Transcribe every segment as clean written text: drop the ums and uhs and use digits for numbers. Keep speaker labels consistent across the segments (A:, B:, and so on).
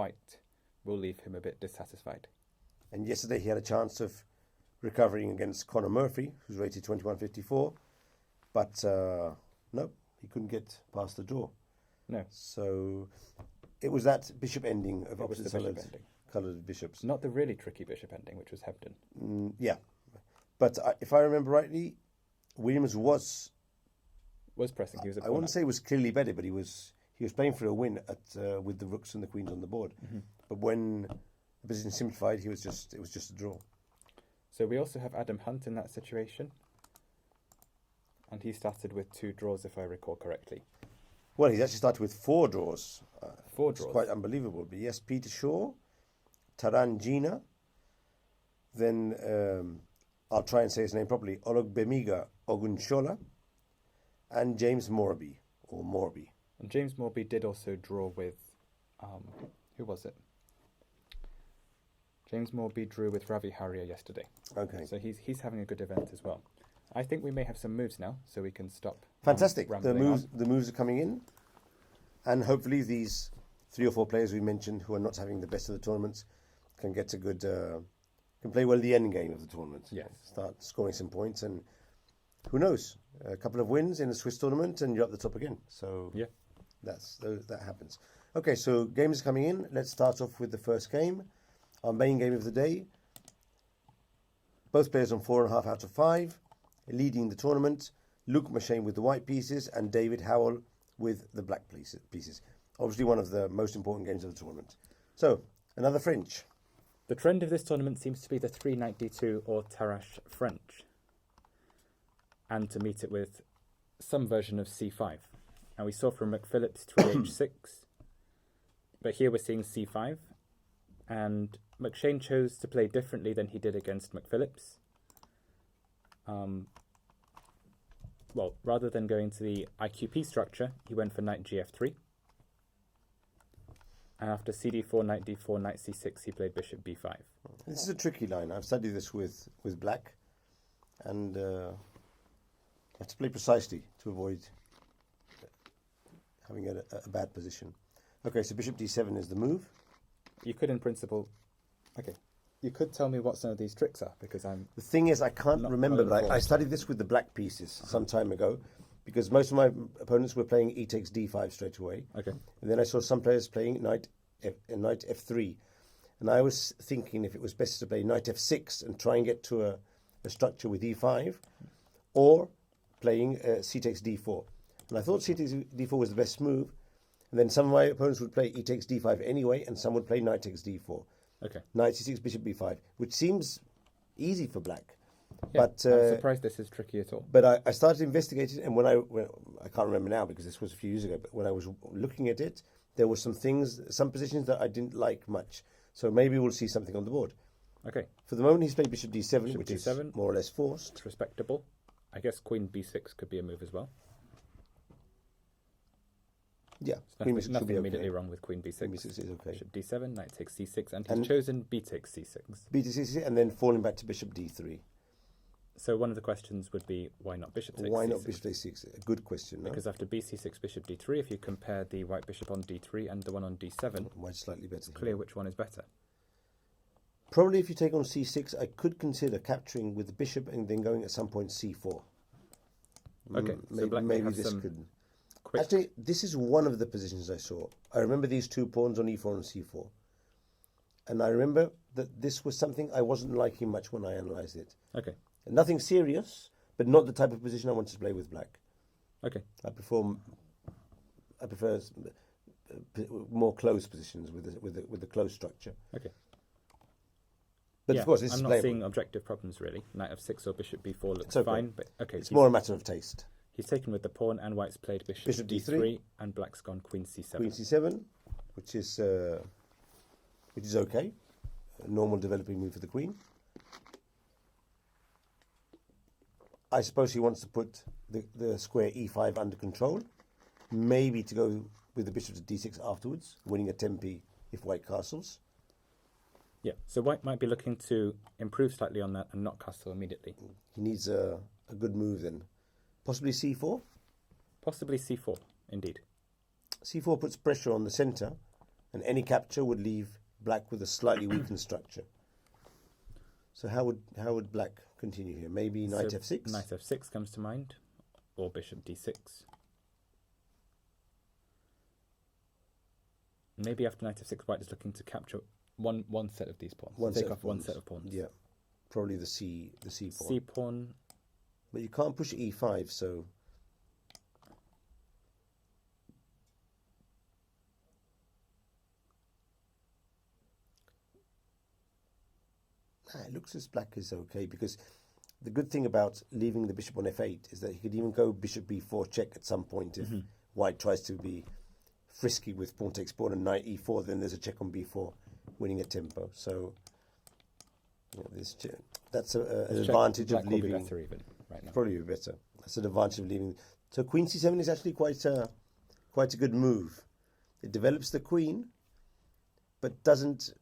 A: white will leave him a bit dissatisfied.
B: And yesterday he had a chance of recovering against Conor Murphy, who's rated 21.54, but no, he couldn't get past the draw.
A: No.
B: So it was that bishop ending of opposite coloured bishops.
A: Not the really tricky bishop ending, which was Hebden.
B: Yeah. But if I remember rightly, Williams was
A: pressing. He was.
B: I wouldn't say he was clearly better, but he was playing for a win at with the rooks and the queens on the board. Mm-hmm. But when the position simplified, it was just a draw.
A: So we also have Adam Hunt in that situation, and he started with 2 draws, if I recall correctly.
B: Well, he's actually started with 4 draws.
A: 4 draws.
B: It's quite unbelievable. But yes, Peter Shaw, Taran Gina, then I'll try and say his name properly, Ologbemiga Ogunshola, and James Morby, or Morby.
A: And James Morby did also draw with, who was it? James Morby drew with Ravi Harrier yesterday.
B: Okay.
A: So he's having a good event as well. I think we may have some moves now, so we can stop.
B: Fantastic. The moves are coming in, and hopefully these 3 or 4 players we mentioned who are not having the best of the tournaments can get a good, can play well the end game of the tournament.
A: Yes.
B: Start scoring some points, and who knows, a couple of wins in a Swiss tournament, and you're up the top again. So
A: yeah,
B: that happens. Okay, so games coming in. Let's start off with the first game. Our main game of the day. Both players on 4.5 out of 5. Leading the tournament, Luc Machane with the white pieces and David Howell with the black pieces. Obviously one of the most important games of the tournament. So, another French.
A: The trend of this tournament seems to be the 3-knight d2 or Tarrasch French, and to meet it with some version of c5. Now we saw from McPhillips 3h6, but here we're seeing c5, and McShane chose to play differently than he did against McPhillips. Well, rather than going to the IQP structure, he went for knight gf3. And after cd4, knight d4, knight c6, he played bishop b5.
B: This is a tricky line. I've studied this with black, and you have to play precisely to avoid having a bad position. Okay, so bishop d7 is the move.
A: You could, in principle... Okay. You could tell me what some of these tricks are, because I'm...
B: The thing is, I can't remember, but I studied this with the black pieces some time ago, because most of my opponents were playing e takes d5 straight away.
A: Okay.
B: And then I saw some players playing knight f3. And I was thinking if it was best to play knight f6 and try and get to a structure with e5, or playing c takes d4. And I thought c takes d4 was the best move, and then some of my opponents would play e takes d5 anyway, and some would play knight takes d4.
A: Okay.
B: Knight c6, bishop b5, which seems easy for black.
A: Yeah,
B: but
A: I'm surprised this is tricky at all.
B: But I started investigating, and when I can't remember now because this was a few years ago, but when I was looking at it, there were some positions that I didn't like much. So maybe we'll see something on the board.
A: Okay.
B: For the moment, he's played bishop d7, which
A: d7,
B: is more or less forced.
A: It's respectable. I guess queen b6 could be a move as well.
B: Yeah,
A: nothing immediately wrong with queen b6.
B: Queen b6 is okay.
A: Bishop d7, knight takes c6, and he's chosen b takes c6.
B: B takes c6, and then falling back to bishop d3.
A: So one of the questions would be, why not bishop takes c6?
B: Why not bishop takes c6? A good question, no?
A: Because after bc6, bishop d3, if you compare the white bishop on d3 and the one on d7,
B: white's slightly better.
A: It's clear which one is better.
B: Probably if you take on c6, I could consider capturing with the bishop and then going at some point c4.
A: Okay, so black
B: maybe this could... Actually, this is one of the positions I saw. I remember these 2 pawns on e4 and c4. And I remember that this was something I wasn't liking much when I analysed it.
A: Okay.
B: Nothing serious, but not the type of position I wanted to play with black.
A: Okay.
B: I prefer more closed positions with the closed structure.
A: Okay.
B: But of course,
A: I'm not seeing objective problems really. Knight f6 or bishop b4 looks fine, but okay.
B: It's more a matter of taste.
A: He's taken with the pawn, and white's played bishop d3, and black's gone queen c7.
B: Queen c7, which is okay. A normal developing move for the queen. I suppose he wants to put the square e5 under control, maybe to go with the bishop to d6 afterwards, winning a tempi if white castles.
A: Yeah, so white might be looking to improve slightly on that and not castle immediately.
B: He needs a good move then. Possibly c4?
A: Possibly c4, indeed.
B: c4 puts pressure on the centre, and any capture would leave black with a slightly weakened structure. So how would black continue here? Maybe knight f6?
A: Knight f6 comes to mind, or bishop d6. Maybe after knight f6, white is looking to capture one set of these pawns. Take off one set of pawns.
B: Yeah, probably the c pawn.
A: C pawn.
B: But you can't push e5, so it looks as black is okay, because the good thing about leaving the bishop on f8 is that he could even go bishop b4 check at some point if white tries to be frisky with pawn takes pawn and knight e4, then there's a check on b4, winning a tempo. So that's an advantage of leaving.
A: Will be better even right now.
B: Probably better. That's an advantage of leaving. So queen c7 is actually quite a good move. It develops the queen, but doesn't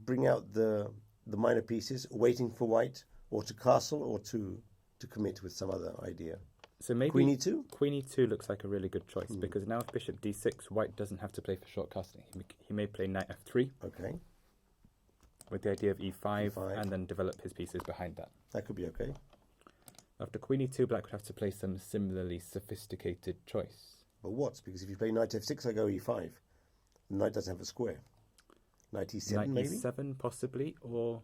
B: bring out the minor pieces, waiting for white or to castle or to commit with some other idea.
A: So maybe
B: Queen e2?
A: Queen e2 looks like a really good choice, because now if bishop d6, white doesn't have to play for short castling. He may play knight f3.
B: Okay.
A: With the idea of e5, and then develop his pieces behind that.
B: That could be okay.
A: After queen e2, black would have to play some similarly sophisticated choice.
B: But what? Because if you play knight f6, I go e5. The knight doesn't have a square. Knight e7
A: knight
B: maybe?
A: e7 possibly, or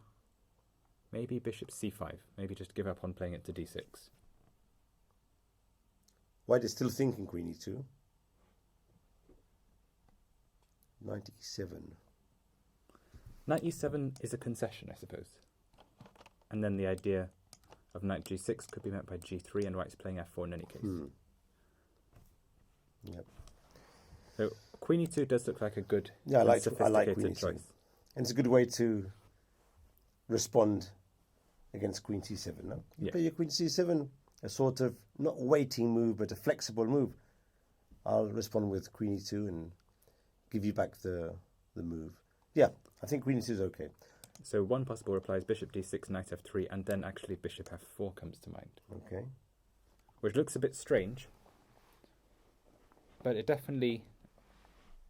A: maybe bishop c5. Maybe just give up on playing it to d6.
B: White is still thinking queen e2. Knight e7.
A: Knight e7 is a concession, I suppose. And then the idea of knight g6 could be met by g3, and white's playing f4 in any case.
B: Yep.
A: So queen e2 does look like a good,
B: I like
A: sophisticated
B: queen e2.
A: choice.
B: And it's a good way to respond against queen c7, no? You play your queen c7, a sort of not waiting move, but a flexible move. I'll respond with queen e2 and give you back the move. Yeah, I think queen e2 is okay.
A: So one possible reply is bishop d6, knight f3, and then actually bishop f4 comes to mind.
B: Okay.
A: Which looks a bit strange, but it definitely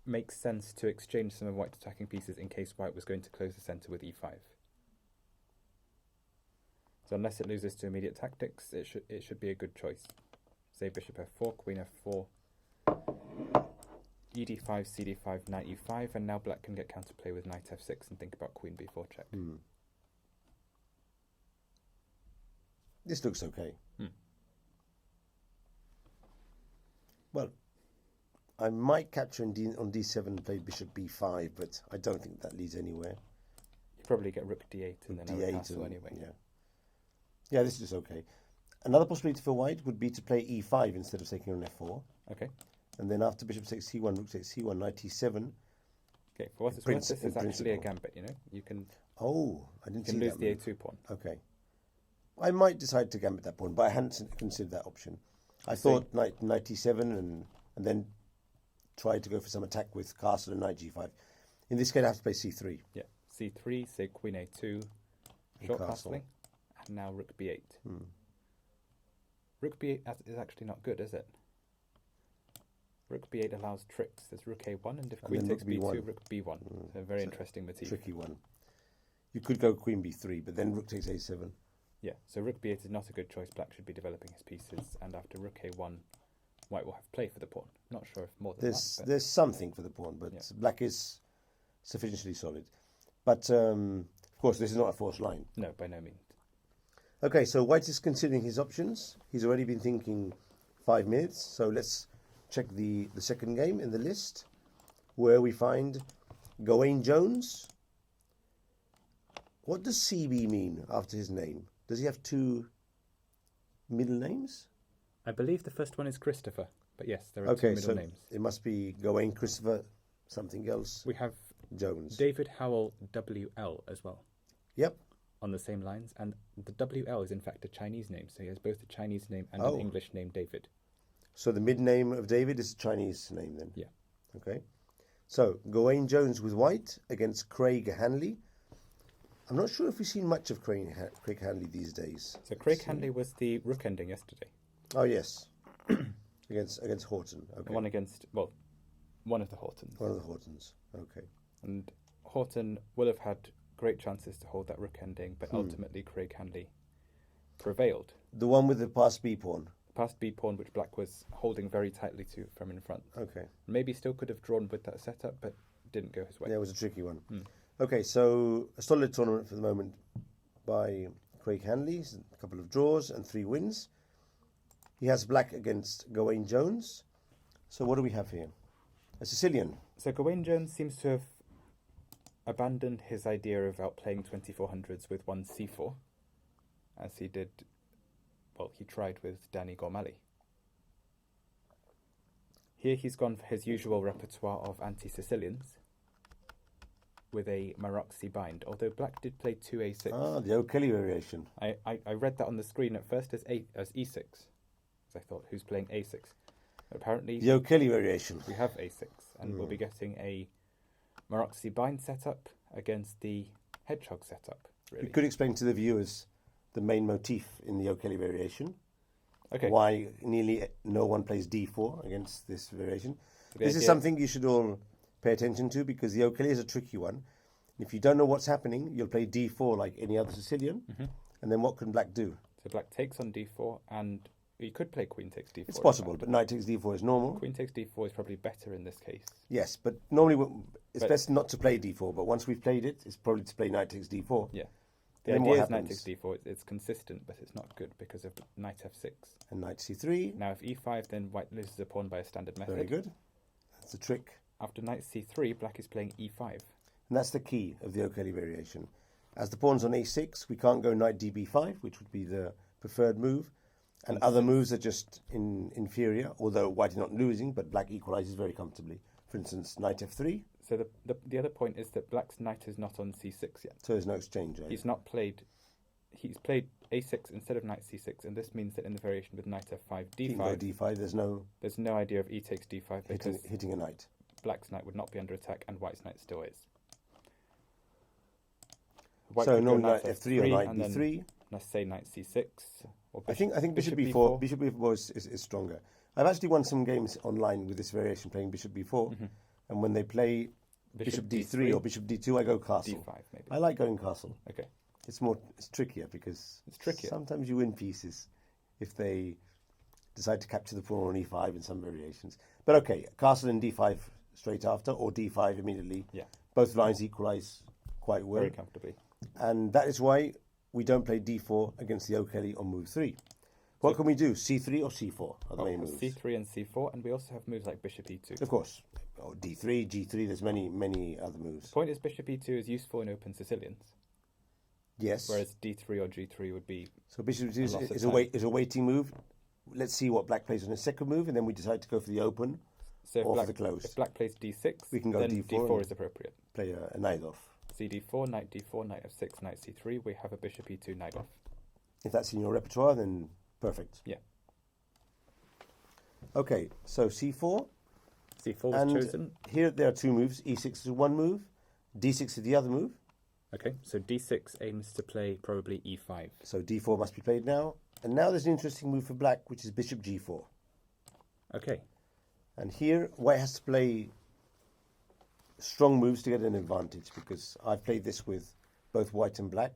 A: makes sense to exchange some of white's attacking pieces in case white was going to close the centre with e5. So unless it loses to immediate tactics, it should be a good choice. Say bishop f4, queen f4, ed5, cd5, knight e5, and now black can get counterplay with knight f6 and think about queen b4 check.
B: This looks okay. Well, I might capture on d7 and play bishop b5, but I don't think that leads anywhere.
A: You probably get rook d8 and then
B: d8
A: a castle anyway.
B: Yeah, this is okay. Another possibility for white would be to play e5 instead of taking on f4.
A: Okay.
B: And then after bishop takes c1, rook takes c1, knight e7.
A: Okay, for what it's worth, this is actually a gambit, you know? You can
B: I didn't see
A: lose
B: that
A: the
B: move.
A: a2 pawn.
B: Okay. I might decide to gambit that pawn, but I hadn't considered that option. I thought knight e7 and then try to go for some attack with castle and knight g5. In this case, I have to play c3.
A: Yeah, c3, say queen a2, short castling, and now rook b8. Rook b8 is actually not good, is it? Rook b8 allows tricks. There's rook a1, and if queen takes b2, rook b1. So a very interesting motif.
B: Tricky one. You could go queen b3, but then rook takes a7.
A: Yeah, so rook b8 is not a good choice. Black should be developing his pieces, and after rook a1, white will have play for the pawn. Not sure if more than that.
B: There's something for the pawn, but black is sufficiently solid. But, of course, this is not a forced line.
A: No, by no means.
B: Okay, so white is considering his options. He's already been thinking 5 minutes, so let's check the second game in the list, where we find Gawain Jones. What does CB mean after his name? Does he have 2 middle names?
A: I believe the first one is Christopher, but yes, there are 2 middle names.
B: It must be Gawain Christopher, something else.
A: We have
B: Jones.
A: David Howell WL as well.
B: Yep.
A: On the same lines, and the WL is in fact a Chinese name, so he has both a Chinese name and an English name, David.
B: So the mid name of David is a Chinese name then?
A: Yeah.
B: Okay. So Gawain Jones with white against Craig Hanley. I'm not sure if we've seen much of Craig Hanley these days.
A: So Craig Hanley was the rook ending yesterday.
B: Oh yes, against Horton. Okay.
A: One against, well, one of the Hortons.
B: One of the Hortons. Okay.
A: And Horton will have had great chances to hold that rook ending, but ultimately Craig Hanley prevailed.
B: The one with the passed b pawn.
A: Past b pawn, which black was holding very tightly to from in front.
B: Okay.
A: Maybe still could have drawn with that setup, but didn't go his way.
B: Yeah, it was a tricky one. Okay, so a solid tournament for the moment by Craig Hanley. A couple of draws and 3 wins. He has black against Gawain Jones. So what do we have here? A Sicilian.
A: So Gawain Jones seems to have abandoned his idea of outplaying 2400s with one c4, as he did, well, he tried with Danny Gormali. Here he's gone for his usual repertoire of anti-Sicilians with a Maroczy bind, although black did play 2a6.
B: Ah, the O'Kelly variation.
A: I read that on the screen at first as e6, as I thought, who's playing a6? But apparently
B: The O'Kelly variation.
A: we have a6, and we'll be getting a Maroczy bind setup against the hedgehog setup, really.
B: You could explain to the viewers the main motif in the O'Kelly variation.
A: Okay.
B: Why nearly no one plays d4 against this variation.
A: The
B: This is
A: idea-
B: something you should all pay attention to, because the O'Kelly is a tricky one. If you don't know what's happening, you'll play d4 like any other Sicilian, and then what can black do?
A: So black takes on d4, and you could play queen takes d4.
B: It's
A: in
B: possible,
A: fact.
B: but knight takes d4 is normal.
A: Queen takes d4 is probably better in this case.
B: Yes, but normally it's
A: But-
B: best not to play d4, but once we've played it, it's probably to play knight takes d4.
A: Yeah. The
B: Then
A: idea
B: what
A: is knight
B: happens?
A: takes d4. It's consistent, but it's not good because of knight f6.
B: And knight c3.
A: Now, if e5, then white loses a pawn by a standard method.
B: Very good. That's the trick.
A: After knight c3, black is playing e5.
B: And that's the key of the O'Kelly variation. As the pawn's on a6, we can't go knight db5, which would be the preferred move. And other moves are just inferior, although white is not losing, but black equalizes very comfortably. For instance, knight f3,
A: So the other point is that black's knight is not on c6 yet.
B: so there's no exchange, right?
A: He's played a6 instead of knight c6, and this means that in the variation with knight f5,
B: He can go
A: d5,
B: d5, there's no
A: there's no idea of e takes d5 because
B: hitting a knight.
A: black's knight would not be under attack and white's knight still is.
B: So
A: could go
B: normally knight f3 or knight
A: and then,
B: b3.
A: let's say knight c6. Or
B: I think bishop b4. Bishop b4 is stronger. I've actually won some games online with this variation, playing bishop b4. And when they play bishop d3 or bishop d2, I go castle.
A: d5 maybe.
B: I like going castle.
A: Okay.
B: It's trickier because
A: It's trickier.
B: sometimes you win pieces if they decide to capture the pawn on e5 in some variations. But okay, castle and d5 straight after, or d5 immediately.
A: Yeah.
B: Both lines equalize quite well.
A: Very comfortably.
B: And that is why we don't play d4 against the O'Kelly on move 3. What can we do? c3 or c4 are the main moves.
A: c3 and c4, and we also have moves like bishop e2.
B: Of course. Or d3, g3, there's many other moves.
A: The point is bishop e2 is useful in open Sicilians,
B: Yes.
A: whereas d3 or g3 would be...
B: So bishop
A: loss of
B: is
A: time.
B: a waiting move. Let's see what black plays on his second move, and then we decide to go for the open,
A: So
B: or
A: if
B: for the close.
A: if black plays d6,
B: We can go
A: then
B: d4
A: d4
B: and-
A: is appropriate.
B: Play a knight off.
A: cd4, knight d4, knight f6, knight c3, we have a bishop e2, knight off.
B: If that's in your repertoire, then perfect.
A: Yeah.
B: Okay, so c4.
A: c4 was
B: And
A: chosen.
B: here there are 2 moves. e6 is one move. d6 is the other move.
A: Okay, so d6 aims to play probably e5.
B: So d4 must be played now. And now there's an interesting move for black, which is bishop g4.
A: Okay,
B: And here white has to play strong moves to get an advantage, because I've played this with both white and black,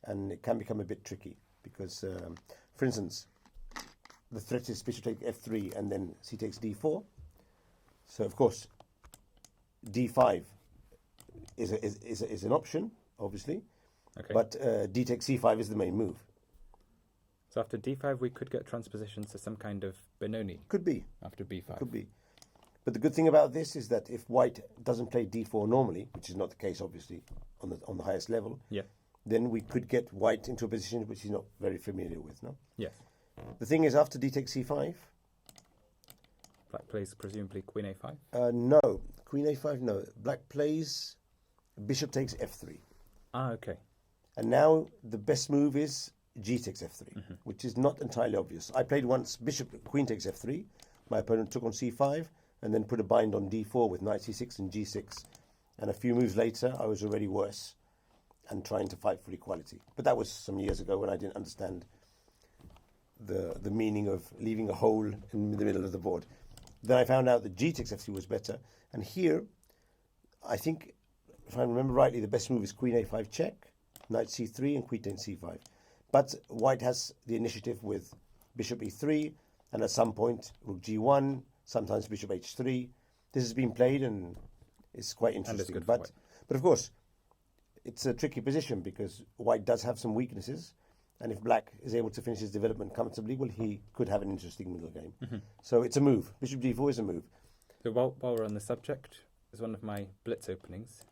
B: and it can become a bit tricky because, for instance, the threat is bishop takes f3 and then c takes d4. So of course, d5 is an option, obviously,
A: okay.
B: but d takes c5 is the main move.
A: So after d5, we could get transpositions to some kind of Benoni
B: Could be,
A: after b5.
B: could be. But the good thing about this is that if white doesn't play d4 normally, which is not the case obviously on the highest level,
A: Yeah.
B: then we could get white into a position which he's not very familiar with. No.
A: Yes.
B: The thing is, after d takes c5,
A: Black plays presumably queen a5.
B: no, queen a5, no. Black plays bishop takes f3,
A: Ah, okay.
B: and now the best move is g takes f3, which is not entirely obvious. I played once queen takes f3. My opponent took on c5 and then put a bind on d4 with knight c6 and g6. And a few moves later, I was already worse and trying to fight for equality. But that was some years ago when I didn't understand the meaning of leaving a hole in the middle of the board. Then I found out that g takes f3 was better. And here, I think if I remember rightly, the best move is queen a5 check, knight c3, and queen takes c5. But white has the initiative with bishop e3, and at some point rook g1, sometimes bishop h3. This has been played and it's quite interesting.
A: Good for white.
B: But of course, it's a tricky position because white does have some weaknesses, and if black is able to finish his development comfortably, well, he could have an interesting middle game. So it's a move. Bishop d4 is a move.
A: So while we're on the subject, there's one of my blitz openings.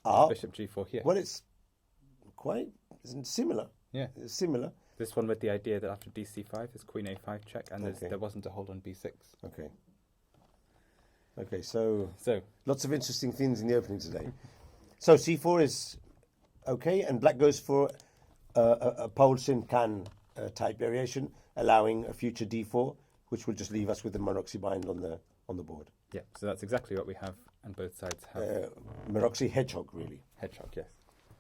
B: Ah,
A: Bishop g4 here.
B: well, it's quite similar.
A: Yeah.
B: It's similar.
A: This one with the idea that after dc5 is queen a5 check, and there wasn't a hold on b6.
B: Okay. Okay, so
A: So
B: lots of interesting things in the opening today. So c4 is okay, and black goes for a Poulsen can type variation, allowing a future d4, which will just leave us with the Maroczy bind on the board.
A: yeah, so that's exactly what we have, and both sides have
B: Maroczy hedgehog, really.
A: hedgehog, yes.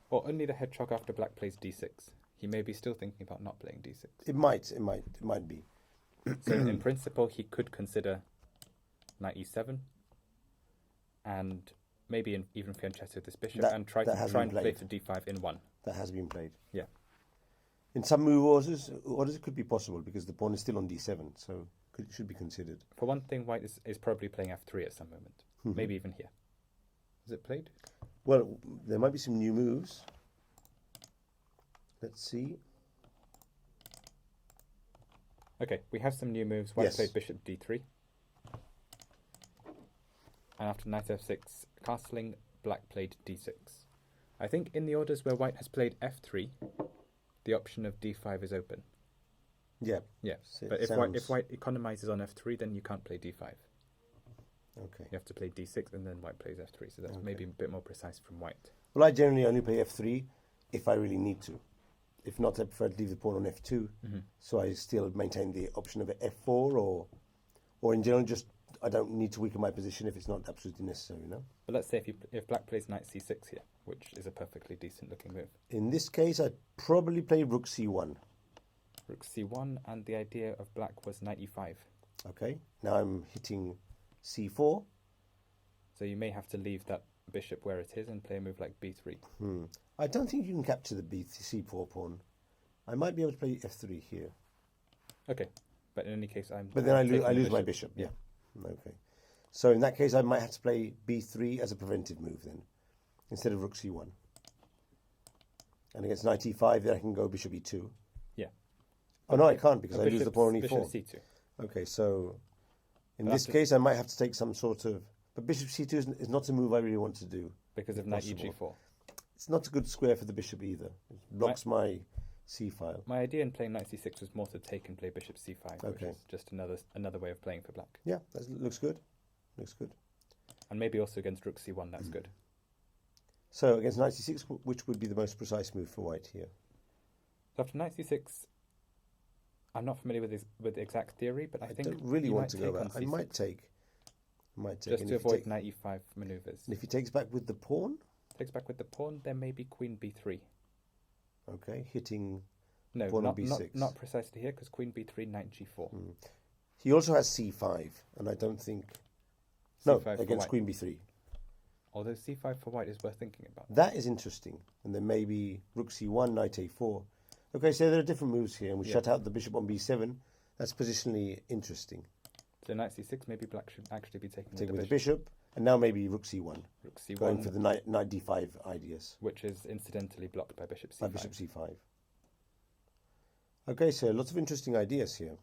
A: Or only the hedgehog after black plays d6. He may be still thinking about not playing d6.
B: It might be.
A: So in principle, he could consider knight e7, and maybe even fianchetto this bishop, and try and play for d5 in one.
B: That has been played.
A: Yeah.
B: In some move orders it could be possible because the pawn is still on d7, so it should be considered.
A: For one thing, white is probably playing f3 at some moment, maybe even here. Is it played?
B: Well, there might be some new moves. Let's see.
A: Okay, we have some new moves. White
B: Yes.
A: played bishop d3. And after knight f6, castling, black played d6. I think in the orders where white has played f3, the option of d5 is open.
B: Yeah.
A: Yeah,
B: So
A: but if white economizes on f3, then you can't play d5.
B: Okay.
A: You have to play d6, and then white plays f3. So that's maybe a bit more precise from white.
B: Well, I generally only play f3 if I really need to. If not, I prefer to leave the pawn on f2. So I still maintain the option of f4, or in general, just I don't need to weaken my position if it's not absolutely necessary. No.
A: But let's say if black plays knight c6 here, which is a perfectly decent looking move.
B: In this case, I'd probably play rook c1.
A: Rook c1, and the idea of black was knight e5.
B: Okay. Now I'm hitting c4.
A: So you may have to leave that bishop where it is and play a move like b3.
B: I don't think you can capture the c4 pawn. I might be able to play f3 here.
A: Okay, but in any case,
B: But then I
A: taking the
B: lose my bishop. Yeah. Okay. So in that case, I might have to play b3 as a preventive move then, instead of rook c1. And against knight e5, then I can go bishop e2.
A: Yeah.
B: Oh no, I can't because I lose the pawn on e4.
A: Bishop c2.
B: Okay, so in this case, I might have to take some sort of. But bishop c2 is not a move I really want to do.
A: Because of knight eg4.
B: It's not a good square for the bishop either. It blocks my c file.
A: My idea in playing knight c6 was more to take and play bishop c5, which
B: Okay.
A: is just another way of playing for black.
B: Yeah, that looks good. Looks good.
A: And maybe also against rook c1, that's good.
B: So against knight c6, which would be the most precise move for white here?
A: So after knight c6, I'm not familiar with the exact theory, but I think
B: don't really
A: you
B: want
A: might
B: to
A: take
B: go
A: on
B: back. I
A: c6,
B: might take.
A: just
B: And
A: to
B: if you
A: avoid
B: take-
A: knight e5 maneuvers.
B: And if he takes back with the pawn,
A: Takes back with the pawn, then maybe queen b3.
B: okay, hitting.
A: No,
B: Pawn on
A: not, not,
B: b6.
A: not precisely here, because queen b3, knight g4.
B: He also has c5, and I don't think. No,
A: C5 for
B: against
A: white.
B: queen b3.
A: Although c5 for white is worth thinking about.
B: That is interesting. And then maybe rook c1, knight a4. Okay, so there are different moves here, and we shut out the bishop on b7. That's positionally interesting.
A: So knight c6, maybe black should actually be taking
B: Taking
A: with
B: with the bishop, and now maybe rook c1.
A: Rook c1,
B: Going for the knight d5 ideas.
A: which is incidentally blocked by bishop c5.
B: By bishop c5. Okay, so lots of interesting ideas here.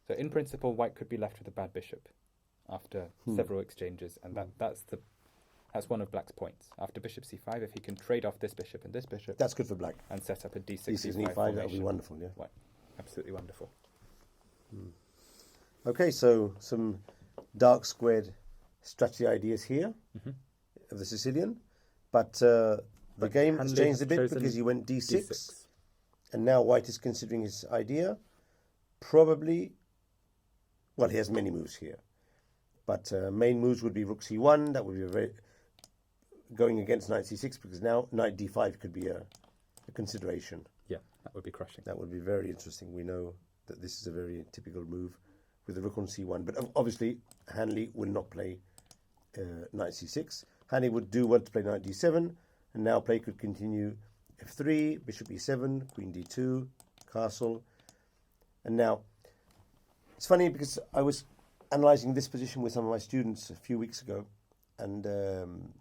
A: So in principle, white could be left with a bad bishop after several exchanges, and that's one of black's points. After bishop c5, if he can trade off this bishop and this bishop,
B: That's good for black.
A: and set up a d6
B: D6
A: e5
B: and e5, that would be
A: formation,
B: wonderful, yeah.
A: white, absolutely wonderful.
B: Okay, so some dark squared strategy ideas here of the Sicilian. But the game has
A: Hanley
B: changed
A: has
B: a bit
A: chosen
B: because he went d6,
A: d6.
B: and now white is considering his idea. Probably, well, he has many moves here. But main moves would be rook c1, that would be going against knight c6, because now knight d5 could be a consideration.
A: Yeah, that would be crushing.
B: That would be very interesting. We know that this is a very typical move with the rook on c1. But obviously, Hanley will not play knight c6. Hani would do well to play knight d7, and now play could continue f3, bishop e7, queen d2, castle. And now, it's funny because I was analysing this position with some of my students a few weeks ago, and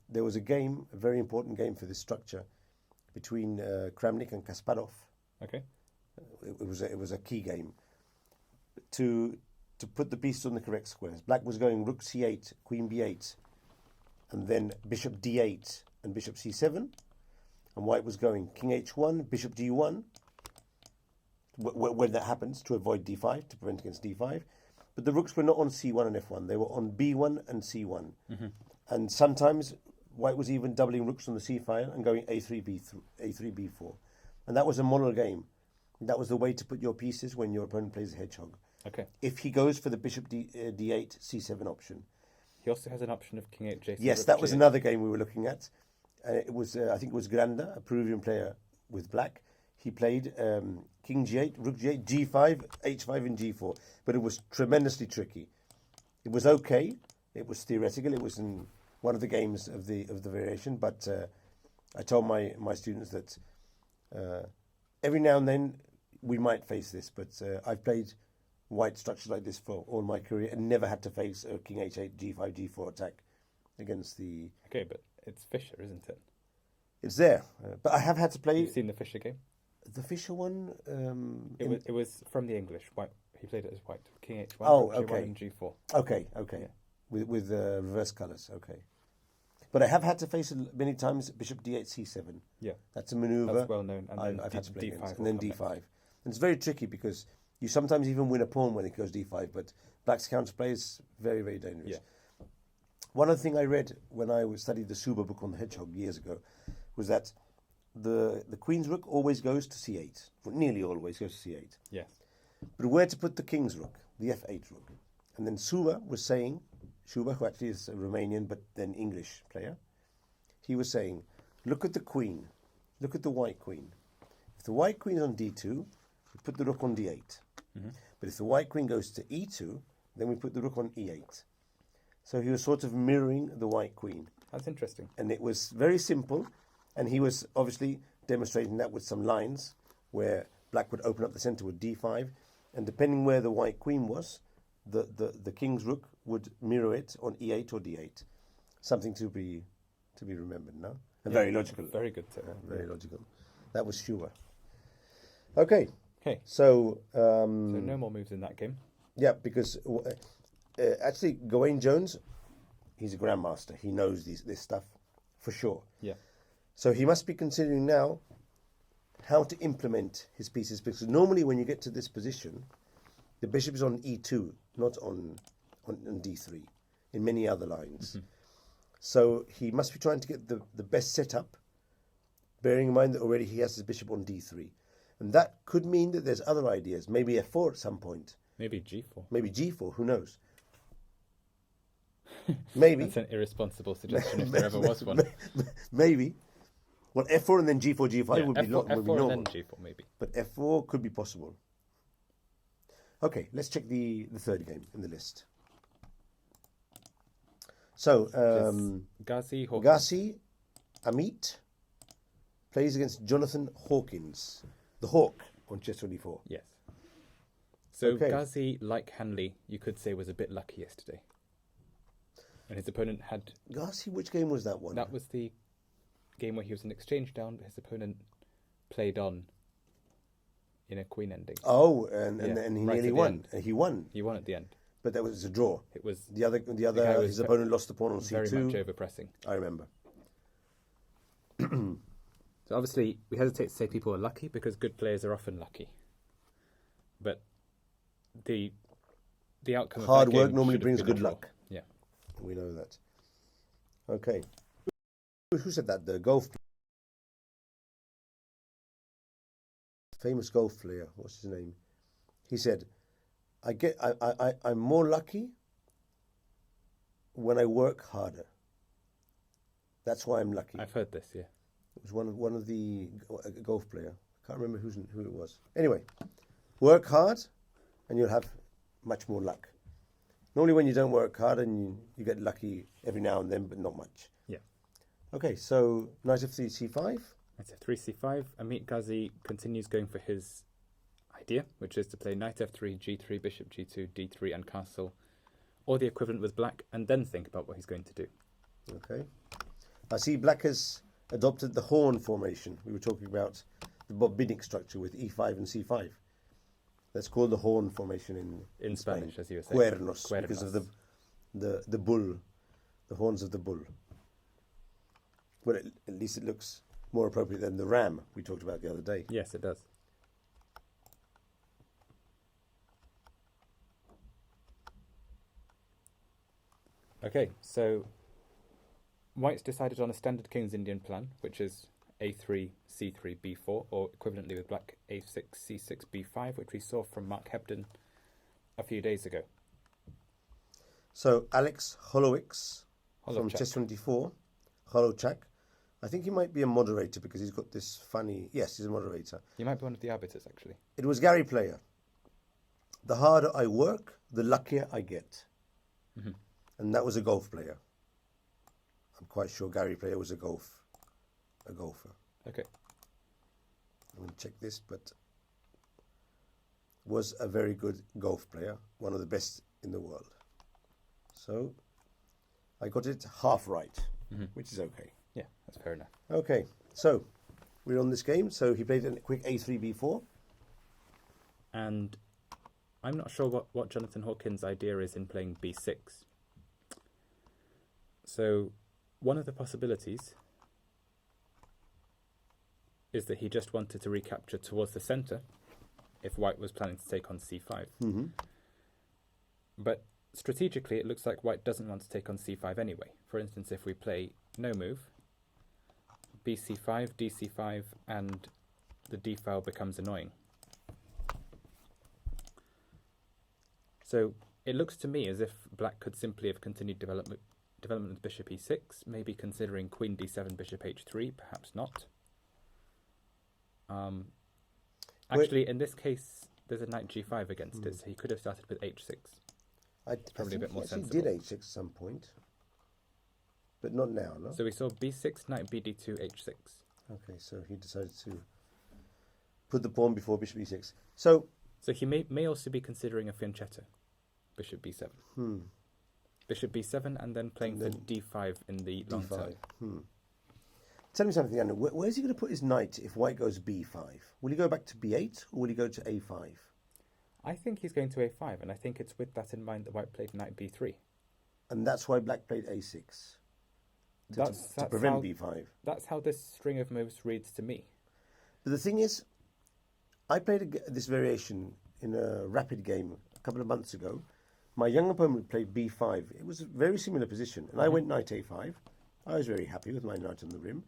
B: there was a game, a very important game for this structure, between Kramnik and Kasparov.
A: Okay.
B: It was a key game to put the pieces on the correct squares. Black was going rook c8, queen b8, and then bishop d8 and bishop c7, and white was going king h1, bishop d1, when that happens, to avoid d5, to prevent against d5. But the rooks were not on c1 and f1, they were on b1 and c1. Mm-hmm. And sometimes white was even doubling rooks on the c file and going a3, b4. And that was a model game. That was the way to put your pieces when your opponent plays a hedgehog.
A: Okay.
B: If he goes for the bishop d8, c7 option.
A: He also has an option of king 8, j6.
B: Yes, that was another game we were looking at. It was, I think it was Granda, a Peruvian player with black. He played king g8, rook g8, g5, h5 and g4. But it was tremendously tricky. It was okay. It was theoretical. It was in one of the games of the variation. But I told my students that every now and then we might face this. But I've played white structures like this for all my career and never had to face a king h8, g5, g4 attack against the...
A: Okay, but it's Fischer, isn't it?
B: It's there. But I have had to play...
A: You've seen the Fischer game?
B: The Fischer one?
A: It was from the English. White. He played it as white. King h1,
B: oh,
A: rook
B: okay.
A: g1 and g4.
B: Okay. Yeah. With reverse colours, okay. But I have had to face it many times bishop d8, c7.
A: Yeah.
B: That's a manoeuvre.
A: That's well known. And then
B: I've had to play
A: d5.
B: against. And then d5. And it's very tricky because you sometimes even win a pawn when it goes d5, but black's counterplay is very, very dangerous.
A: Yeah.
B: One other thing I read when I studied the Suba book on the hedgehog years ago was that the queen's rook always goes to c8. Well, nearly always goes to c8.
A: Yes.
B: But where to put the king's rook, the f8 rook? And then Suba was saying, Suba, who actually is a Romanian but then English player, he was saying, look at the queen, look at the white queen. If the white queen is on d2, we put the rook on d8. Mm-hmm. But if the white queen goes to e2, then we put the rook on e8. So he was sort of mirroring the white queen.
A: That's interesting.
B: And it was very simple, and he was obviously demonstrating that with some lines where black would open up the center with d5, and depending where the white queen was, the king's rook would mirror it on e8 or d8. Something to be remembered, no? And very logical.
A: Very good.
B: Very logical. That was Schuber. Okay.
A: So no more moves in that game.
B: Yeah, because actually Gawain Jones, he's a grandmaster. He knows this stuff for sure.
A: Yeah.
B: So he must be considering now how to implement his pieces, because normally when you get to this position, the bishop is on e2, not on d3, in many other lines. Mm-hmm. So he must be trying to get the best setup, bearing in mind that already he has his bishop on d3. And that could mean that there's other ideas, maybe f4 at some point.
A: Maybe g4.
B: Maybe g4, who knows? Maybe.
A: That's an irresponsible suggestion if there ever was one.
B: Maybe. Well, f4 and then g4, g5
A: yeah,
B: would be normal.
A: F4 and then g4 maybe.
B: But f4 could be possible. Okay, let's check the third game in the list. So,
A: Ghazi
B: Amit plays against Jonathan Hawkins, the Hawk on chess24.
A: Yes. So Ghazi, like Hanley, you could say was a bit lucky yesterday. And his opponent had...
B: Ghazi, which game was that one?
A: That was the game where he was an exchange down, but his opponent played on in a queen ending.
B: Oh, and he
A: right
B: nearly won. He won.
A: He won at the end.
B: But that was a draw.
A: It was
B: the other. His opponent lost the pawn on c2.
A: Very much overpressing.
B: I remember.
A: So obviously, we hesitate to say people are lucky because good players are often lucky. But the outcome
B: hard
A: of that
B: work
A: game
B: normally brings good luck.
A: Yeah,
B: we know that. Okay, who said that? The golf famous golf player. What's his name? He said, I'm more lucky when I work harder. That's why I'm lucky.
A: I've heard this, yeah.
B: It was one of the golf player. I can't remember who it was. Anyway, work hard and you'll have much more luck. Normally when you don't work hard and you get lucky every now and then, but not much.
A: Yeah.
B: Okay, so knight f3, c5.
A: Knight f3, c5. Amit Ghazi continues going for his idea, which is to play knight f3, g3, bishop g2, d3, and castle, or the equivalent with black, and then think about what he's going to do.
B: Okay. I see black has adopted the horn formation. We were talking about the Bobinic structure with e5 and c5. That's called the horn formation in
A: Spanish,
B: Spain.
A: as you were saying.
B: Cuernos, because of the bull, the horns of the bull. Well, at least it looks more appropriate than the ram we talked about the other day.
A: Yes, it does. Okay, so White's decided on a standard King's Indian plan, which is a3, c3, b4, or equivalently with black, a6, c6, b5, which we saw from Mark Hebden a few days ago.
B: So Alex Holowicz from
A: Holovchak.
B: Chess24, Holochak. I think he might be a moderator because he's got this funny... Yes, he's a moderator.
A: He might be one of the arbiters, actually.
B: It was Gary Player. The harder I work, the luckier I get.
A: Mm-hmm.
B: And that was a golf player. I'm quite sure Gary Player was a golfer.
A: Okay.
B: I'm going to check this, but was a very good golf player, one of the best in the world. So I got it half right, which is okay.
A: Yeah, that's fair enough.
B: Okay, so we're on this game. So he played a quick a3, b4.
A: And I'm not sure what Jonathan Hawkins' idea is in playing b6. So one of the possibilities is that he just wanted to recapture towards the centre if White was planning to take on c5.
B: Mm-hmm.
A: But strategically, it looks like White doesn't want to take on c5 anyway. For instance, if we play no move, bc5, dc5, and the d file becomes annoying. So it looks to me as if Black could simply have continued development with bishop e6, maybe considering queen d7, bishop h3, perhaps not. Actually, in this case, there's a knight g5 against it, so he could have started with h6.
B: Probably
A: a bit more sensible.
B: He did h6 at some point, but not now, no?
A: So we saw b6, knight bd2, h6.
B: Okay, so he decided to put the pawn before bishop e6. So
A: he may also be considering a fianchetto, bishop b7. Bishop b7 and then playing for d5 in the long term.
B: Tell me something, Anna. Where's he going to put his knight if White goes b5? Will he go back to b8 or will he go to a5?
A: I think he's going to a5, and I think it's with that in mind that White played knight b3.
B: And that's why Black played a6, to prevent b5.
A: That's how this string of moves reads to me.
B: But the thing is, I played this variation in a rapid game a couple of months ago. My young opponent played b5. It was a very similar position, and I went knight a5. I was very happy with my knight on the rim.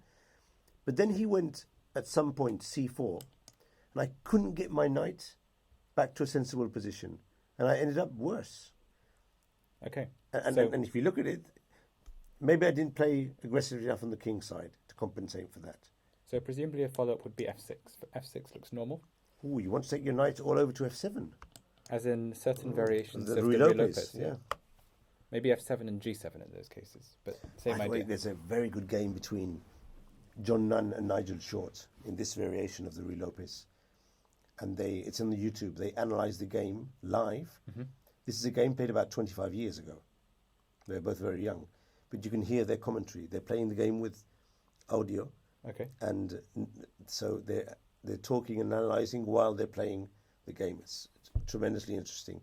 B: But then he went, at some point, c4, and I couldn't get my knight back to a sensible position, and I ended up worse.
A: Okay.
B: And if you look at it, maybe I didn't play aggressively enough on the king side to compensate for that.
A: So presumably a follow-up would be f6. F6 looks normal.
B: Ooh, you want to take your knight all over to f7?
A: As in certain variations
B: the
A: of
B: Ruy
A: the Ruy
B: Lopez,
A: Lopez.
B: yeah.
A: Maybe f7 and g7 in those cases, but same
B: By the way,
A: idea.
B: there's a very good game between John Nunn and Nigel Short in this variation of the Ruy Lopez. And it's on the YouTube. They analyze the game live. This is a game played about 25 years ago. They're both very young. But you can hear their commentary. They're playing the game with audio.
A: Okay.
B: And so they're talking and analyzing while they're playing the game. It's tremendously interesting.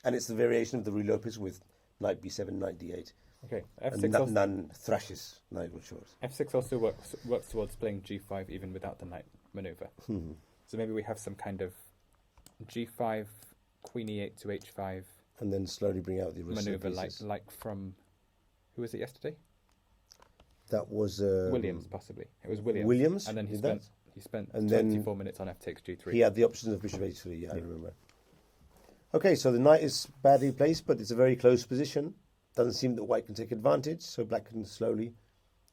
B: And it's the variation of the Ruy Lopez with knight b7, knight d8.
A: Okay.
B: And Nunn thrashes Nigel Short.
A: f6 also works towards playing g5 even without the knight maneuver. So maybe we have some kind of g5, queen e8 to h5,
B: and then slowly bring out the
A: maneuver like from who was it yesterday?
B: That was
A: Williams, possibly. It was Williams.
B: Williams,
A: and then he spent
B: and
A: 24 minutes on f takes g3.
B: He had the options of bishop h3. Yeah, I remember. Okay, so the knight is badly placed, but it's a very close position. Doesn't seem that White can take advantage, so Black can slowly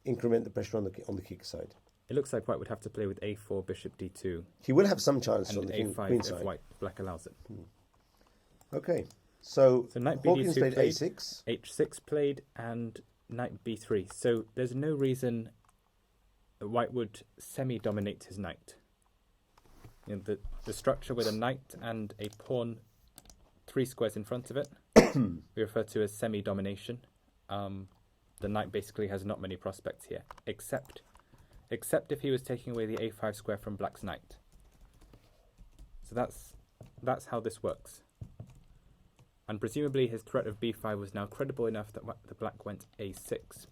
B: increment the pressure on the kick side.
A: It looks like White would have to play with a4, bishop d2.
B: He will have some chance
A: and
B: on the
A: a5
B: queen
A: if
B: side.
A: Black allows it.
B: Okay, so
A: knight
B: Hawkins
A: bd2
B: played a6.
A: h6 played, and knight b3. So there's no reason that white would semi-dominate his knight. You know, the structure with a knight and a pawn 3 squares in front of it, we refer to as semi-domination. The knight basically has not many prospects here, except if he was taking away the a5 square from black's knight. So that's how this works. And presumably his threat of b5 was now credible enough that the black went a6.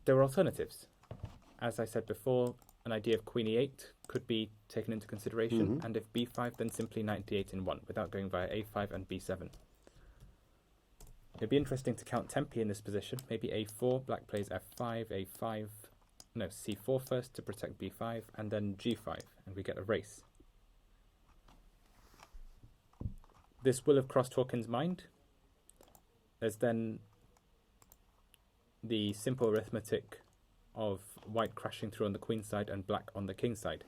A: There were alternatives. As I said before, an idea of queen e8 could be taken into consideration, and if b5, then simply knight d8 in 1, without going via a5 and b7. It'd be interesting to count tempi in this position. Maybe a4, black plays f5, a5, no, c4 first to protect b5, and then g5, and we get a race. This will have crossed Hawkins' mind. There's then the simple arithmetic of white crashing through on the queen side and black on the king side.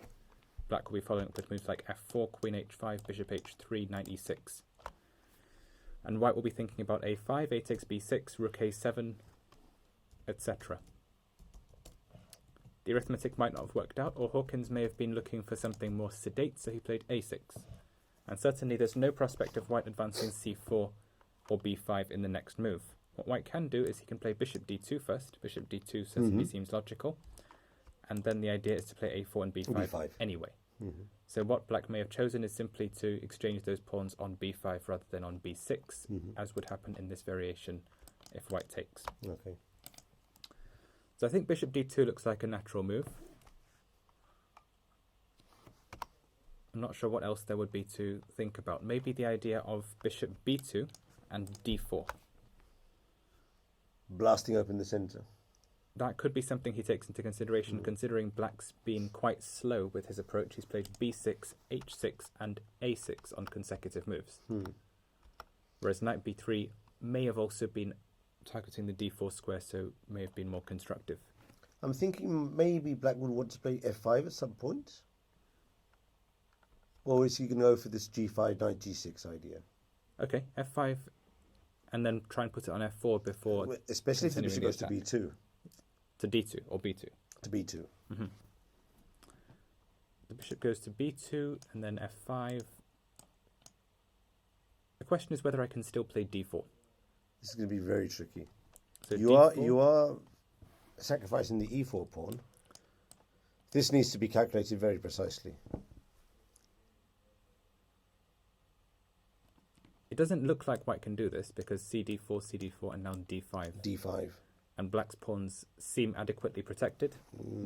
A: Black will be following up with moves like f4, queen h5, bishop h3, knight e6. And white will be thinking about a5, a takes b6, rook a7, etc. The arithmetic might not have worked out, or Hawkins may have been looking for something more sedate, so he played a6. And certainly there's no prospect of white advancing c4 or b5 in the next move. What white can do is he can play bishop d2 first. Bishop d2 certainly seems logical. And then the idea is to play a4 and b5, anyway. So what black may have chosen is simply to exchange those pawns on b5 rather than on b6, as would happen in this variation if white takes.
B: Okay.
A: So I think bishop d2 looks like a natural move. I'm not sure what else there would be to think about. Maybe the idea of bishop b2 and d4.
B: Blasting open the centre.
A: That could be something he takes into consideration, considering black's been quite slow with his approach. He's played b6, h6, and a6 on consecutive moves. Whereas knight b3 may have also been targeting the d4 square, so may have been more constructive.
B: I'm thinking maybe black would want to play f5 at some point. Or is he going to go for this g5, knight g6 idea?
A: Okay, f5, and then try and put it on f4 before...
B: Especially if the bishop goes to b2.
A: To d2 or b2.
B: To b2.
A: The bishop goes to b2 and then f5. The question is whether I can still play d4.
B: This is going to be very tricky.
A: So
B: you are sacrificing the e4 pawn. This needs to be calculated very precisely.
A: It doesn't look like white can do this because cd4, cd4, and now d5.
B: d5.
A: And black's pawns seem adequately protected.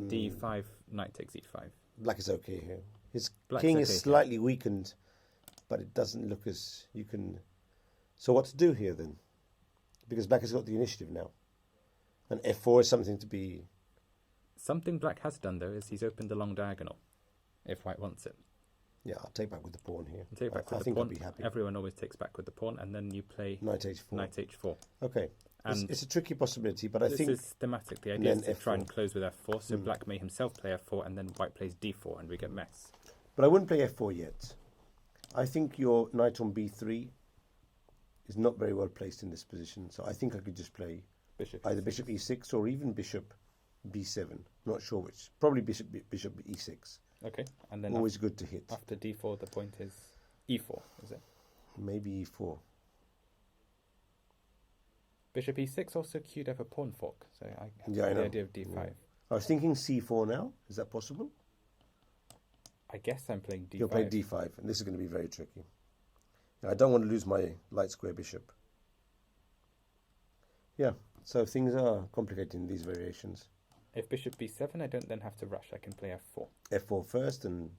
A: d5, knight takes e5.
B: Black is okay here. His
A: Black's
B: king
A: okay
B: is slightly weakened, but it doesn't look as you can... So what to do here then? Because black has got the initiative now. And f4 is something to be...
A: Something black has done, though, is he's opened the long diagonal, if white wants it.
B: Yeah, I'll take back with the pawn here.
A: Take back
B: I
A: with the
B: think
A: pawn.
B: I'll be happy.
A: Everyone always takes back with the pawn, and then you play
B: Knight h4.
A: knight h4.
B: Okay.
A: And
B: it's a tricky possibility, but I think...
A: This is thematic. The idea is to try and close with f4, so black may himself play f4, and then white plays d4, and we get mess.
B: But I wouldn't play f4 yet. I think your knight on b3 is not very well placed in this position, so I think I could just play either bishop e6 or even bishop b7. Not sure which. Probably bishop e6.
A: Okay, and then
B: always good to hit.
A: After d4, the point is e4, is it?
B: Maybe e4.
A: Bishop e6 also queued up a pawn fork, so I
B: know
A: the idea of d5.
B: Yeah. I was thinking c4 now. Is that possible?
A: I guess I'm playing d5.
B: You'll play d5, and this is going to be very tricky. Now, I don't want to lose my light square bishop. Yeah, so things are complicated in these variations.
A: If bishop b7, I don't then have to rush. I can play f4.
B: f4 first, and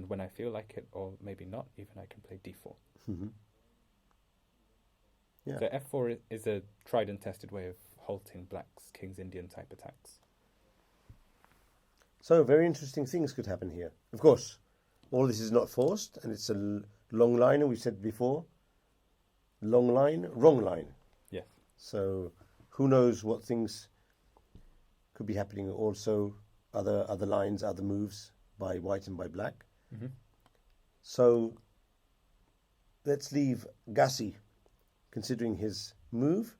A: when I feel like it, or maybe not, even I can play d4.
B: Yeah.
A: So f4 is a tried and tested way of halting black's King's Indian type attacks.
B: So very interesting things could happen here. Of course, all this is not forced, and it's a long line, and we said before, long line, wrong line.
A: Yes.
B: So who knows what things could be happening also, other lines, other moves by white and by black. So let's leave Gassi considering his move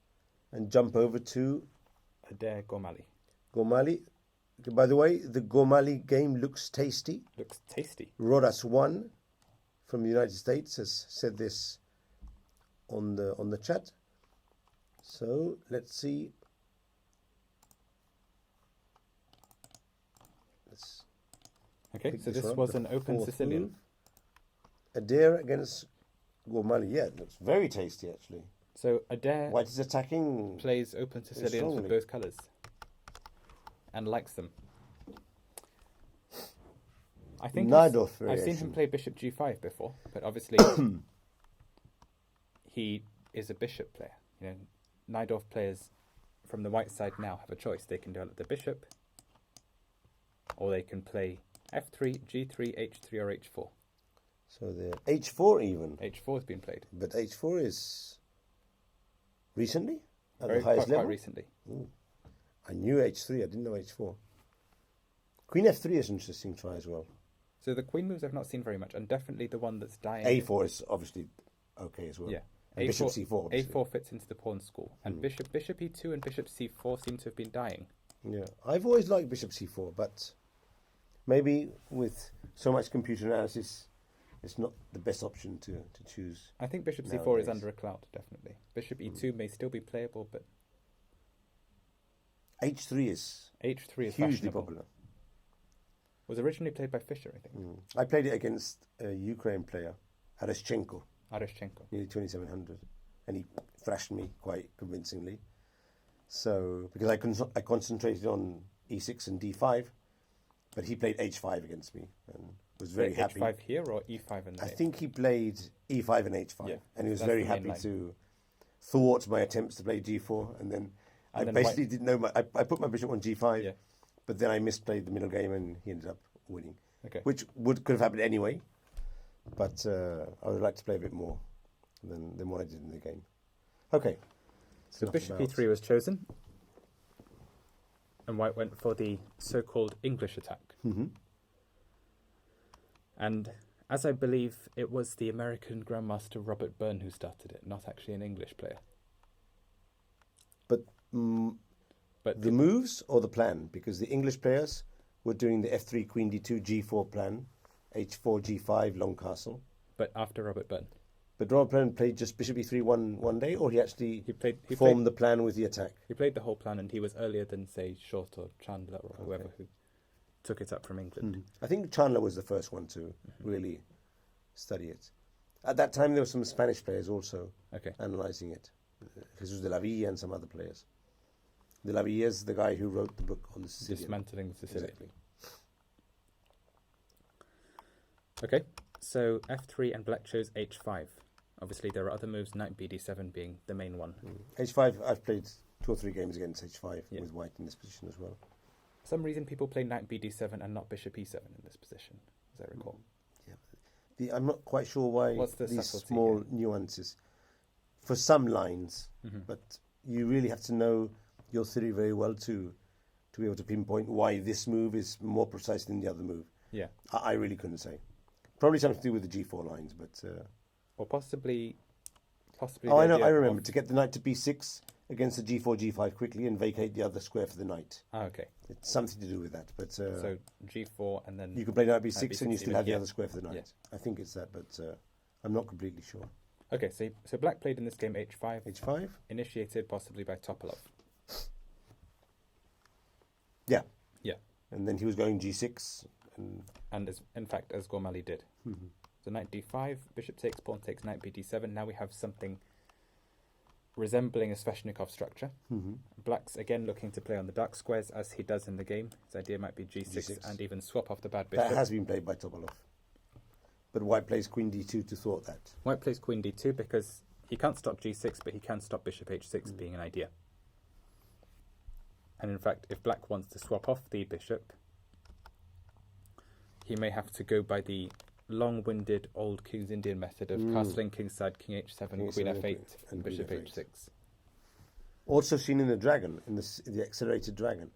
B: and jump over to
A: Adair Gormali.
B: Gomali. By the way, the Gomali game looks tasty.
A: Looks tasty.
B: Rodas1 from the United States has said this on the chat. So let's see.
A: Okay, so this was an open Sicilian.
B: Move. Adair against Gomali. Yeah, it looks very tasty actually.
A: So Adair
B: White is attacking.
A: plays open Sicilians with both colours and likes them. I think I've seen him play bishop g5 before, but obviously he is a bishop player. You know, Najdorf players from the white side now have a choice. They can develop the bishop, or they can play f3, g3, h3, or h4.
B: So the h4 even.
A: h4 has been played.
B: But h4 is recently? At the highest level?
A: Quite recently.
B: Ooh. I knew h3, I didn't know h4. Queen f3 is an interesting try as well.
A: So the queen moves I've not seen very much, and definitely the one that's dying.
B: a4 is obviously okay as well.
A: Yeah.
B: And bishop c4. Obviously.
A: a4 fits into the pawn school, and bishop e2 and bishop c4 seem to have been dying.
B: Yeah, I've always liked bishop c4, but maybe with so much computer analysis, it's not the best option to choose.
A: I think bishop c4
B: nowadays
A: is under a cloud, definitely. Bishop e2 may still be playable, but
B: h3 is hugely popular.
A: Was originally played by Fischer, I think.
B: I played it against a Ukraine player, Arashchenko, nearly 2700, and he thrashed me quite convincingly. So because I concentrated on e6 and d5, but he played h5 against me and was very happy.
A: h5 here or e5 and
B: I think he played e5 and h5,
A: yeah,
B: and he was very happy to thwart my attempts to play g4, and then I basically didn't know I put my bishop on g5,
A: yeah.
B: But then I misplayed the middle game and he ended up winning,
A: which
B: could have happened anyway. But I would like to play a bit more than what I did in the game. Okay.
A: So bishop e3 was chosen, and white went for the so-called English attack. And as I believe it was the American Grandmaster Robert Byrne who started it, not actually an English player.
B: But the moves or the plan? Because the English players were doing the f3, queen d2, g4 plan, h4, g5, long castle.
A: But after Robert Byrne.
B: But Robert Byrne played just bishop e3 one day, or he actually formed the plan with the attack?
A: He played the whole plan, and he was earlier than, say, Short or Chandler or whoever who took it up from England.
B: I think Chandler was the first one to really study it. At that time, there were some Spanish players also analysing it. Jesus de la Villa and some other players. De la Villa is the guy who wrote the book on the Sicilian.
A: Dismantling Sicily.
B: Exactly.
A: Okay, so f3 and black chose h5. Obviously, there are other moves, knight bd7 being the main one.
B: h5, I've played 2 or 3 games against h5 with white in this position as well.
A: For some reason, people play knight bd7 and not bishop e7 in this position, as I recall.
B: Yeah, I'm not quite sure why these small nuances. For some lines, but you really have to know your theory very well to be able to pinpoint why this move is more precise than the other move.
A: Yeah,
B: I really couldn't say. Probably something to do with the g4 lines, but
A: or possibly.
B: Oh, I know. I remember to get the knight to b6 against the g4, g5 quickly and vacate the other square for the knight.
A: Ah, okay.
B: It's something to do with that, but
A: so g4 and then
B: you can play knight b6 and you still have the other square for the knight.
A: Yeah.
B: I think it's that, but I'm not completely sure.
A: Okay, so black played in this game h5.
B: h5,
A: initiated possibly by Topalov.
B: Yeah.
A: Yeah.
B: And then he was going g6.
A: And in fact, as Gormali did. So knight d5, bishop takes, pawn takes, knight bd7. Now we have something resembling a Sveshnikov structure. Black's again looking to play on the dark squares as he does in the game. His idea might be g6 and even swap off the bad bishop.
B: That has been played by Topalov. But white plays queen d2 to thwart that.
A: White plays queen d2 because he can't stop g6, but he can stop bishop h6 being an idea. And in fact, if black wants to swap off the bishop, he may have to go by the long-winded old King's Indian method of castling kingside, king h7, queen f8, and bishop h6.
B: Also seen in the dragon, in the accelerated dragon.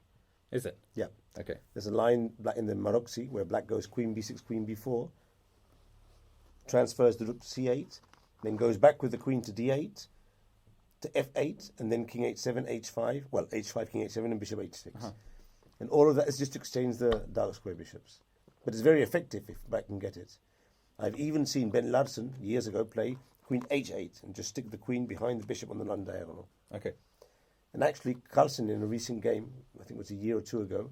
A: Is it?
B: Yeah.
A: Okay.
B: There's a line in the Maroczy where black goes queen b6, queen b4, transfers the rook to c8, then goes back with the queen to d8, to f8, and then king h7, h5, well, h5, king h7, and bishop h6. And all of that is just to exchange the dark square bishops. But it's very effective if black can get it. I've even seen Ben Larsen years ago play queen h8 and just stick the queen behind the bishop on the non diagonal.
A: Okay.
B: And actually, Carlsen in a recent game, I think it was a year or two ago,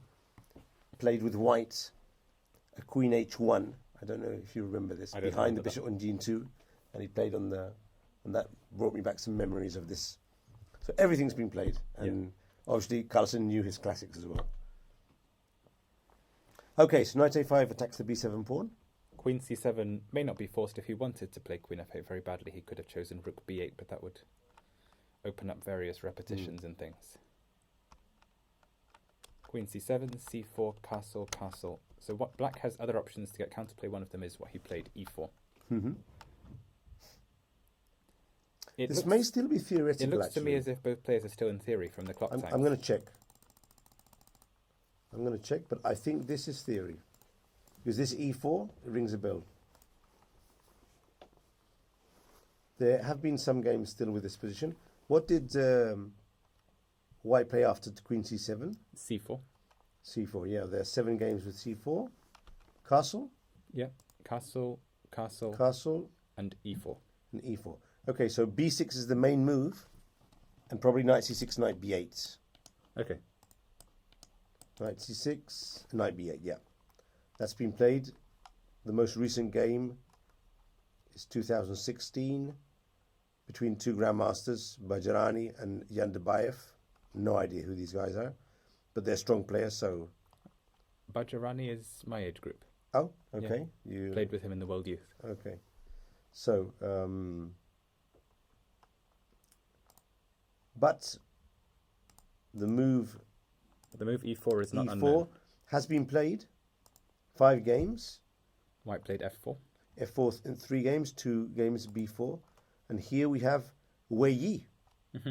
B: played with white a queen h1. I don't know if you remember this, behind the bishop on g2, and he played on the, and that brought me back some memories of this. So everything's been played, and obviously Carlsen knew his classics as well. Okay, so knight a5 attacks the b7 pawn.
A: Queen c7 may not be forced. If he wanted to play queen f8 very badly, he could have chosen rook b8, but that would open up various repetitions and things. Queen c7, c4, castle, castle. So what black has other options to get counterplay. One of them is what he played, e4.
B: Mm-hmm. This may still be theoretical.
A: It looks to me as if both players are still in theory from the clock times.
B: I'm going to check. I'm going to check, but I think this is theory. Because this e4, it rings a bell. There have been some games still with this position. What did white play after queen c7?
A: c4.
B: c4, yeah. There are 7 games with c4. Castle?
A: Yeah, castle, castle,
B: castle,
A: and e4.
B: And e4. Okay, so b6 is the main move, and probably knight c6, knight b8.
A: Okay.
B: Knight c6, knight b8, yeah. That's been played. The most recent game is 2016 between 2 grandmasters, Bajrani and Yandabayev. No idea who these guys are, but they're strong players, so...
A: Bajrani is my age group.
B: Oh, okay. Yeah.
A: You played with him in the World Youth.
B: Okay. So, but the move
A: e4 is not
B: e4
A: unknown.
B: has been played 5 games.
A: White played f4.
B: F4 in 3 games, 2 games b4. And here we have Wei Yi,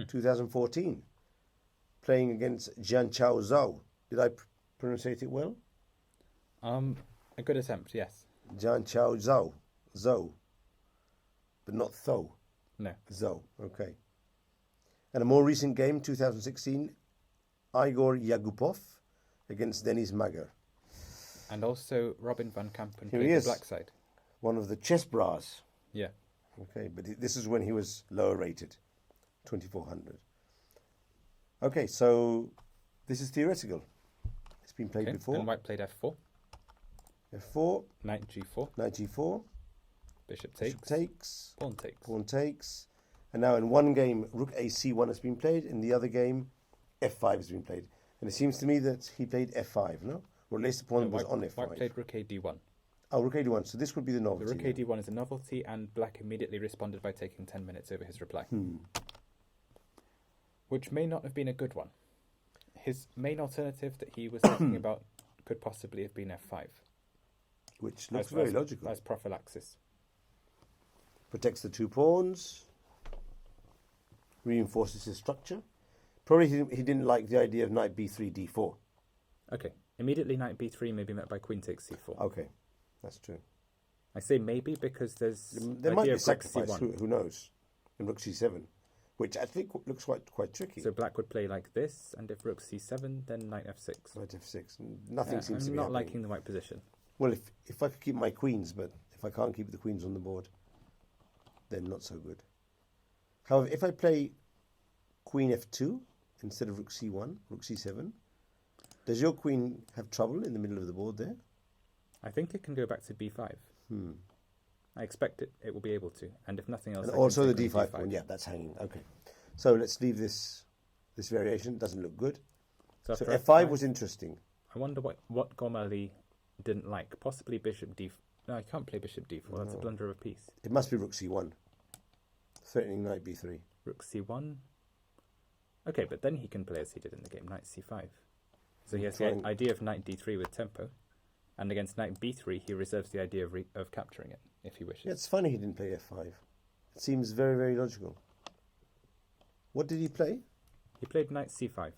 B: 2014, playing against Jian Chao Zhou. Did I pronunciate it well?
A: A good attempt, yes.
B: Jian Chao Zhou. Zhou. But not Tho.
A: No.
B: Zhou, okay. And a more recent game, 2016, Igor Yagupov against Denis Magar.
A: And also Robin van Kampen
B: Here
A: played
B: he
A: the
B: is.
A: black side.
B: One of the chess bras.
A: Yeah.
B: Okay, but this is when he was lower rated, 2400. Okay, so this is theoretical. It's been played before.
A: And white played f4.
B: F4.
A: Knight g4.
B: Knight g4.
A: Bishop takes.
B: Bishop takes.
A: Pawn takes.
B: Pawn takes. And now in one game, rook ac1 has been played. In the other game, f5 has been played. And it seems to me that he played f5, no? Or at least the pawn was on f5.
A: White played rook a d1.
B: Oh, rook a d1. So this would be the novelty.
A: The rook a d1 is a novelty, and black immediately responded by taking 10 minutes over his reply. Which may not have been a good one. His main alternative that he was thinking about could possibly have been f5.
B: Which looks very logical.
A: As prophylaxis.
B: Protects the 2 pawns. Reinforces his structure. Probably he didn't like the idea of knight b3, d4.
A: Okay. Immediately knight b3 may be met by queen takes c4.
B: Okay. That's true.
A: I say maybe because
B: there might be a sacrifice, who knows, in rook c7, which I think looks quite tricky.
A: So black would play like this, and if rook c7, then knight f6.
B: Knight f6. Nothing seems to be
A: I'm not
B: happening.
A: liking the white position.
B: Well, if I could keep my queens, but if I can't keep the queens on the board, then not so good. However, if I play queen f2 instead of rook c1, rook c7, does your queen have trouble in the middle of the board there?
A: I think it can go back to b5. I expect it will be able to, and if nothing else...
B: And also the d5 pawn, yeah, that's hanging. Okay. So let's leave this variation. It doesn't look good. So f5 was interesting.
A: I wonder what Gomali didn't like. Possibly bishop d4. No, I can't play bishop d4. That's a blunder of a piece.
B: It must be rook c1. Threatening knight b3.
A: Rook c1. Okay, but then he can play as he did in the game, knight c5. So he has the idea of knight d3 with tempo. And against knight b3, he reserves the idea of capturing it, if he wishes.
B: Yeah, it's funny he didn't play f5. It seems very, very logical. What did he play?
A: He played knight c5.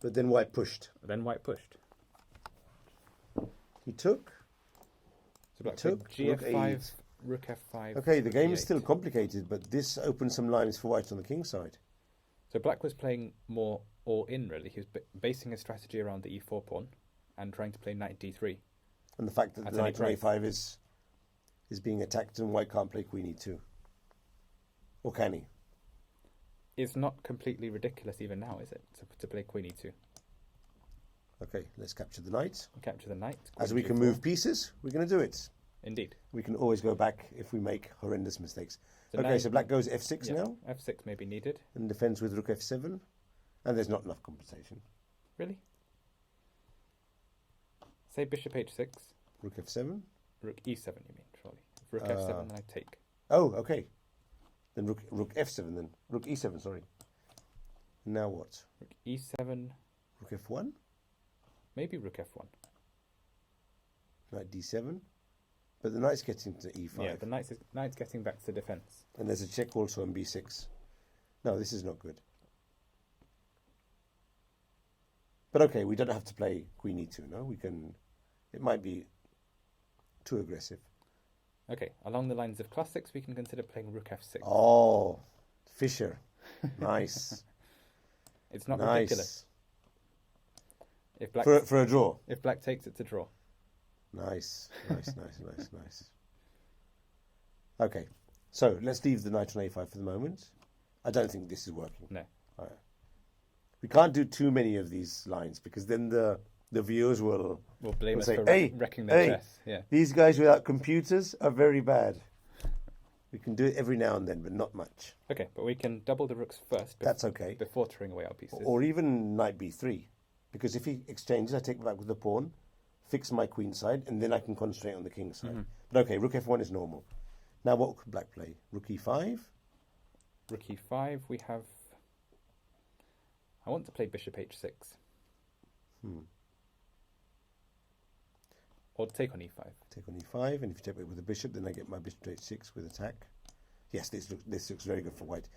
B: But then white pushed.
A: Then white pushed.
B: He took.
A: So black took gf5, rook f5.
B: Okay, the game is still complicated, but this opens some lines for white on the king side.
A: So black was playing more all in, really. He was basing his strategy around the e4 pawn and trying to play knight d3.
B: And the fact that
A: At
B: the
A: any
B: knight on
A: price.
B: a5 is being attacked and white can't play queen e2. Or can he?
A: It's not completely ridiculous even now, is it, to play queen e2?
B: Okay, let's capture the knight.
A: Capture the knight.
B: As
A: queen
B: we can
A: g4.
B: move pieces, we're going to do it.
A: Indeed.
B: We can always go back if we make horrendous mistakes.
A: So
B: Okay,
A: now-
B: so black goes f6
A: Yeah,
B: now
A: f6 may be needed.
B: and defends with rook f7. And there's not enough compensation.
A: Really? Say bishop h6,
B: Rook f7.
A: rook e7, you mean, surely. If rook f7, then I take.
B: Oh, okay. Then rook f7 then. Rook e7, sorry. Now what?
A: Rook e7,
B: Rook f1.
A: maybe rook f1.
B: Knight d7. But the knight's getting to e5.
A: Yeah, the knight's getting back to defense.
B: And there's a check also on b6. No, this is not good. But okay, we don't have to play queen e2, no? We can... It might be too aggressive.
A: Okay, along the lines of classics, we can consider playing rook f6.
B: Oh, Fischer. Nice.
A: It's not
B: Nice.
A: ridiculous. If black
B: For a draw.
A: if black takes it to draw.
B: Nice. Okay, so let's leave the knight on a5 for the moment. I don't think this is working.
A: No.
B: We can't do too many of these lines because then the viewers will
A: We'll blame
B: will
A: us
B: say,
A: for
B: hey,
A: wrecking their
B: hey,
A: chess. Yeah.
B: these guys without computers are very bad. We can do it every now and then, but not much.
A: Okay, but we can double the rooks first
B: That's okay.
A: before throwing away our pieces.
B: Or even knight b3. Because if he exchanges, I take it back with the pawn, fix my queen side, and then I can concentrate on the king side. But okay, rook f1 is normal. Now what could black play? Rook e5?
A: Rook e5, we have... I want to play bishop h6. Or take on e5.
B: Take on e5, and if you take it with the bishop, then I get my bishop to h6 with attack. Yes, this looks very good for white.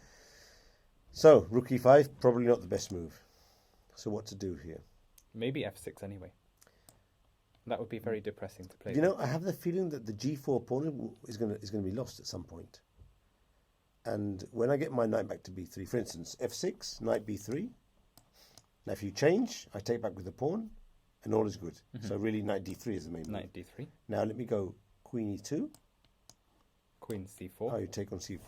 B: So, rook e5, probably not the best move. So what to do here?
A: Maybe f6 anyway. That would be very depressing to play.
B: You know, I have the feeling that the g4 pawn is going to be lost at some point. And when I get my knight back to b3, for instance, f6, knight b3. Now, if you change, I take back with the pawn, and all is good. So really, knight d3 is the main move.
A: Knight d3.
B: Now, let me go queen e2.
A: Queen c4.
B: Oh, you take on c4.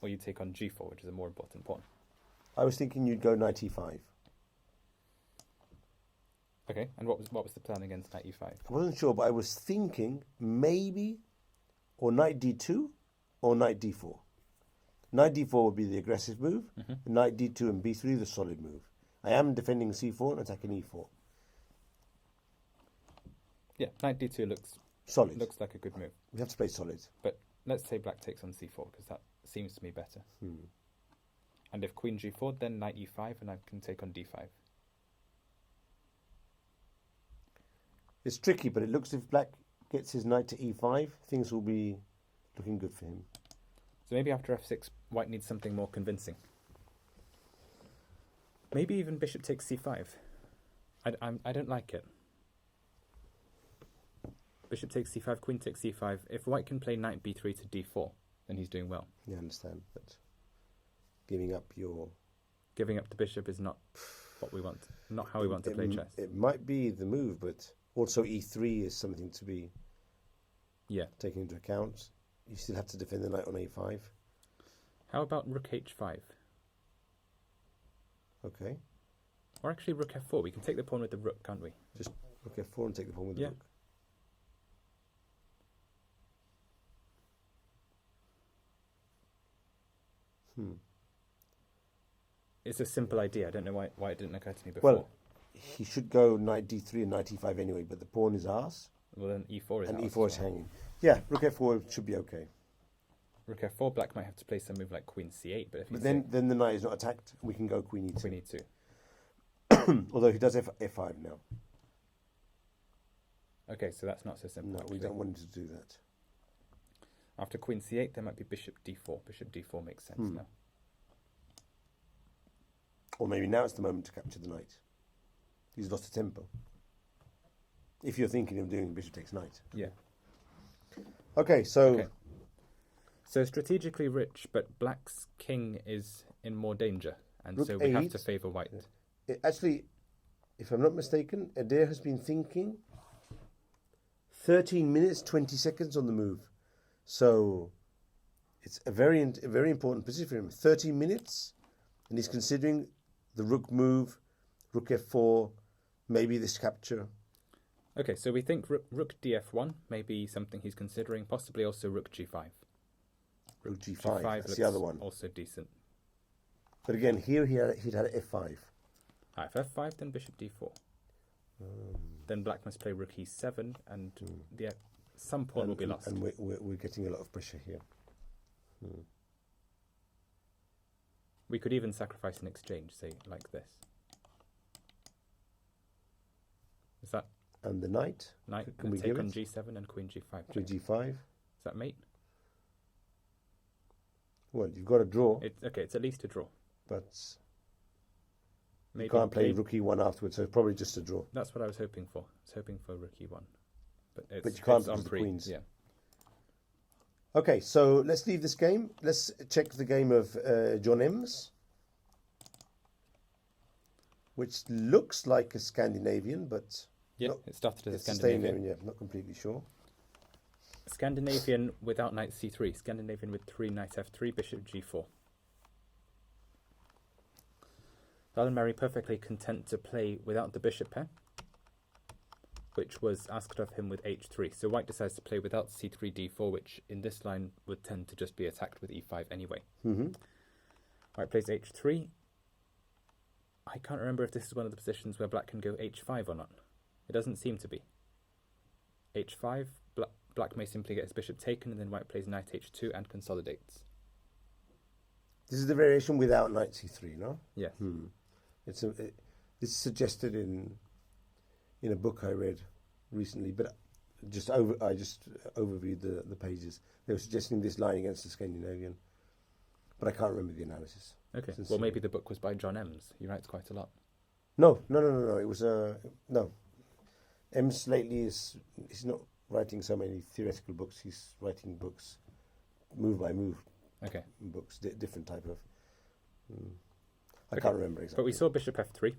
A: Or you take on g4, which is a more important pawn.
B: I was thinking you'd go knight e5.
A: Okay, and what was the plan against knight e5?
B: I wasn't sure, but I was thinking maybe or knight d2 or knight d4. Knight d4 would be the aggressive move. And knight d2 and b3 the solid move. I am defending c4 and attacking e4.
A: Yeah, knight d2
B: Solid.
A: looks like a good move.
B: We have to play solid.
A: But let's say black takes on c4, because that seems to me better. And if queen g4, then knight e5, and I can take on d5.
B: It's tricky, but it looks if black gets his knight to e5, things will be looking good for him.
A: So maybe after f6, white needs something more convincing. Maybe even bishop takes c5. I don't like it. Bishop takes c5, queen takes c5. If white can play knight b3 to d4, then he's doing well.
B: Yeah, I understand. But giving up
A: the bishop is not what we want, not how we want to play chess.
B: It might be the move, but also e3 is something to be taken into account. You still have to defend the knight on a5.
A: How about rook h5?
B: Okay.
A: Or actually rook f4. We can take the pawn with the rook, can't we?
B: Just rook f4 and take the pawn with the rook.
A: It's a simple idea. I don't know why it didn't occur to me before.
B: Well, he should go knight d3 and knight e5 anyway, but the pawn is ours.
A: Well, then e4 is
B: and
A: ours
B: e4
A: as
B: is
A: well.
B: hanging. Yeah, rook f4 should be okay.
A: Rook f4, black might have to play some move like queen c8, but if
B: But then the knight is not attacked. We can go queen e2.
A: queen e2.
B: Although he does f5 now.
A: Okay, so that's not so simple.
B: No, we
A: actually.
B: don't want him to do that.
A: After queen c8, there might be bishop d4. Bishop d4 makes sense now.
B: Or maybe now it's the moment to capture the knight. He's lost a tempo. If you're thinking of doing bishop takes knight.
A: Yeah.
B: Okay, so...
A: Okay. So strategically rich, but black's king is in more danger, and
B: Rook
A: so we have
B: A8.
A: to favour white.
B: actually, if I'm not mistaken, Adair has been thinking 13 minutes, 20 seconds on the move. So it's a very important position for him. 30 minutes, and he's considering the rook move, rook f4, maybe this capture.
A: Okay, so we think rook df1 may be something he's considering, possibly also rook g5.
B: Rook g5, that's
A: looks
B: the other one.
A: Also decent.
B: But again, here he'd had f5.
A: If f5, then bishop d4. Then black must play rook e7, and some pawn will be lost.
B: And we're getting a lot of pressure here.
A: We could even sacrifice an exchange, say, like this. Is that...
B: And the knight?
A: Knight
B: Can we
A: take
B: give
A: on
B: it?
A: g7 and queen g5.
B: Queen g5.
A: Is that mate?
B: Well, you've got a draw.
A: It's at least a draw.
B: But
A: Maybe,
B: you can't play rook e1 afterwards, so it's probably just a draw.
A: That's what I was hoping for. I was hoping for rook e1. But
B: you can't
A: on
B: because the queens.
A: Yeah.
B: Okay, so let's leave this game. Let's check the game of John Ems, which looks like a Scandinavian, but
A: Yeah, it started as a
B: it's
A: Scandinavian.
B: yeah, not completely sure.
A: Scandinavian without knight c3. Scandinavian with knight f3, bishop g4. Dalenmari perfectly content to play without the bishop pair, which was asked of him with h3. So white decides to play without c3, d4, which in this line would tend to just be attacked with e5 anyway. White plays h3. I can't remember if this is one of the positions where black can go h5 or not. It doesn't seem to be. h5, black may simply get his bishop taken, and then white plays knight h2 and consolidates.
B: This is the variation without knight c3, no?
A: Yeah.
B: This is suggested in a book I read recently, but I just overviewed the pages. They were suggesting this line against the Scandinavian, but I can't remember the analysis.
A: Okay. Well, maybe the book was by John Ems. He writes quite a lot.
B: No. It was no. Ems lately he's not writing so many theoretical books. He's writing books, move by move.
A: Okay.
B: Books, different type of. I can't remember exactly.
A: But we saw bishop f3.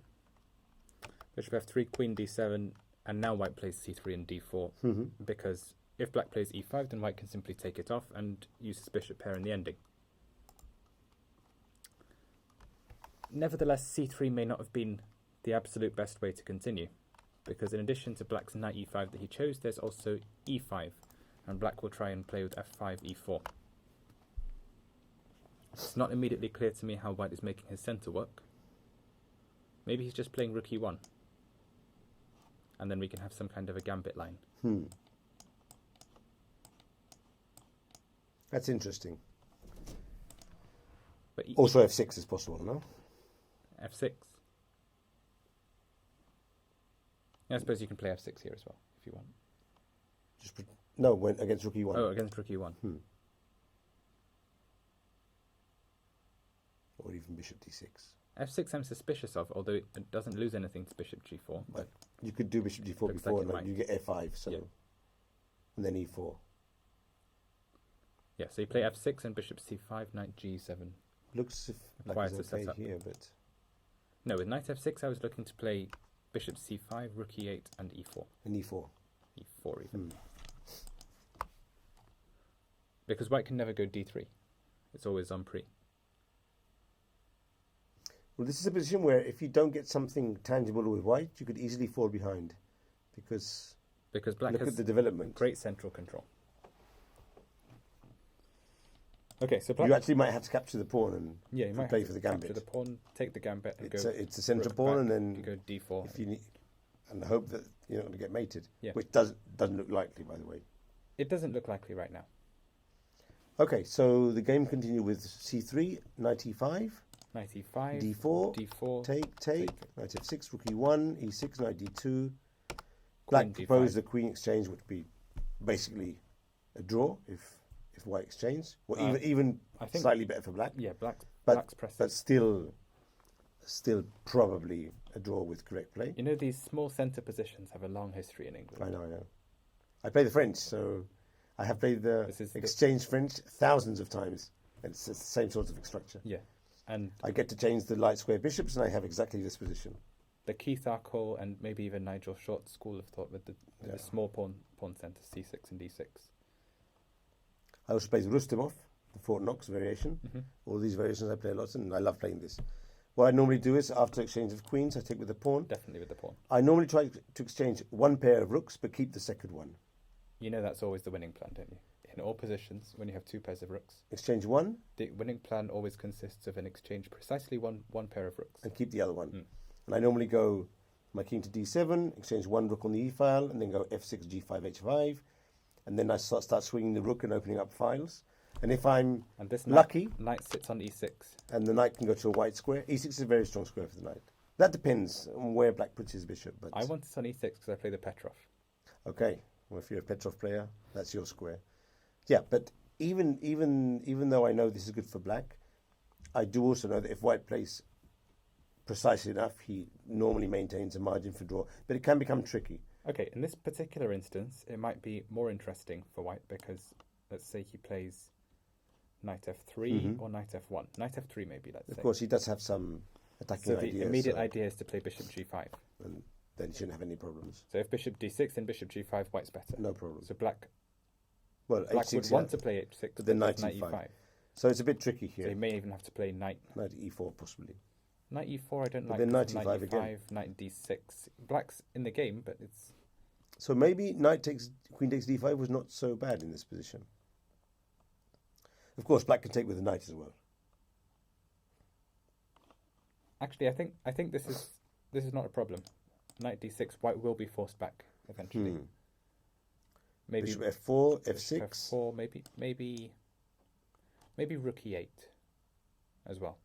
A: Bishop f3, queen d7, and now white plays c3 and d4, because if black plays e5, then white can simply take it off and use his bishop pair in the ending. Nevertheless, c3 may not have been the absolute best way to continue, because in addition to black's knight e5 that he chose, there's also e5, and black will try and play with f5, e4. It's not immediately clear to me how white is making his centre work. Maybe he's just playing rook e1, and then we can have some kind of a gambit line.
B: That's interesting.
A: But
B: also f6 is possible, no?
A: f6. Yeah, I suppose you can play f6 here as well, if you want.
B: No, against rook e1.
A: Oh, against rook e1.
B: Or even bishop d6.
A: f6 I'm suspicious of, although it doesn't lose anything to bishop g4. But
B: you could do bishop d4
A: looks
B: before,
A: like
B: and then you get f5, so, and then e4.
A: Yeah, so you play f6 and bishop c5, knight g7.
B: Looks if
A: Requires
B: black
A: to
B: is
A: set
B: okay
A: up.
B: here, but
A: No, with knight f6 I was looking to play bishop c5, rook e8 and e4.
B: an e4.
A: e4 even. Because white can never go d3. It's always on pre.
B: Well, this is a position where if you don't get something tangible with white, you could easily fall behind, because
A: black
B: look
A: has
B: at the development.
A: great central control. Okay, so black...
B: You actually might have to capture the pawn and
A: you might
B: play
A: have
B: for
A: to
B: the gambit.
A: capture the pawn, take the gambit, and
B: It's a central
A: rook
B: pawn,
A: back,
B: and then
A: you go d4.
B: if you need, and hope that you're not going to get mated,
A: Yeah.
B: which doesn't look likely, by the way.
A: It doesn't look likely right now.
B: Okay, so the game continued with c3, knight e5,
A: Knight e5,
B: d4,
A: d4,
B: take, knight f6, rook e1, e6, knight d2. Black proposed the queen exchange, which would be basically a draw if white exchanged. Well, even
A: I think
B: slightly better for black.
A: Yeah, black's
B: But
A: pressing.
B: still probably a draw with correct play.
A: You know, these small centre positions have a long history in England.
B: I know. I play the French, so I have played the exchange French thousands of times. It's the same sort of structure.
A: Yeah. And
C: I get to change the light square bishops, and I have exactly this position.
A: the Keith Arkle and maybe even Nigel Short's school of thought with the small pawn centre, c6 and d6.
C: I also play the Rustamov, the Fort Knox variation. All these variations I play a lot, and I love playing this. What I normally do is, after exchange of queens, I take with the pawn.
A: Definitely with the pawn.
C: I normally try to exchange one pair of rooks, but keep the second one.
A: You know that's always the winning plan, don't you? In all positions, when you have two pairs of rooks,
C: Exchange one
A: the winning plan always consists of an exchange precisely one pair of rooks.
C: and keep the other one. And I normally go my king to d7, exchange one rook on the e file, and then go f6, g5, h5, and then I start swinging the rook and opening up files. And if I'm
A: And this
C: lucky,
A: knight sits on e6.
C: and the knight can go to a white square, e6 is a very strong square for the knight. That depends on where black puts his bishop. But
A: I want it on e6 because I play the Petrov.
C: okay, well, if you're a Petrov player, that's your square. Yeah, but even though I know this is good for black, I do also know that if white plays precisely enough, he normally maintains a margin for draw. But it can become tricky.
A: Okay, in this particular instance, it might be more interesting for white because, let's say he plays knight f3 or knight f1. Knight f3 maybe, let's say.
C: Of course, he does have some attacking
A: So
C: ideas.
A: the immediate idea is to play bishop g5.
C: And then he shouldn't have any problems.
A: So if bishop d6 and bishop g5, white's better.
C: No problem.
A: So black
C: Well,
A: would
C: h6,
A: want to play h6,
C: but then
A: there's
C: knight
A: knight
C: e5.
A: e5.
C: So it's a bit tricky
A: So
C: here.
A: he may even have to play knight.
C: Knight e4 possibly.
A: Knight e4 I don't
C: But
A: like.
C: then knight
A: because
C: e5 again.
A: knight d6. Black's in the game, but it's...
C: So maybe queen takes d5 was not so bad in this position. Of course, black can take with the knight as well.
A: Actually, I think this is not a problem. Knight d6, white will be forced back eventually. Maybe
C: Bishop f4,
A: bishop
C: f6.
A: f4, maybe rook e8 as well.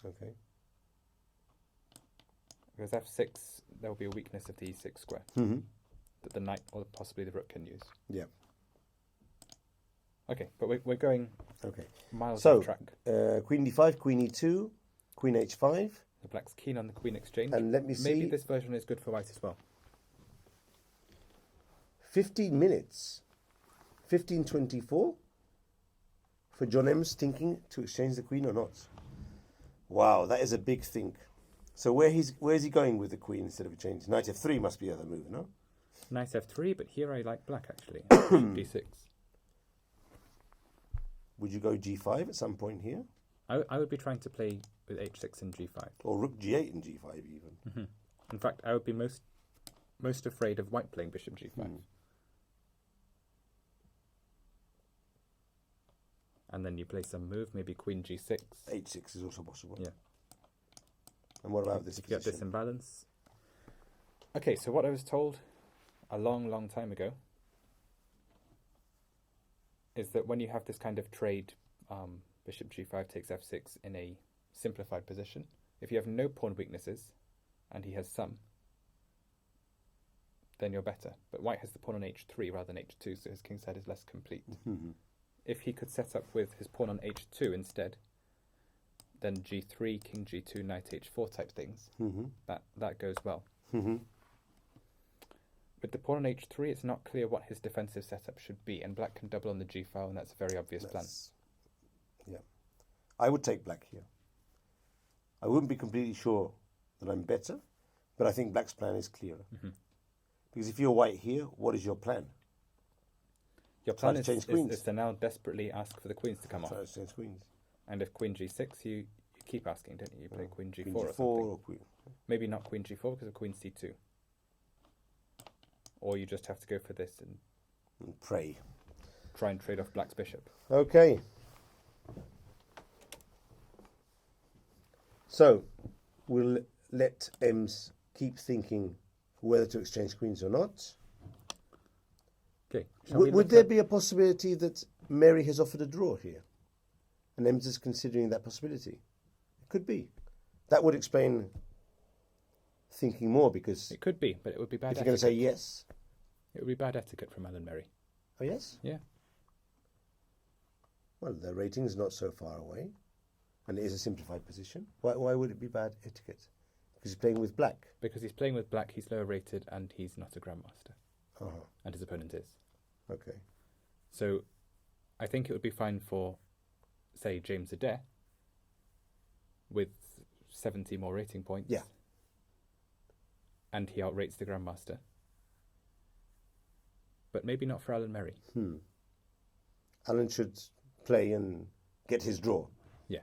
C: Okay.
A: Because f6, there will be a weakness of the e6 square that the knight or possibly the rook can use.
C: Yeah.
A: Okay, but we're going
C: Okay.
A: miles
C: So,
A: off track.
C: queen d5, queen e2, queen h5.
A: The black's keen on the queen exchange.
C: And let me see.
A: Maybe this version is good for white as well.
C: 15 minutes. 15:24 for John M's thinking to exchange the queen or not. Wow, that is a big think. So where is he going with the queen instead of a change? Knight f3 must be the other move, no?
A: Knight f3, but here I like black actually. d6.
C: Would you go g5 at some point here?
A: I would be trying to play with h6 and g5.
C: Or rook g8 and g5 even?
A: In fact, I would be most afraid of white playing bishop g5. And then you play some move, maybe queen g6.
C: h6 is also possible.
A: Yeah.
C: And what about this
A: If you get this
C: position?
A: imbalance. Okay, so what I was told a long time ago is that when you have this kind of trade, bishop g5 takes f6 in a simplified position, if you have no pawn weaknesses and he has some, then you're better. But white has the pawn on h3 rather than h2, so his king side is less complete. If he could set up with his pawn on h2 instead, then g3, king g2, knight h4 type things, that goes well. With the pawn on h3, it's not clear what his defensive setup should be, and black can double on the g file, and that's a very obvious plan.
C: Yeah. I would take black here. I wouldn't be completely sure that I'm better, but I think black's plan is clearer. Because if you're white here, what is your plan?
A: Your
C: Try
A: plan
C: to
A: is
C: change queens.
A: to now desperately ask for the queens to come off.
C: Try to change queens.
A: And if queen g6, you keep asking, don't you? You play queen g4
C: Queen
A: or
C: g4
A: something.
C: or queen.
A: Maybe not queen g4 because of queen c2. Or you just have to go for this and
C: Pray.
A: try and trade off black's bishop.
C: Okay. So, we'll let Ems keep thinking whether to exchange queens or not.
A: Okay.
C: Would there be a possibility that Mary has offered a draw here? And Ems is considering that possibility? It could be. That would explain thinking more, because
A: It could be, but it would be bad
C: if you're going to say yes.
A: It would be bad etiquette from Alan Mary.
C: Oh, yes?
A: Yeah.
C: Well, the rating is not so far away, and it is a simplified position. Why would it be bad etiquette? Because he's playing with black.
A: Because he's playing with black, he's lower rated, and he's not a grandmaster. And his opponent is.
C: Okay.
A: So I think it would be fine for, say, James Adair with 70 more rating points.
B: Yeah.
A: And he outrates the Grandmaster. But maybe not for Alan Merry.
B: Alan should play and get his draw.
A: Yeah.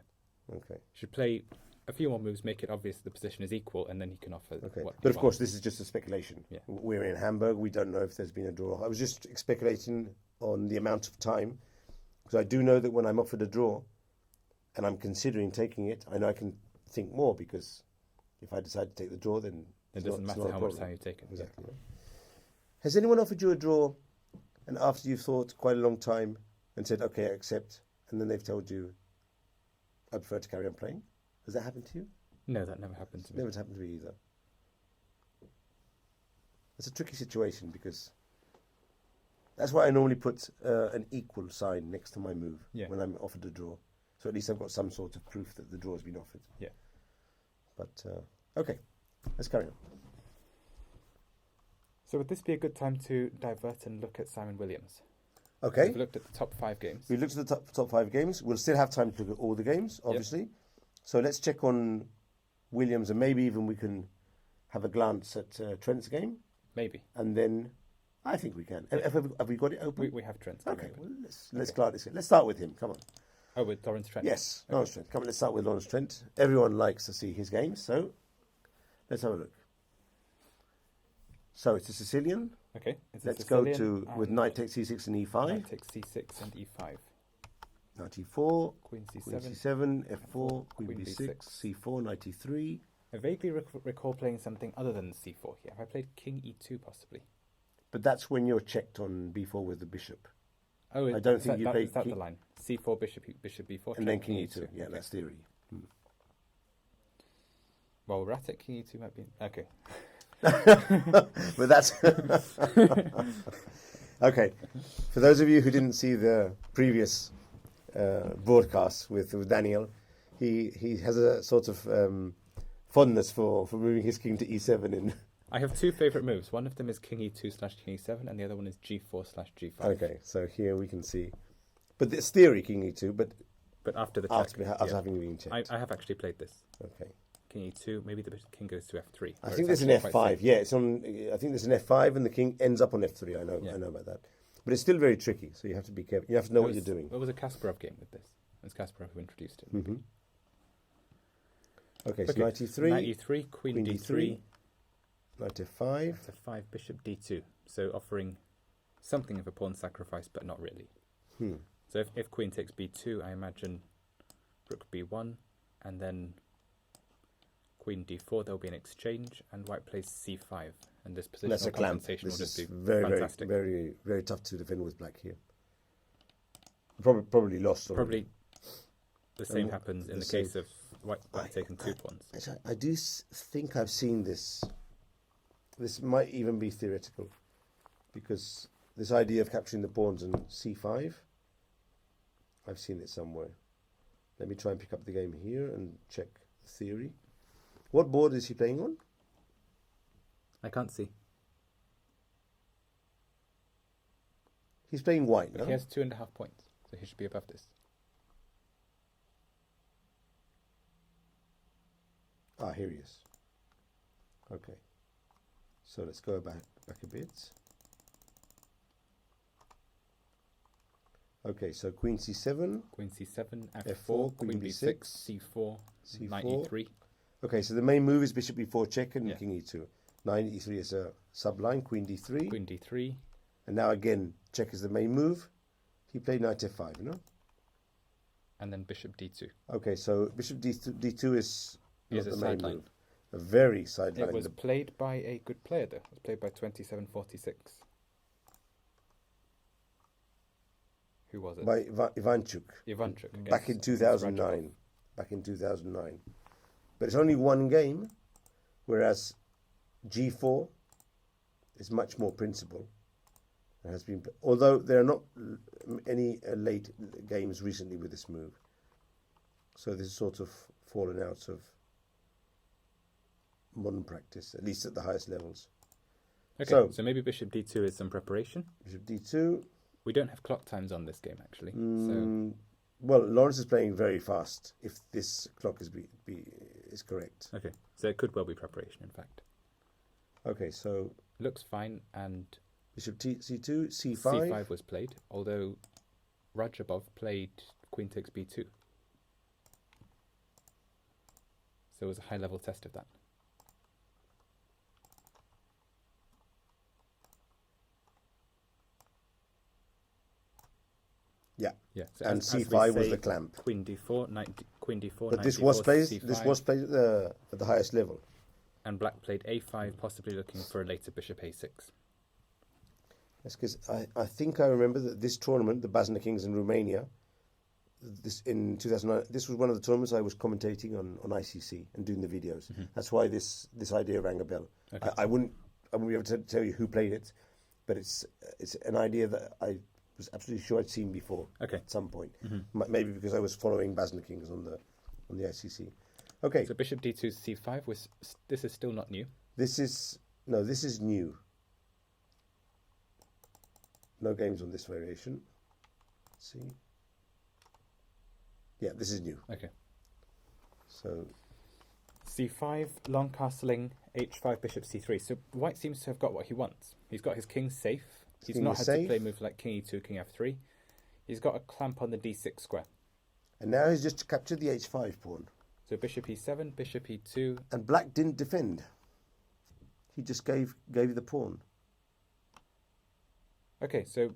B: Okay.
A: Should play a few more moves, make it obvious the position is equal, and then he can offer
B: Okay.
A: what
B: But
A: he
B: of course,
A: wants.
B: this is just a speculation.
A: Yeah.
B: We're in Hamburg. We don't know if there's been a draw. I was just speculating on the amount of time, because I do know that when I'm offered a draw and I'm considering taking it, I know I can think more, because if I decide to take the draw, then
A: It doesn't matter how much time you've taken.
B: Exactly. Yeah. Has anyone offered you a draw, and after you've thought quite a long time and said, okay, I accept, and then they've told you, I prefer to carry on playing? Has that happened to you?
A: No, that never happened to me.
B: Never happened to me either. It's a tricky situation, because that's why I normally put an equal sign next to my move when I'm offered a draw. So at least I've got some sort of proof that the draw has been offered.
A: Yeah.
B: But, okay, let's carry on.
A: So would this be a good time to divert and look at Simon Williams?
B: Okay.
A: We've looked at the top 5 games.
B: We looked at the top 5 games. We'll still have time to look at all the games, obviously. Yep. So let's check on Williams, and maybe even we can have a glance at Trent's game.
A: Maybe.
B: And then I think we can. Have we got it open?
A: We have Trent's
B: game. Okay,
A: open.
B: well, let's glance. Let's start with him. Come on.
A: Oh, with Lawrence Trent?
B: Yes, okay. Lawrence Trent. Come on, let's start with Lawrence Trent. Everyone likes to see his games, so let's have a look. So it's a Sicilian.
A: Okay.
B: Let's go to with knight takes c6 and e5.
A: Knight takes c6 and e5.
B: Knight e4.
A: Queen c7.
B: Queen c7. f4. Queen b6. c4. Knight e3.
A: I vaguely recall playing something other than c4 here. Have I played king e2 possibly?
B: But that's when you're checked on b4 with the bishop.
A: Oh,
B: I don't think you played.
A: Is that the line? C4, bishop b4,
B: and then king e2. Yeah, that's theory.
A: Well, rat at king e2 might be okay.
B: But that's okay. For those of you who didn't see the previous broadcast with Daniel, he has a sort of fondness for moving his king to e7. And
A: I have 2 favourite moves. One of them is king e2/king e7, and the other one is g4/g5.
B: Okay, so here we can see, but it's theory king e2, but
A: after the check,
B: after having been checked.
A: I have actually played this.
B: Okay.
A: King e2, maybe the king goes to f3.
B: I think there's an f5. Yeah, it's on. I think there's an f5, and the king ends up on f3. I know about that, but it's still very tricky. So you have to be careful. You have to know what you're doing.
A: There was a Kasparov game with this. It was Kasparov who introduced it.
B: Mm-hmm. Okay, so knight e3.
A: Knight e3, queen d3.
B: Knight f5.
A: f5, bishop d2. So offering something of a pawn sacrifice, but not really. So if queen takes b2, I imagine rook b1, and then queen d4, there'll be an exchange, and white plays c5, and this positional
B: That's a clamp.
A: compensation will just be
B: very,
A: fantastic.
B: very, very, very tough to defend with black here. Probably lost already.
A: Probably the same happens in the case of white taking 2 pawns.
B: I do think I've seen this. This might even be theoretical, because this idea of capturing the pawns on c5, I've seen it somewhere. Let me try and pick up the game here and check the theory. What board is he playing on?
A: I can't see.
B: He's playing white, no?
A: He has 2.5 points, so he should be above this.
B: Ah, here he is. Okay. So let's go back a bit. Okay, so queen c7.
A: Queen c7,
B: f4, queen b6,
A: c4, knight e3.
B: Okay, so the main move is bishop e4 check and king e2. Knight e3 is a subline, queen d3.
A: Queen d3.
B: And now again, check is the main move. He played knight f5, you know?
A: And then bishop d2.
B: Okay, so bishop d2 is not the main move. A very sideline.
A: It was played by a good player, though. It was played by 2746. Who was it?
B: By Ivanchuk.
A: Ivanchuk.
B: Back in 2009. Back in 2009. But it's only one game, whereas G4 is much more principled. It has been, although there are not any late games recently with this move. So this is sort of fallen out of modern practice, at least at the highest levels.
A: Okay, so maybe bishop d2 is some preparation.
B: Bishop d2.
A: We don't have clock times on this game, actually. So
B: Well, Lawrence is playing very fast. If this clock is correct.
A: Okay, so it could well be preparation, in fact.
B: Okay, so
A: Looks fine, and
B: bishop c2, c5.
A: c5 was played, although Rajabov played queen takes b2. So it was a high-level test of that.
B: Yeah.
A: Yeah. So
B: And
A: as we
B: c5 was
A: say,
B: the clamp.
A: Queen d4, queen d4.
B: But
A: knight
B: this
A: d4,
B: was played.
A: c5,
B: This was played at the highest level.
A: and Black played a5, possibly looking for a later bishop a6.
B: That's because I think I remember that this tournament, the Basna Kings in Romania, this in 2009. This was one of the tournaments I was commentating on ICC and doing the videos. That's why this idea rang a bell.
A: Okay.
B: I wouldn't be able to tell you who played it, but it's an idea that I was absolutely sure I'd seen before
A: Okay.
B: at some point. Maybe because I was following Basna Kings on the ICC. Okay,
A: So bishop d2 c5 was. This is still not new.
B: this is new. No games on this variation. Let's see. Yeah, this is new.
A: Okay.
B: So
A: c5, long castling, h5, bishop c3. So White seems to have got what he wants. He's got his king safe. He's
B: king
A: not
B: is
A: had
B: safe.
A: to play moves like king e2, king f3. He's got a clamp on the d6 square.
B: and now he's just captured the h5 pawn.
A: So bishop e7, bishop e2.
B: And black didn't defend. He just gave the pawn.
A: Okay, so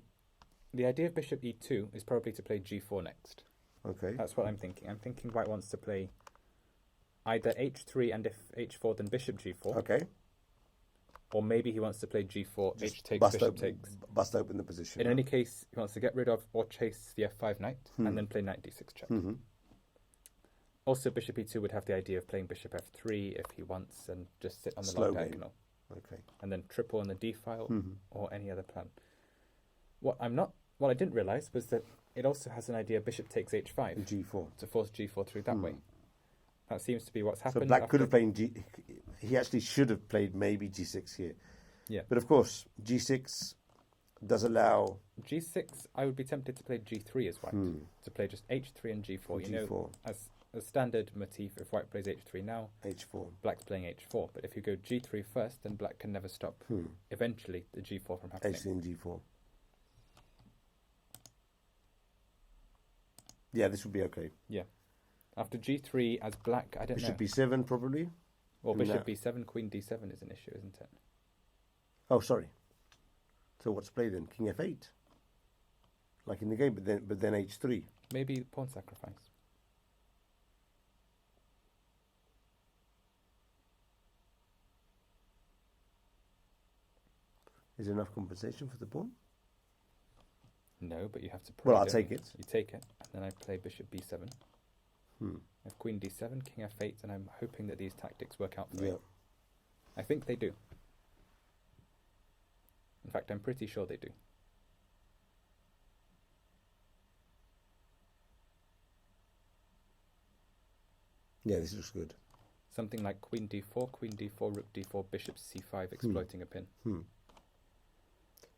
A: the idea of bishop e2 is probably to play g4 next.
B: Okay.
A: That's what I'm thinking. I'm thinking White wants to play either h3 and if h4 then bishop g4.
B: Okay.
A: Or maybe he wants to play g4,
B: Just
A: h takes,
B: bust
A: bishop
B: open,
A: takes.
B: bust open the position.
A: In any case, he wants to get rid of or chase the f5 knight and then play knight d6 check. Also, bishop e2 would have the idea of playing bishop f3 if he wants and just sit on the
B: Slow
A: long
B: game.
A: diagonal.
B: Okay.
A: And then triple on the d file or any other plan. What I didn't realise was that it also has an idea bishop takes h5
B: And g4.
A: to force g4 through that way. That seems to be what's
B: So
A: happened.
B: black could
A: after-
B: have played he actually should have played maybe g6 here.
A: Yeah.
B: But of course, g6 does allow
A: G6, I would be tempted to play G3 as White. To play just H3 and G4. You know,
B: G4.
A: as a standard motif, if White plays H3 now,
B: h4.
A: Black's playing H4. But if you go G3 first, then Black can never stop eventually the G4 from happening.
B: h3 and g4. Yeah, this would be okay.
A: Yeah. After G3 as Black, I don't
B: Bishop
A: know.
B: b7 probably.
A: Or
B: do
A: Bishop
B: that.
A: B7, Queen D7 is an issue, isn't it?
B: Oh, sorry. So what's play then? King f8. Like in the game, but then h3.
A: Maybe pawn sacrifice.
B: Is there enough compensation for the pawn?
A: No, but you have to
B: Well,
A: pray,
B: I'll
A: don't
B: take
A: you?
B: it.
A: You take it, and then I play Bishop B7. I have Queen D7, King F8, and I'm hoping that these tactics work out for me.
B: Yeah.
A: I think they do. In fact, I'm pretty sure they do.
B: Yeah, this looks good.
A: Something like Queen D4, Rook D4, Bishop C5, exploiting a pin.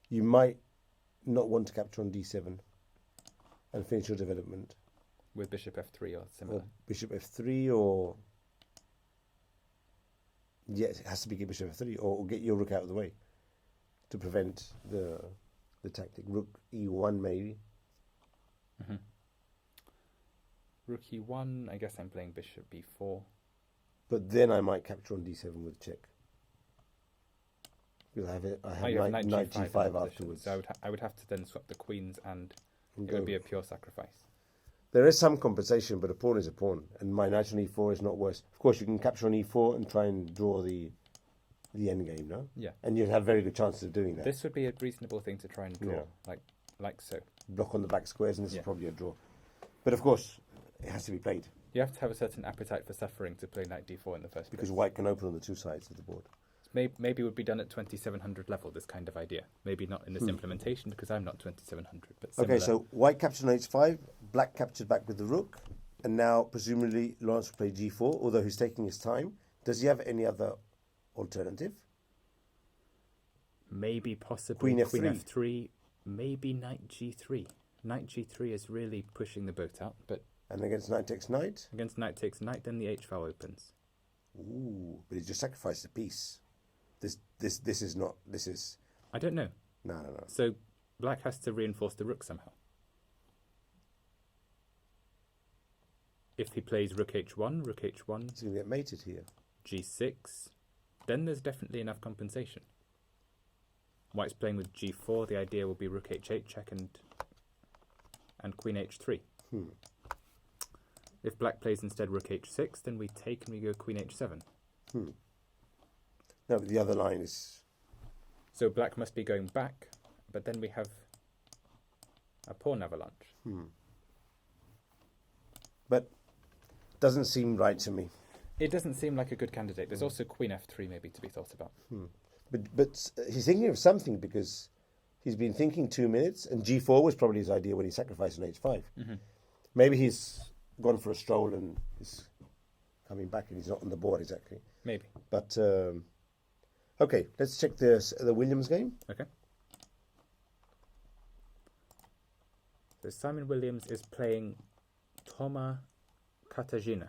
B: You might not want to capture on d7 and finish your development.
A: With Bishop F3 or similar.
B: Or bishop f3 or... Yes, it has to be bishop f3 or get your rook out of the way to prevent the tactic. Rook e1 maybe.
A: Rook E1, I guess I'm playing Bishop B4.
B: But then I might capture on d7 with check. Because I have
A: You have
B: knight
A: G5 in
B: g5
A: opposition,
B: afterwards.
A: So I would have to then swap the queens and
B: And
A: it would
B: go.
A: be a pure sacrifice.
B: There is some compensation, but a pawn is a pawn, and my knight on e4 is not worse. Of course, you can capture on e4 and try and draw the end game, no?
A: Yeah.
B: And you'd have very good chances of doing that.
A: This would be a reasonable thing to try and draw,
B: Yeah.
A: like so.
B: Block on the back squares, and this
A: Yeah.
B: is probably a draw. But of course, it has to be played
A: You have to have a certain appetite for suffering to play Knight D4 in the first
B: because
A: place.
B: white can open on the two sides of the board.
A: Maybe it would be done at 2700 level, this kind of idea. Maybe not in this implementation because I'm not 2700, but similar.
B: Okay, so white captured on h5, black captured back with the rook, and now presumably Lawrence will play g4, although he's taking his time. Does he have any other alternative?
A: Maybe possibly
B: Queen
A: Queen
B: F3.
A: F3, maybe Knight G3. Knight g3 is really pushing the boat out, but
B: And against knight takes knight?
A: against knight takes knight, then the h file opens.
B: Ooh, but he just sacrificed a piece. This is not, this is,
A: I don't know.
B: no.
A: So black has to reinforce the rook somehow. If he plays rook h1,
B: He's going to get mated here.
A: g6, then there's definitely enough compensation. White's playing with g4, the idea will be rook h8 check and queen h3. If black plays instead rook h6, then we take and we go queen h7.
B: No, but the other line is...
A: So black must be going back, but then we have a pawn avalanche.
B: But doesn't seem right to me.
A: It doesn't seem like a good candidate. There's also queen f3 maybe to be thought about.
B: But he's thinking of something because he's been thinking 2 minutes, and g4 was probably his idea when he sacrificed on h5. Maybe he's gone for a stroll and is coming back and he's not on the board exactly.
A: Maybe.
B: But, okay, let's check the Williams game.
A: Okay. So Simon Williams is playing Toma Katarzyna.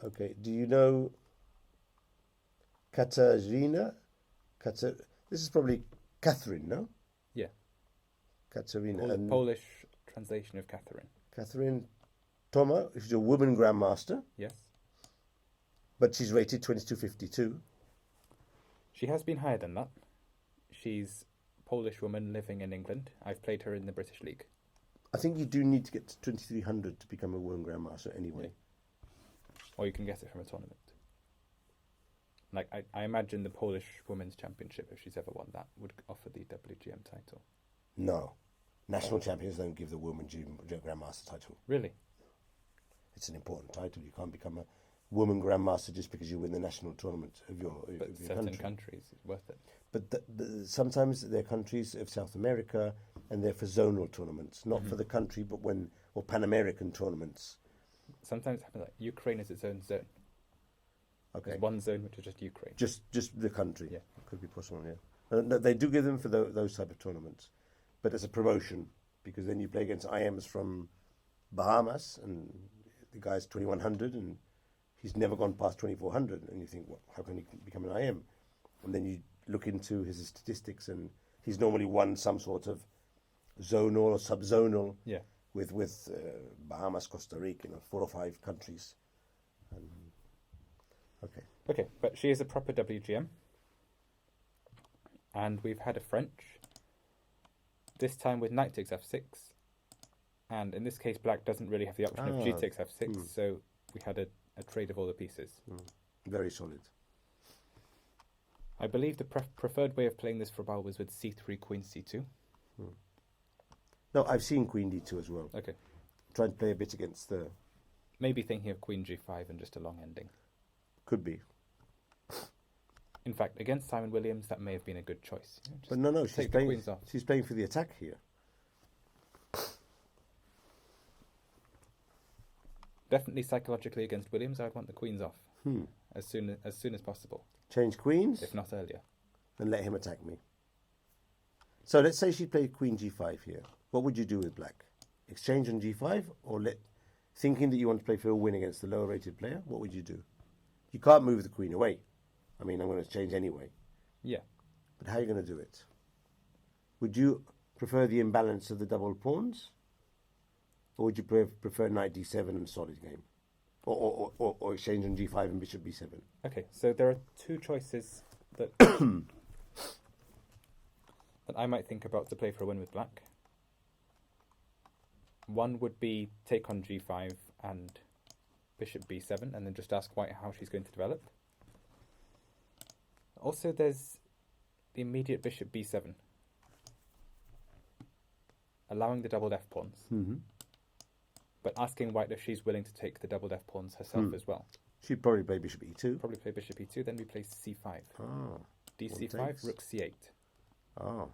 B: Okay, do you know Katarzyna? This is probably Catherine, no?
A: Yeah.
B: Katarzyna.
A: Or the Polish translation of Catherine.
B: Catherine Toma, she's a woman grandmaster,
A: Yes.
B: but she's rated 2252.
A: She has been higher than that. She's a Polish woman living in England. I've played her in the British League.
B: I think you do need to get to 2300 to become a woman grandmaster anyway.
A: Or you can get it from a tournament. Like, I imagine the Polish Women's Championship, if she's ever won that, would offer the WGM title.
B: No. National champions don't give the woman grandmaster title.
A: Really?
B: It's an important title. You can't become a woman grandmaster just because you win the national tournament of your,
A: But
B: of your
A: certain
B: country.
A: countries, it's worth it.
B: But sometimes they're countries of South America and they're for zonal tournaments, not for the country, but or Pan-American tournaments.
A: Sometimes it happens like Ukraine is its own zone.
B: Okay.
A: There's one zone which is just Ukraine.
B: Just the country.
A: Yeah.
B: Could be possible, yeah. No, they do give them for those type of tournaments. But as a promotion, because then you play against IMs from Bahamas, and the guy's 2100, and he's never gone past 2400, and you think, well, how can he become an IM? And then you look into his statistics, and he's normally won some sort of zonal or subzonal
A: Yeah.
B: with Bahamas, Costa Rica, 4 or 5 countries. Okay.
A: Okay, but she is a proper WGM. And we've had a French. This time with knight takes f6. And in this case, black doesn't really have the option of g takes f6, so we had a trade of all the pieces.
B: Very solid.
A: I believe the preferred way of playing this for Rahal was with c3, queen c2.
B: No, I've seen queen d2 as well.
A: Okay.
B: Trying to play a bit against the...
A: Maybe thinking of queen g5 and just a long ending.
B: Could be.
A: In fact, against Simon Williams, that may have been a good choice. You know,
B: But no,
A: take the queens off.
B: she's playing for the attack here.
A: Definitely psychologically against Williams, I'd want the queens off as soon as possible,
B: Change queens
A: if not earlier.
B: and let him attack me. So let's say she played queen g5 here. What would you do with black? Exchange on g5 or thinking that you want to play for a win against the lower rated player? What would you do? You can't move the queen away. I mean, I'm going to change anyway.
A: Yeah.
B: But how are you going to do it? Would you prefer the imbalance of the double pawns? Or would you prefer knight d7 and solid game? Or exchange on g5 and bishop b7?
A: Okay, so there are two choices that that I might think about to play for a win with black. One would be take on g5 and bishop b7, and then just ask white how she's going to develop. Also, there's the immediate bishop b7, allowing the doubled f pawns, but asking white if she's willing to take the doubled f pawns herself as well.
B: She'd probably play bishop e2.
A: Probably play bishop e2, then we play c5.
B: Oh.
A: dc5, rook c8.
B: Oh.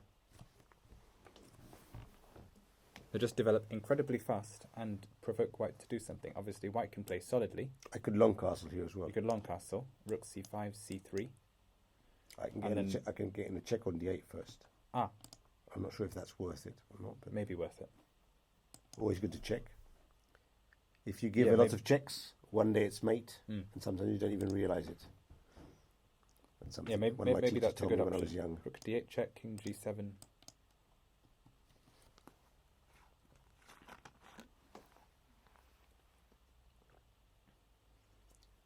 A: They just develop incredibly fast and provoke white to do something. Obviously, white can play solidly.
B: I could long castle here as well.
A: You could long castle, rook c5, c3.
B: I can get in a check on d8 first.
A: Ah,
B: I'm not sure if that's worth it or not, but
A: Maybe worth it.
B: always good to check. If you give
A: Yeah,
B: a lot
A: maybe.
B: of checks, one day it's mate,
A: Mm.
B: and sometimes you don't even realise it. And
A: Yeah,
B: something
A: maybe,
B: one of my
A: maybe
B: teachers
A: that's a
B: told
A: good
B: me when I
A: option.
B: was young.
A: Rook d8 check, king g7.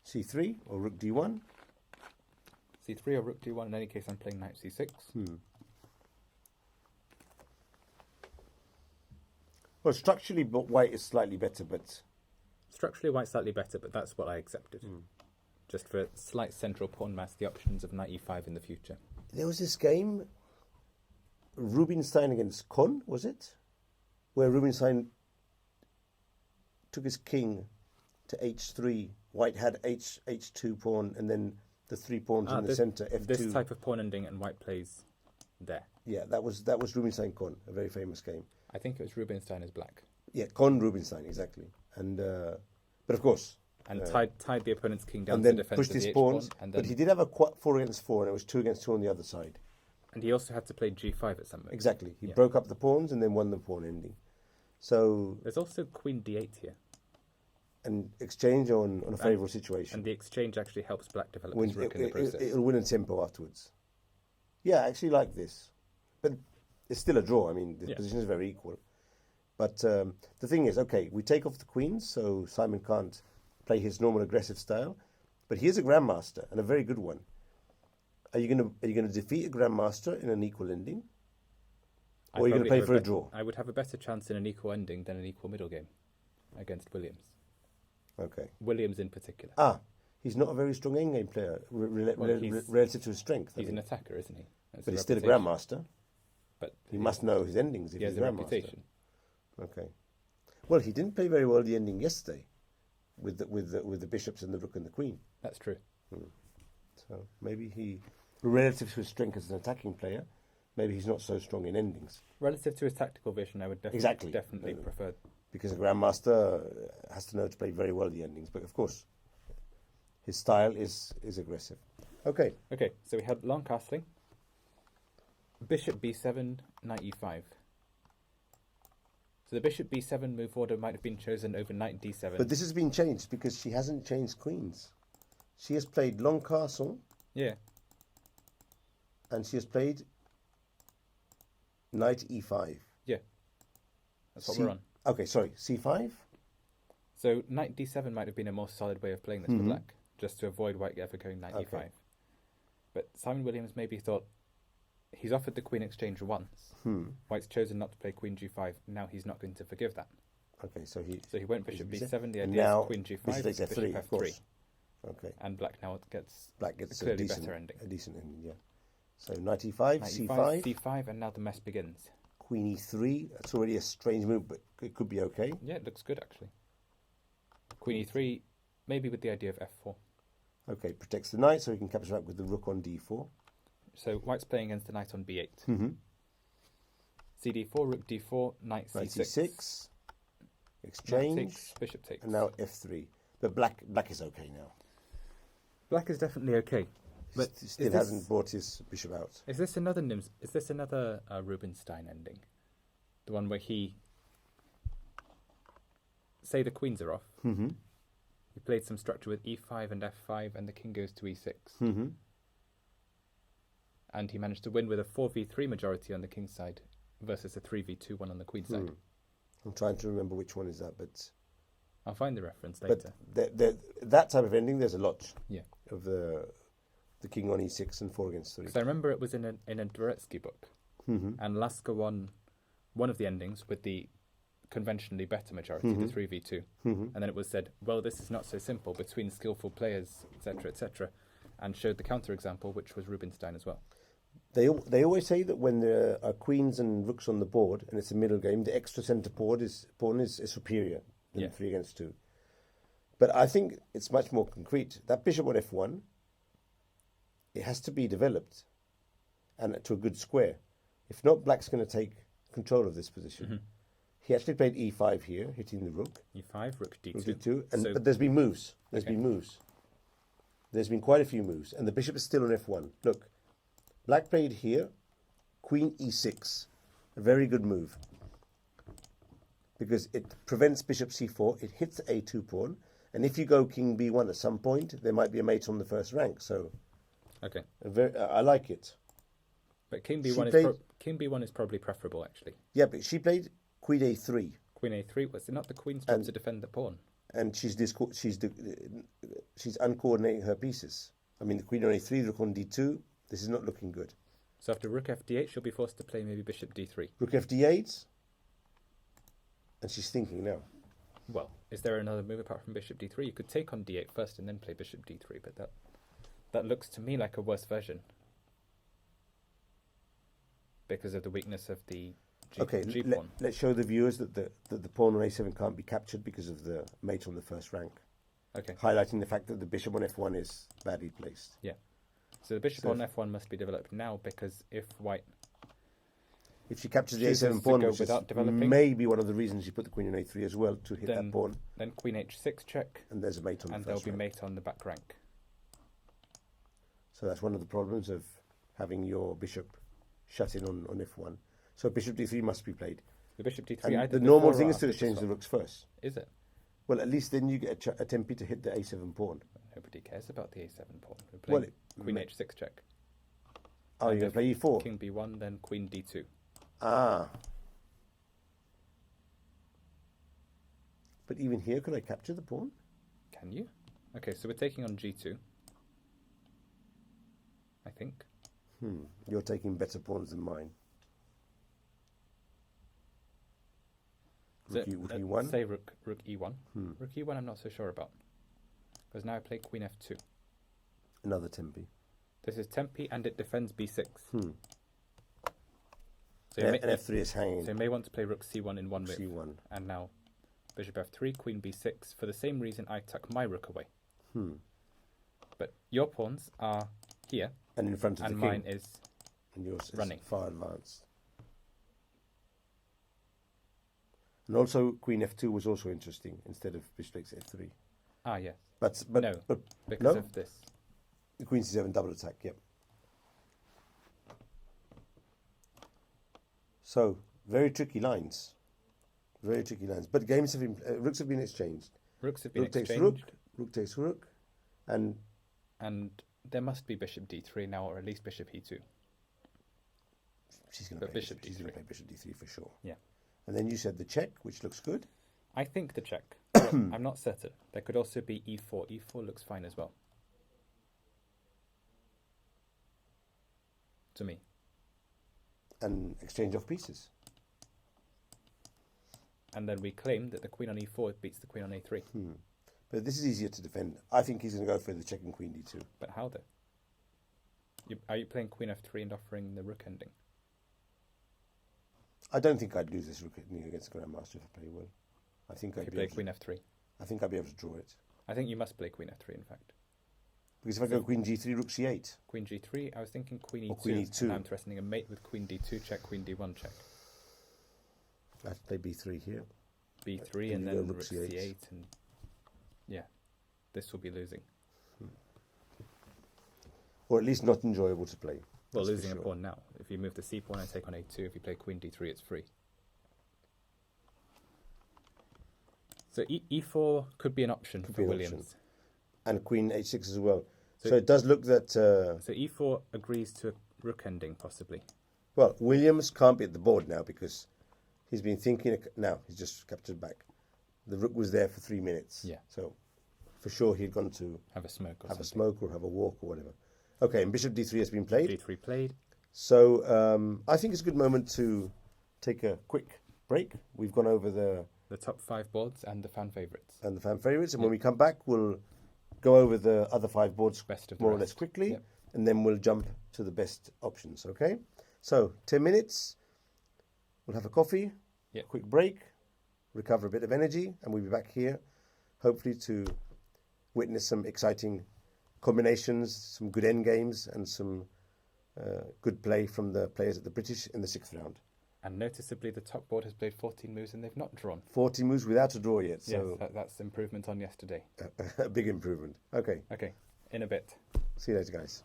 B: C3 or rook d1.
A: c3 or rook d1. In any case, I'm playing knight c6.
B: Well, structurally, but white is slightly better, but
A: Structurally, white's slightly better, but that's what I accepted. Just for slight central pawn mass, the options of knight e5 in the future.
B: there was this game, Rubinstein against Kohn, was it? Where Rubinstein took his king to h3. White had h2 pawn, and then the 3 pawns in the centre, f2.
A: This type of pawn ending, and white plays there.
B: Yeah, that was Rubinstein Kohn, a very famous game.
A: I think it was Rubinstein as black.
B: Yeah, Kohn Rubinstein, exactly. And but of course,
A: And tied the opponent's king down
B: and
A: to
B: then
A: defend
B: pushed
A: the
B: his
A: h
B: pawns.
A: pawn. And then,
B: But he did have a 4 against 4, and it was 2 against 2 on the other side.
A: and he also had to play g5 at some moment.
B: Exactly. He
A: Yeah.
B: broke up the pawns and then won the pawn ending. So
A: There's also queen d8 here.
B: an exchange on a favourable situation.
A: And the exchange actually helps black develop
B: Win-
A: his rook in the process.
B: It'll win in tempo afterwards. Yeah, I actually like this. But it's still a draw. I mean, the
A: Yeah.
B: position is very equal. But the thing is, okay, we take off the queens, so Simon can't play his normal aggressive style. But he is a grandmaster, and a very good one. Are you going to defeat a grandmaster in an equal ending? Or are you going to
A: probably
B: play
A: have
B: for a
A: bet-
B: draw?
A: I would have a better chance in an equal ending than an equal middle game against Williams.
B: Okay.
A: Williams in particular.
B: He's not a very strong endgame player
A: He's-
B: relative to his strength. I
A: He's
B: mean.
A: an attacker, isn't he? That's
B: But
A: the
B: he's still a
A: reputation.
B: grandmaster.
A: But
B: He must know his endings if
A: he has
B: he's
A: a
B: a grandmaster.
A: reputation.
B: Okay. Well, he didn't play very well the ending yesterday, with the bishops and the rook and the queen.
A: That's true.
B: So maybe he, relative to his strength as an attacking player, maybe he's not so strong in endings.
A: Relative to his tactical vision, I would definitely prefer.
B: Because a grandmaster has to know to play very well the endings. But of course, his style is aggressive. Okay.
A: Okay, so we had long castling. Bishop b7, knight e5. So the bishop b7 move order might have been chosen over knight d7.
B: But this has been changed because she hasn't changed queens. She has played long castle
A: yeah,
B: and she has played knight e5.
A: yeah. That's what we're on.
B: Okay, sorry, c5?
A: So knight d7 might have been a more solid way of playing this for black, just to avoid white ever going knight
B: Okay.
A: e5. But Simon Williams maybe thought he's offered the queen exchange once. White's chosen not to play queen g5. Now he's not going to forgive that.
B: Okay, so he
A: went bishop b7. The
B: and
A: idea
B: now
A: is queen g5,
B: bishop takes
A: bishop
B: f3,
A: f3.
B: of course. Okay.
A: And black now gets
B: Black gets
A: a
B: a
A: clearly
B: decent,
A: better ending.
B: a decent ending, yeah. So knight e5,
A: Knight
B: c5,
A: e5, c5, and now the mess begins.
B: queen e3. That's already a strange move, but it could be okay.
A: Yeah, it looks good actually. Queen e3, maybe with the idea of f4.
B: Okay, protects the knight, so he can capture back with the rook on d4.
A: So white's playing against the knight on b8. cd4, rook d4, knight
B: Knight
A: c6.
B: c6,
A: Knight
B: exchange,
A: takes, bishop takes.
B: and now f3. But black is okay now.
A: Black is definitely okay. But
B: He still
A: is
B: hasn't
A: this-
B: brought his bishop out.
A: Is this another Rubinstein ending? The one where he, say the queens are off. He played some structure with e5 and f5, and the king goes to e6. And he managed to win with a 4v3 majority on the king's side versus a 3v2 one on the queen's side.
B: I'm trying to remember which one is that, but
A: I'll find the reference later.
B: that type of ending, there's a lot
A: Yeah,
B: of the king on e6 and 4 against 3.
A: because I remember it was in a Dvoretsky book, and Lasker won one of the endings with the conventionally better majority, the 3v2, and then it was said, well, this is not so simple between skillful players, etc., and showed the counterexample, which was Rubinstein as well.
B: They always say that when there are queens and rooks on the board and it's a middle game, the extra centre pawn is superior than 3 against 2. But I think it's much more concrete. That bishop on f1, it has to be developed and to a good square. If not, black's going to take control of this position. He actually played e5 here, hitting the rook.
A: e5, rook d2.
B: Rook d2, and
A: So-
B: but there's been moves.
A: Okay.
B: There's been quite a few moves, and the bishop is still on f1. Look, black played here, queen e6. A very good move. Because it prevents bishop c4, it hits the a2 pawn, and if you go king b1 at some point, there might be a mate on the first rank. So,
A: Okay.
B: I like it.
A: But king
B: She
A: b1 is
B: played-
A: king b1 is probably preferable actually.
B: Yeah, but she played queen a3,
A: Queen a3, was it not the queen's job
B: And-
A: to defend the pawn?
B: and she's uncoordinating her pieces. I mean, the queen on a3, rook on d2. This is not looking good.
A: So after rook fd8, she'll be forced to play maybe bishop d3.
B: Rook fd8, and she's thinking now.
A: Well, is there another move apart from bishop d3? You could take on d8 first and then play bishop d3, but that looks to me like a worse version. Because of the weakness of the G pawn.
B: Let's show the viewers that the pawn on a7 can't be captured because of the mate on the first rank.
A: Okay.
B: Highlighting the fact that the bishop on f1 is badly placed.
A: Yeah. So the bishop on f1 must be developed now, because if white...
B: If she captures the
A: chooses
B: a7
A: to
B: pawn,
A: go
B: which
A: without
B: is
A: developing,
B: maybe one of the reasons you put the queen on a3 as well, to hit that pawn,
A: then queen h6 check,
B: and there's a mate on
A: and
B: the
A: there'll
B: first
A: be
B: rank.
A: mate on the back rank.
B: So that's one of the problems of having your bishop shut in on f1. So bishop d3 must be played.
A: The bishop d3...
B: And
A: either
B: the normal
A: before
B: thing
A: or
B: is to
A: after
B: exchange the
A: swap.
B: rooks first.
A: Is it?
B: Well, at least then you get a tempi to hit the a7 pawn.
A: Nobody cares about the a7 pawn. We're
B: Well,
A: playing queen h6 check.
B: Oh,
A: And
B: you're going to play e4?
A: King b1, then queen d2.
B: Ah. But even here, could I capture the pawn?
A: Can you? Okay, so we're taking on g2. I think.
B: You're taking better pawns than mine. Rook e1.
A: Say rook e1. Rook e1 I'm not so sure about. Because now I play queen f2.
B: Another tempi.
A: This is tempi and it defends b6.
B: Hmm.
A: So you
B: And,
A: may,
B: and f3 is hanging.
A: so you may want to play rook c1 in one move.
B: c1.
A: And now bishop f3, queen b6, for the same reason I tuck my rook away. But your pawns are here,
B: And in front of
A: and
B: the king.
A: mine is...
B: And yours
A: running.
B: is far advanced. And also queen f2 was also interesting instead of bishop takes f3.
A: Ah, yes.
B: But
A: No,
B: but
A: because
B: no?
A: of this.
B: the queen c7 double attack, yep. So very tricky lines. Very tricky lines. But games have been rooks have been exchanged.
A: Rooks have been
B: Rook takes
A: exchanged.
B: rook takes rook, and
A: And there must be bishop d3 now, or at least bishop e2.
B: she's going
A: But
B: to
A: bishop
B: she's going to
A: d3.
B: play bishop d3 for sure.
A: Yeah.
B: And then you said the check, which looks good.
A: I think the check. But I'm not certain. There could also be e4. E4 looks fine as well. To me.
B: And exchange of pieces.
A: And then we claim that the queen on e4 beats the queen on a3.
B: But this is easier to defend. I think he's going to go for the checking queen d2.
A: But how though? Are you playing queen f3 and offering the rook ending?
B: I don't think I'd lose this rook against Grandmaster if I play well. I think
A: If
B: I'd
A: you
B: be
A: play
B: able
A: queen
B: to,
A: f3.
B: I think I'd be able to draw it.
A: I think you must play queen f3 in fact.
B: Because if I go queen g3, rook c8.
A: Queen g3, I was thinking queen e2.
B: Or queen e2.
A: And I'm threatening a mate with queen d2 check, queen d1 check.
B: I have to play b3 here.
A: b3
B: And
A: and
B: you
A: then
B: go
A: rook
B: rook c8.
A: c8 and yeah, this will be losing.
B: Or at least not enjoyable to play.
A: Well,
B: That's for
A: losing a
B: sure.
A: pawn now. If you move the c pawn and take on a2, if you play queen d3, it's free. So e4 could be an option
B: Could
A: for
B: be an
A: Williams.
B: option. And queen h6 as well.
A: So-
B: So it does look that,
A: So e4 agrees to a rook ending, possibly.
B: well, Williams can't be at the board now because he's been thinking, now he's just captured back. The rook was there for 3 minutes.
A: Yeah.
B: So for sure he'd gone to
A: Have a smoke or
B: have a
A: something.
B: smoke or have a walk or whatever. Okay, and bishop d3 has been played.
A: d3 played.
B: So I think it's a good moment to take a quick break. We've gone over the
A: top 5 boards and the fan favourites.
B: fan favourites, and when we come back, we'll go over the other 5 boards
A: Best of the
B: more or less
A: rest.
B: quickly,
A: Yep.
B: and then we'll jump to the best options. Okay, so 10 minutes. We'll have a coffee,
A: Yep.
B: a quick break, recover a bit of energy, and we'll be back here, hopefully to witness some exciting combinations, some good end games, and some good play from the players at the British in the 6th round.
A: And noticeably, the top board has played 14 moves and they've not drawn.
B: 40 moves without a draw yet, so
A: Yes, that's improvement on yesterday.
B: a big improvement. Okay,
A: Okay, in a bit.
B: see you later, guys.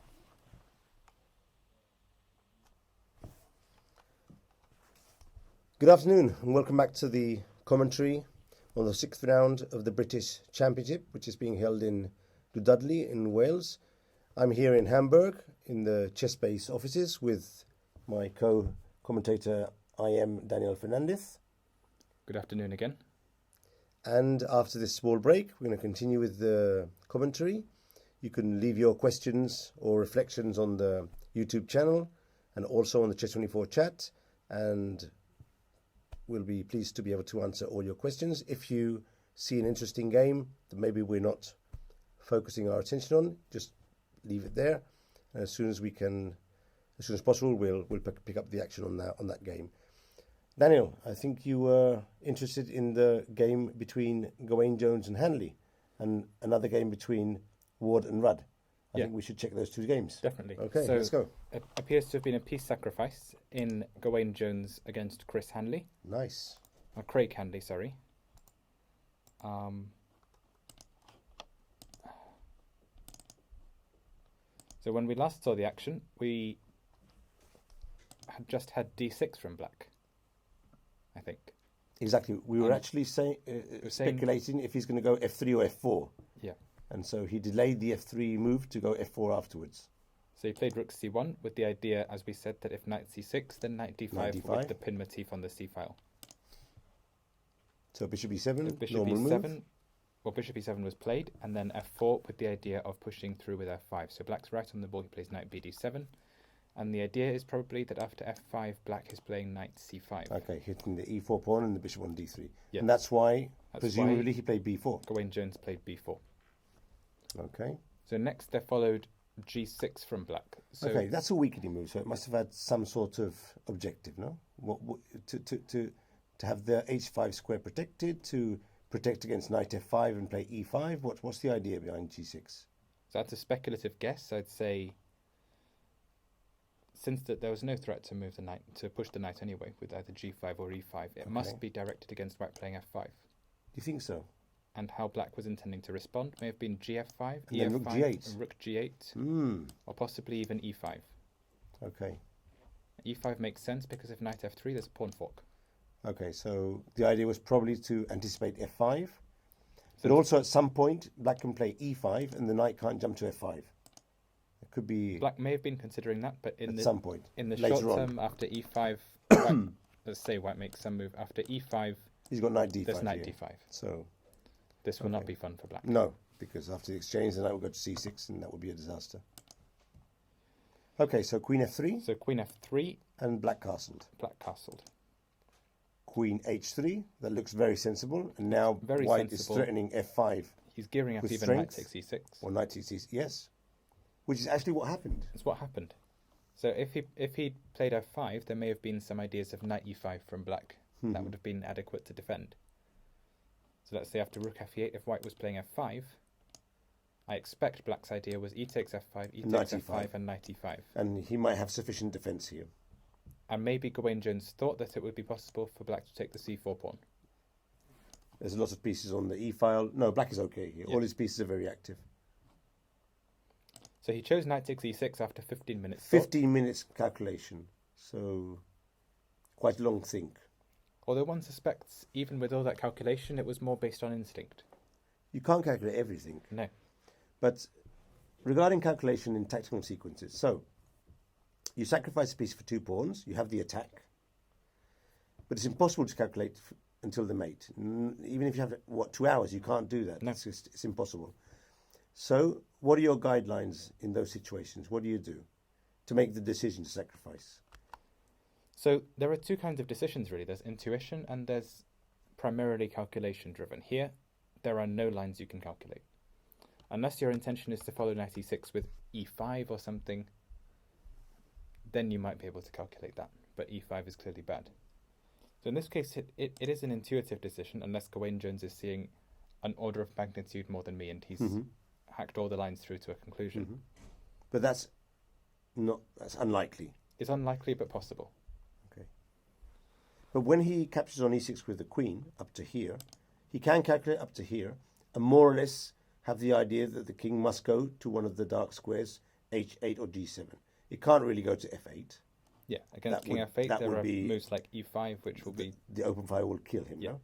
B: Good afternoon and welcome back to the commentary on the 6th round of the British Championship, which is being held in Dudley in Wales. I'm here in Hamburg in the Chessbase offices with my co-commentator Daniel Fernandez.
A: Good afternoon again.
B: And after this small break, we're going to continue with the commentary. You can leave your questions or reflections on the YouTube channel and also on the Chess24 chat, and we'll be pleased to be able to answer all your questions. If you see an interesting game that maybe we're not focusing our attention on, just leave it there. And as soon as possible, we'll pick up the action on that game. Daniel, I think you were interested in the game between Gawain Jones and Hanley, and another game between Ward and Rudd. I think we should check those two games.
A: Definitely.
B: Okay,
A: so
B: let's go.
A: It appears to have been a peace sacrifice in Gawain Jones against Chris Hanley.
B: Nice.
A: Craig Hanley, sorry. So when we last saw the action, we had just had d6 from black, I think.
B: Exactly. We were actually speculating if he's going to go f3 or f4.
A: Yeah.
B: And so he delayed the f3 move to go f4 afterwards.
A: So he played rook c1 with the idea, as we said, that if knight c6, then knight d5 with the pin motif on the c file.
B: So bishop e7,
A: Bishop
B: normal
A: e7,
B: move.
A: well, bishop e7 was played, and then f4 with the idea of pushing through with f5. So black's right on the ball, he plays knight bd7. And the idea is probably that after f5, black is playing knight c5.
B: Okay, hitting the e4 pawn and the bishop on d3.
A: Yeah.
B: And that's why, presumably, he played b4.
A: Gawain Jones played b4.
B: Okay.
A: So next there followed g6 from black. So
B: Okay, that's a weakening move, so it must have had some sort of objective, no? To have the h5 square protected, to protect against knight f5 and play e5. What's the idea behind g6?
A: So that's a speculative guess. I'd say, since that there was no threat to move the knight, to push the knight anyway with either g5 or e5, it must be directed against white playing f5.
B: Do you think so?
A: And how black was intending to respond may have been gf5,
B: And
A: ef5,
B: then rook g8.
A: rook g8, or possibly even e5.
B: Okay.
A: e5 makes sense because if knight f3, there's a pawn fork.
B: Okay, so the idea was probably to anticipate f5, but also at some point black can play e5 and the knight can't jump to f5. It could be
A: Black may have been considering that, but
B: at some point
A: in the
B: later
A: short
B: on.
A: term, after e5, white, let's say white makes some move. After e5,
B: He's got knight d5.
A: there's knight
B: here.
A: d5.
B: So
A: This will not be fun for black.
B: no, because after the exchange, the knight will go to c6, and that would be a disaster. Okay, so queen f3,
A: So queen f3,
B: and black castled.
A: black castled.
B: Queen h3, that looks very sensible, and now
A: Very
B: white
A: sensible.
B: is threatening f5
A: He's gearing up
B: With
A: even knight
B: strength.
A: takes e6.
B: or knight c6. Yes, which is actually what happened.
A: That's what happened. So if he played f5, there may have been some ideas of knight e5 from black. That would have been adequate to defend. So let's say after rook f8, if white was playing f5, I expect black's idea was e takes f5, e
B: Knight
A: takes
B: e5.
A: f5, and knight e5.
B: And he might have sufficient defense here.
A: And maybe Gawain Jones thought that it would be possible for black to take the c4 pawn.
B: There's a lot of pieces on the e file. No, black is okay here.
A: Yeah.
B: All his pieces are very active.
A: So he chose knight takes e6 after 15 minutes.
B: 15 minutes calculation. So quite a long think.
A: Although one suspects, even with all that calculation, it was more based on instinct.
B: You can't calculate everything.
A: No.
B: But regarding calculation in tactical sequences, so you sacrifice a piece for 2 pawns, you have the attack, but it's impossible to calculate until the mate. Even if you have, 2 hours, you can't do that.
A: No.
B: It's impossible. So what are your guidelines in those situations? What do you do to make the decision to sacrifice?
A: So there are two kinds of decisions, really. There's intuition and there's primarily calculation driven. Here, there are no lines you can calculate. Unless your intention is to follow knight e6 with e5 or something, then you might be able to calculate that. But e5 is clearly bad. So in this case, it is an intuitive decision, unless Gawain Jones is seeing an order of magnitude more than me, and he's hacked all the lines through to a conclusion.
B: But that's unlikely.
A: It's unlikely, but possible.
B: Okay. But when he captures on e6 with the queen up to here, he can calculate up to here and more or less have the idea that the king must go to one of the dark squares, h8 or g7. It can't really go to f8.
A: Yeah, against
C: That
A: king
C: would-
A: f8,
C: that
A: there
C: would
A: are
C: be-
A: moves like e5, which will be...
C: The open file will kill him.
A: Yeah.
C: No?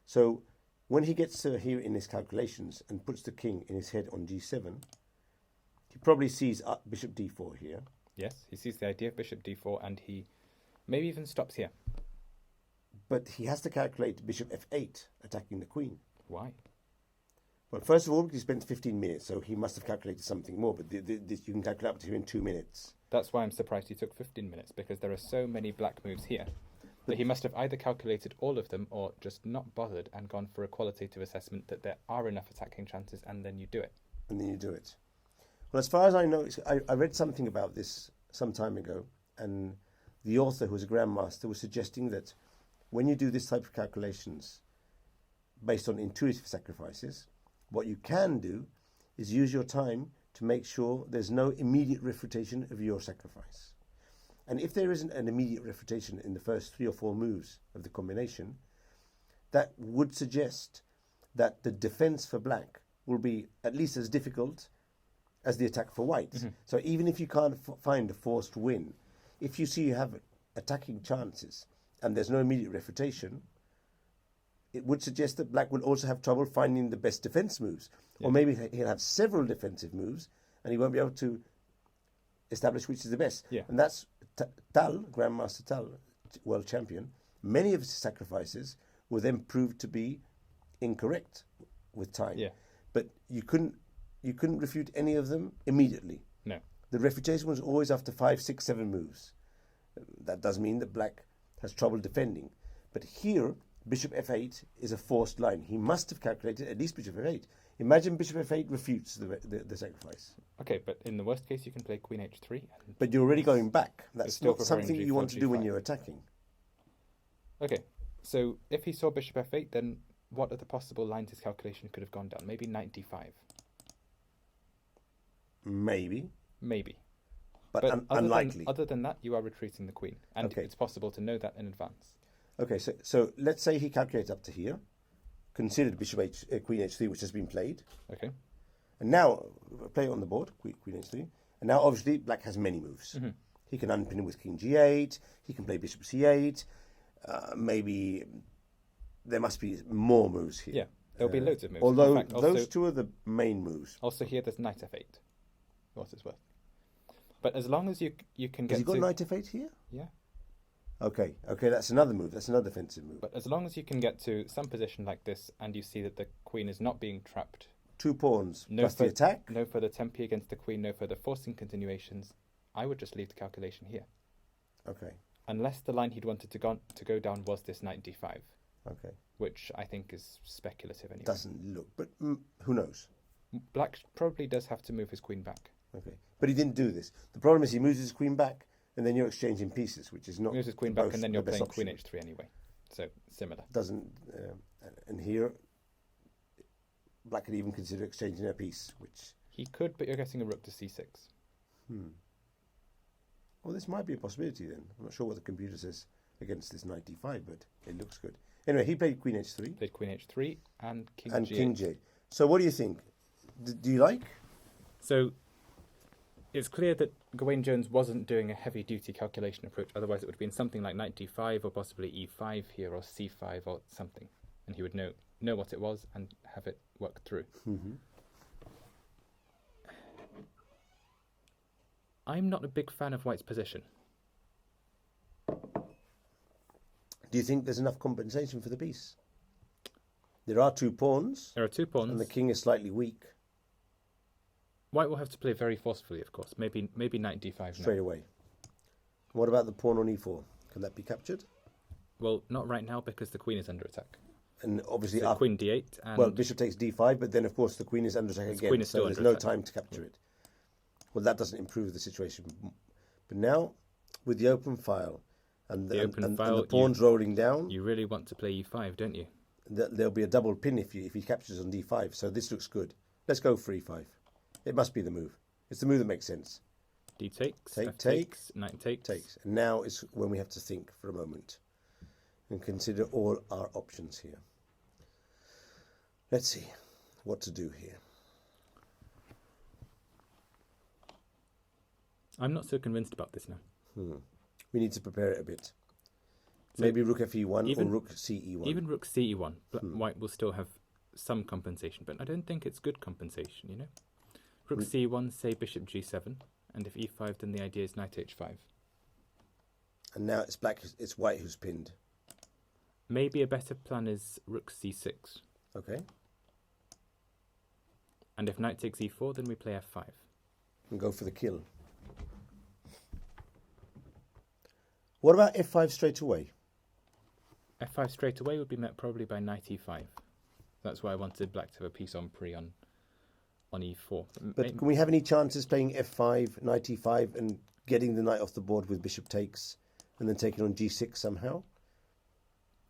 C: So when he gets here in his calculations and puts the king in his head on g7, he probably sees bishop d4 here.
A: Yes, he sees the idea of bishop d4, and he maybe even stops here.
C: But he has to calculate bishop f8, attacking the queen.
A: Why?
C: Well, first of all, he spent 15 minutes, so he must have calculated something more. But this you can calculate up to here in 2 minutes.
A: That's why I'm surprised he took 15 minutes, because there are so many black moves here that he must have either calculated all of them or just not bothered and gone for a qualitative assessment that there are enough attacking chances, and then you do it.
C: And then you do it. Well, as far as I know, I read something about this some time ago, and the author, who was a grandmaster, was suggesting that when you do this type of calculations based on intuitive sacrifices, what you can do is use your time to make sure there's no immediate refutation of your sacrifice. And if there isn't an immediate refutation in the first 3 or 4 moves of the combination, that would suggest that the defense for black will be at least as difficult as the attack for white.
A: Mm-hmm.
C: So even if you can't find a forced win, if you see you have attacking chances and there's no immediate refutation, it would suggest that black will also have trouble finding the best defense moves.
A: Yeah.
C: Or maybe he'll have several defensive moves and he won't be able to establish which is the best.
A: Yeah.
C: And that's Tal, Grandmaster Tal, world champion. Many of his sacrifices were then proved to be incorrect with time.
A: Yeah.
C: But you couldn't refute any of them immediately.
A: No.
C: The refutation was always after 5, 6, 7 moves. That does mean that black has trouble defending. But here, bishop f8 is a forced line. He must have calculated at least bishop f8. Imagine bishop f8 refutes the sacrifice.
A: Okay, but in the worst case, you can play queen h3.
C: But you're already going back. That's
A: still
C: not
A: preferring
C: something you want to do when
A: G4,
C: you're attacking.
A: Okay, so if he saw bishop f8, then what are the possible lines his calculation could have gone down? Maybe knight d5.
C: Maybe.
A: Maybe.
C: But unlikely.
A: Other than that, you are retreating the queen. And
C: Okay.
A: it's possible to know that in advance.
C: Okay, so let's say he calculates up to here, considered queen h3, which has been played.
A: Okay.
C: And now, play it on the board, queen h3. And now, obviously, black has many moves.
A: Mm-hmm.
C: He can unpin with king g8. He can play bishop c8. Maybe there must be more moves here.
A: Yeah, there'll be loads of moves.
C: Although
A: In fact,
C: those two are the main moves.
A: Also here, there's knight f8. What it's worth. But as long as you can get
C: Has he got
A: to...
C: knight f8 here?
A: Yeah.
C: Okay, that's another move. That's another defensive move.
A: But as long as you can get to some position like this and you see that the queen is not being trapped,
C: 2 pawns
A: no,
C: plus the attack.
A: no further tempi against the queen, no further forcing continuations, I would just leave the calculation here.
C: Okay,
A: Unless the line he'd wanted to go down was this knight d5,
C: okay.
A: which I think is speculative anyway.
C: Doesn't look, but who knows?
A: Black probably does have to move his queen back.
C: Okay, but he didn't do this. The problem is he moves his queen back, and then you're exchanging pieces, which is not.
A: Moves his queen
C: the
A: back, and then
C: the
A: you're
C: best
A: playing
C: option.
A: queen h3 anyway. So similar.
C: Doesn't, and here, black could even consider exchanging a piece, which.
A: He could, but you're getting a rook to c6.
C: Well, this might be a possibility then. I'm not sure what the computer says against this knight d5, but it looks good. Anyway, he played queen h3
A: Played queen h3 and king
C: and
A: g8.
C: king j. So what do you think? Do you like?
A: So it's clear that Gawain Jones wasn't doing a heavy-duty calculation approach. Otherwise, it would have been something like knight d5 or possibly e5 here or c5 or something, and he would know what it was and have it work through.
C: Mm-hmm.
A: I'm not a big fan of White's position.
C: Do you think there's enough compensation for the piece? There are 2 pawns,
A: There are 2 pawns.
C: and the king is slightly weak
A: White will have to play very forcefully, of course. Maybe knight d5
C: straight
A: now.
C: away. What about the pawn on e4? Can that be captured?
A: Well, not right now because the queen is under attack.
C: And obviously,
A: So queen d8 and
C: well, bishop takes d5, but then of course the queen is under attack
A: The
C: again,
A: queen is
C: so
A: still
C: there's
A: under
C: no
A: attack.
C: time to capture it. Well, that doesn't improve the situation. But now, with the open file and
A: The open
C: and
A: file,
C: the pawns rolling down,
A: you really want to play e5, don't you?
C: there'll be a double pin if he captures on d5. So this looks good. Let's go for e5. It must be the move. It's the move that makes sense.
A: D takes,
C: Take,
A: F
C: take,
A: takes, knight takes.
C: Takes. And now is when we have to think for a moment and consider all our options here. Let's see what to do here.
A: I'm not so convinced about this now.
B: We need to prepare it a bit. Maybe rook fe1 or rook ce1.
A: Even rook ce1, white will still have some compensation, but I don't think it's good compensation, you know? Rook c1, say bishop g7, and if e5, then the idea is knight h5.
B: And now it's white who's pinned.
A: Maybe a better plan is rook c6.
B: Okay.
A: And if knight takes e4, then we play f5.
B: And go for the kill. What about f5 straight away?
A: f5 straight away would be met probably by knight e5. That's why I wanted black to have a piece on pre on e4.
B: But can we have any chances playing f5, knight e5, and getting the knight off the board with bishop takes, and then taking on g6 somehow?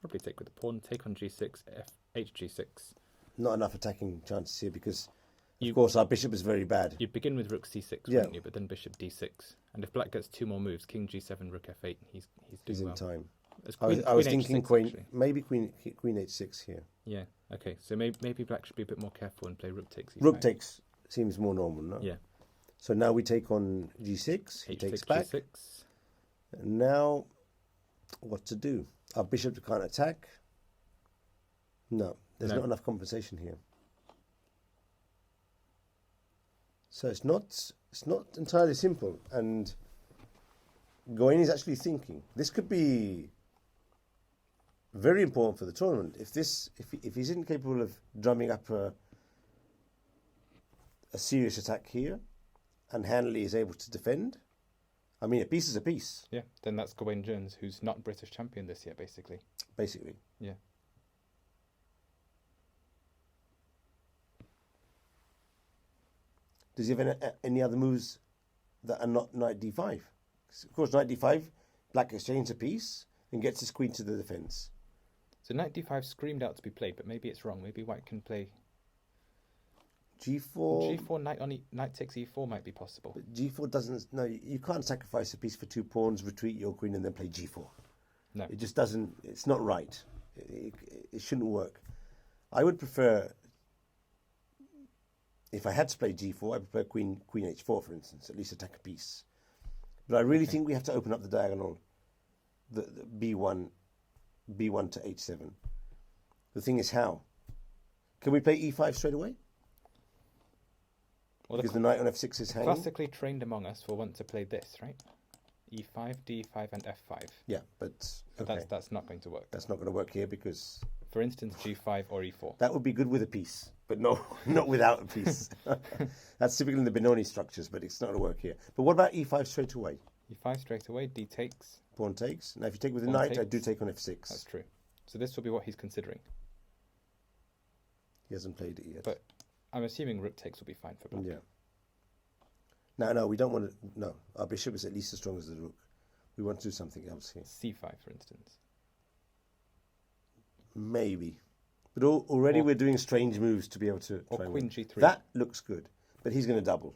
A: Probably take with the pawn, take on g6, hg6.
B: Not enough attacking chances here because, of course, our bishop is very bad.
A: You'd begin with rook c6, wouldn't you? But then bishop d6. And if black gets 2 more moves, king g7, rook f8, he's doing well.
B: In time.
A: Queen,
B: I was
A: queen
B: thinking
A: h6,
B: maybe queen h6 here.
A: Yeah, okay. So maybe black should be a bit more careful and play rook takes e5.
B: Rook takes seems more normal, no?
A: Yeah.
B: So now we take on g6. He takes back.
A: G6.
B: And now, what to do? Our bishop can't attack. No, there's not enough compensation here. So it's not entirely simple. And Goen is actually thinking this could be very important for the tournament. If he's incapable of drumming up a serious attack here, and Hanley is able to defend, I mean, a piece is a piece.
A: Yeah, then that's Gawain Jones, who's not British champion this year, basically.
B: Basically.
A: Yeah.
B: Does he have any other moves that are not knight d5? Of course, knight d5, black exchanges a piece and gets his queen to the defence.
A: So knight d5 screamed out to be played, but maybe it's wrong. Maybe white can play
B: g4.
A: G4, knight takes e4 might be possible.
B: But g4 doesn't. No, you can't sacrifice a piece for 2 pawns, retreat your queen, and then play g4.
A: No,
B: it just doesn't. It's not right. It shouldn't work. I would prefer. If I had to play g4, I prefer queen h4, for instance. At least attack a piece. But I really think we have to open up the diagonal, the b1 to h7. The thing is how. Can we play e5 straight away? Well, because the knight on f6 is hanging.
A: Classically trained among us will want to play this, right? e5, d5, and f5.
B: Yeah, but okay.
A: That's not going to work.
B: That's not going to work here because,
A: for instance, g5 or e4.
B: That would be good with a piece, but no, not without a piece. That's typical in the Benoni structures, but it's not going to work here. But what about e5 straight away?
A: e5 straight away, d takes.
B: Pawn takes. Now, if you take with the knight, I do take on f6.
A: That's true. So this will be what he's considering.
B: He hasn't played it yet.
A: But I'm assuming rook takes will be fine for black.
B: Yeah. No, we don't want to. No, our bishop is at least as strong as the rook. We want to do something else here.
A: c5, for instance.
B: Maybe. But already we're doing strange moves to be able to
A: or
B: try
A: queen
B: and
A: g3.
B: That looks good, but he's going to double.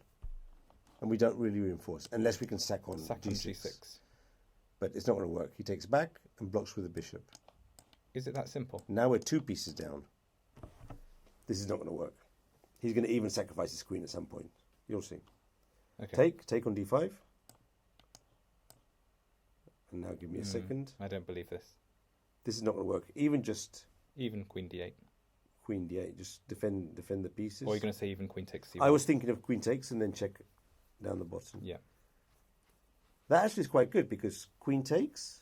B: And we don't really reinforce, unless we can sack on g6. But it's not going to work. He takes back and blocks with the bishop.
A: Is it that simple?
B: Now we're 2 pieces down. This is not going to work. He's going to even sacrifice his queen at some point. You'll see.
A: Okay.
B: Take on d5. And now give me a second.
A: I don't believe this.
B: This is not going to work. Even
A: queen d8.
B: Queen d8. Just defend the pieces.
A: Or you're going to say even queen takes c1.
B: I was thinking of queen takes and then check down the bottom.
A: Yeah.
B: That actually is quite good because queen takes,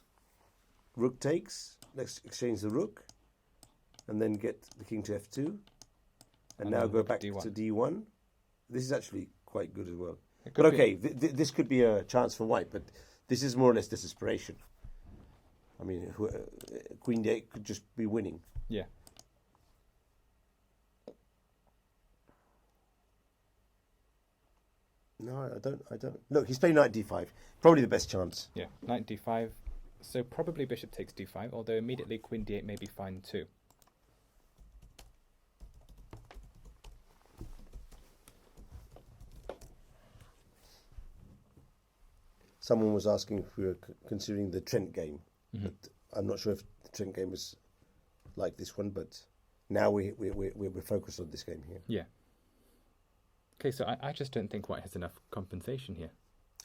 B: rook takes. Let's exchange the rook, and then get the king to f2, and now go back to d1. This is actually quite good as well. But okay, this could be a chance for white, but this is more or less desperation. I mean, queen d8 could just be winning.
A: Yeah.
B: No, I don't. Look, he's playing knight d5. Probably the best chance.
A: Yeah, knight d5. So probably bishop takes d5, although immediately queen d8 may be fine too.
B: Someone was asking if we were considering the Trent game. Mm-hmm. But I'm not sure if the Trent game is like this one, but now we're focused on this game here.
A: Yeah. Okay, so I just don't think white has enough compensation here.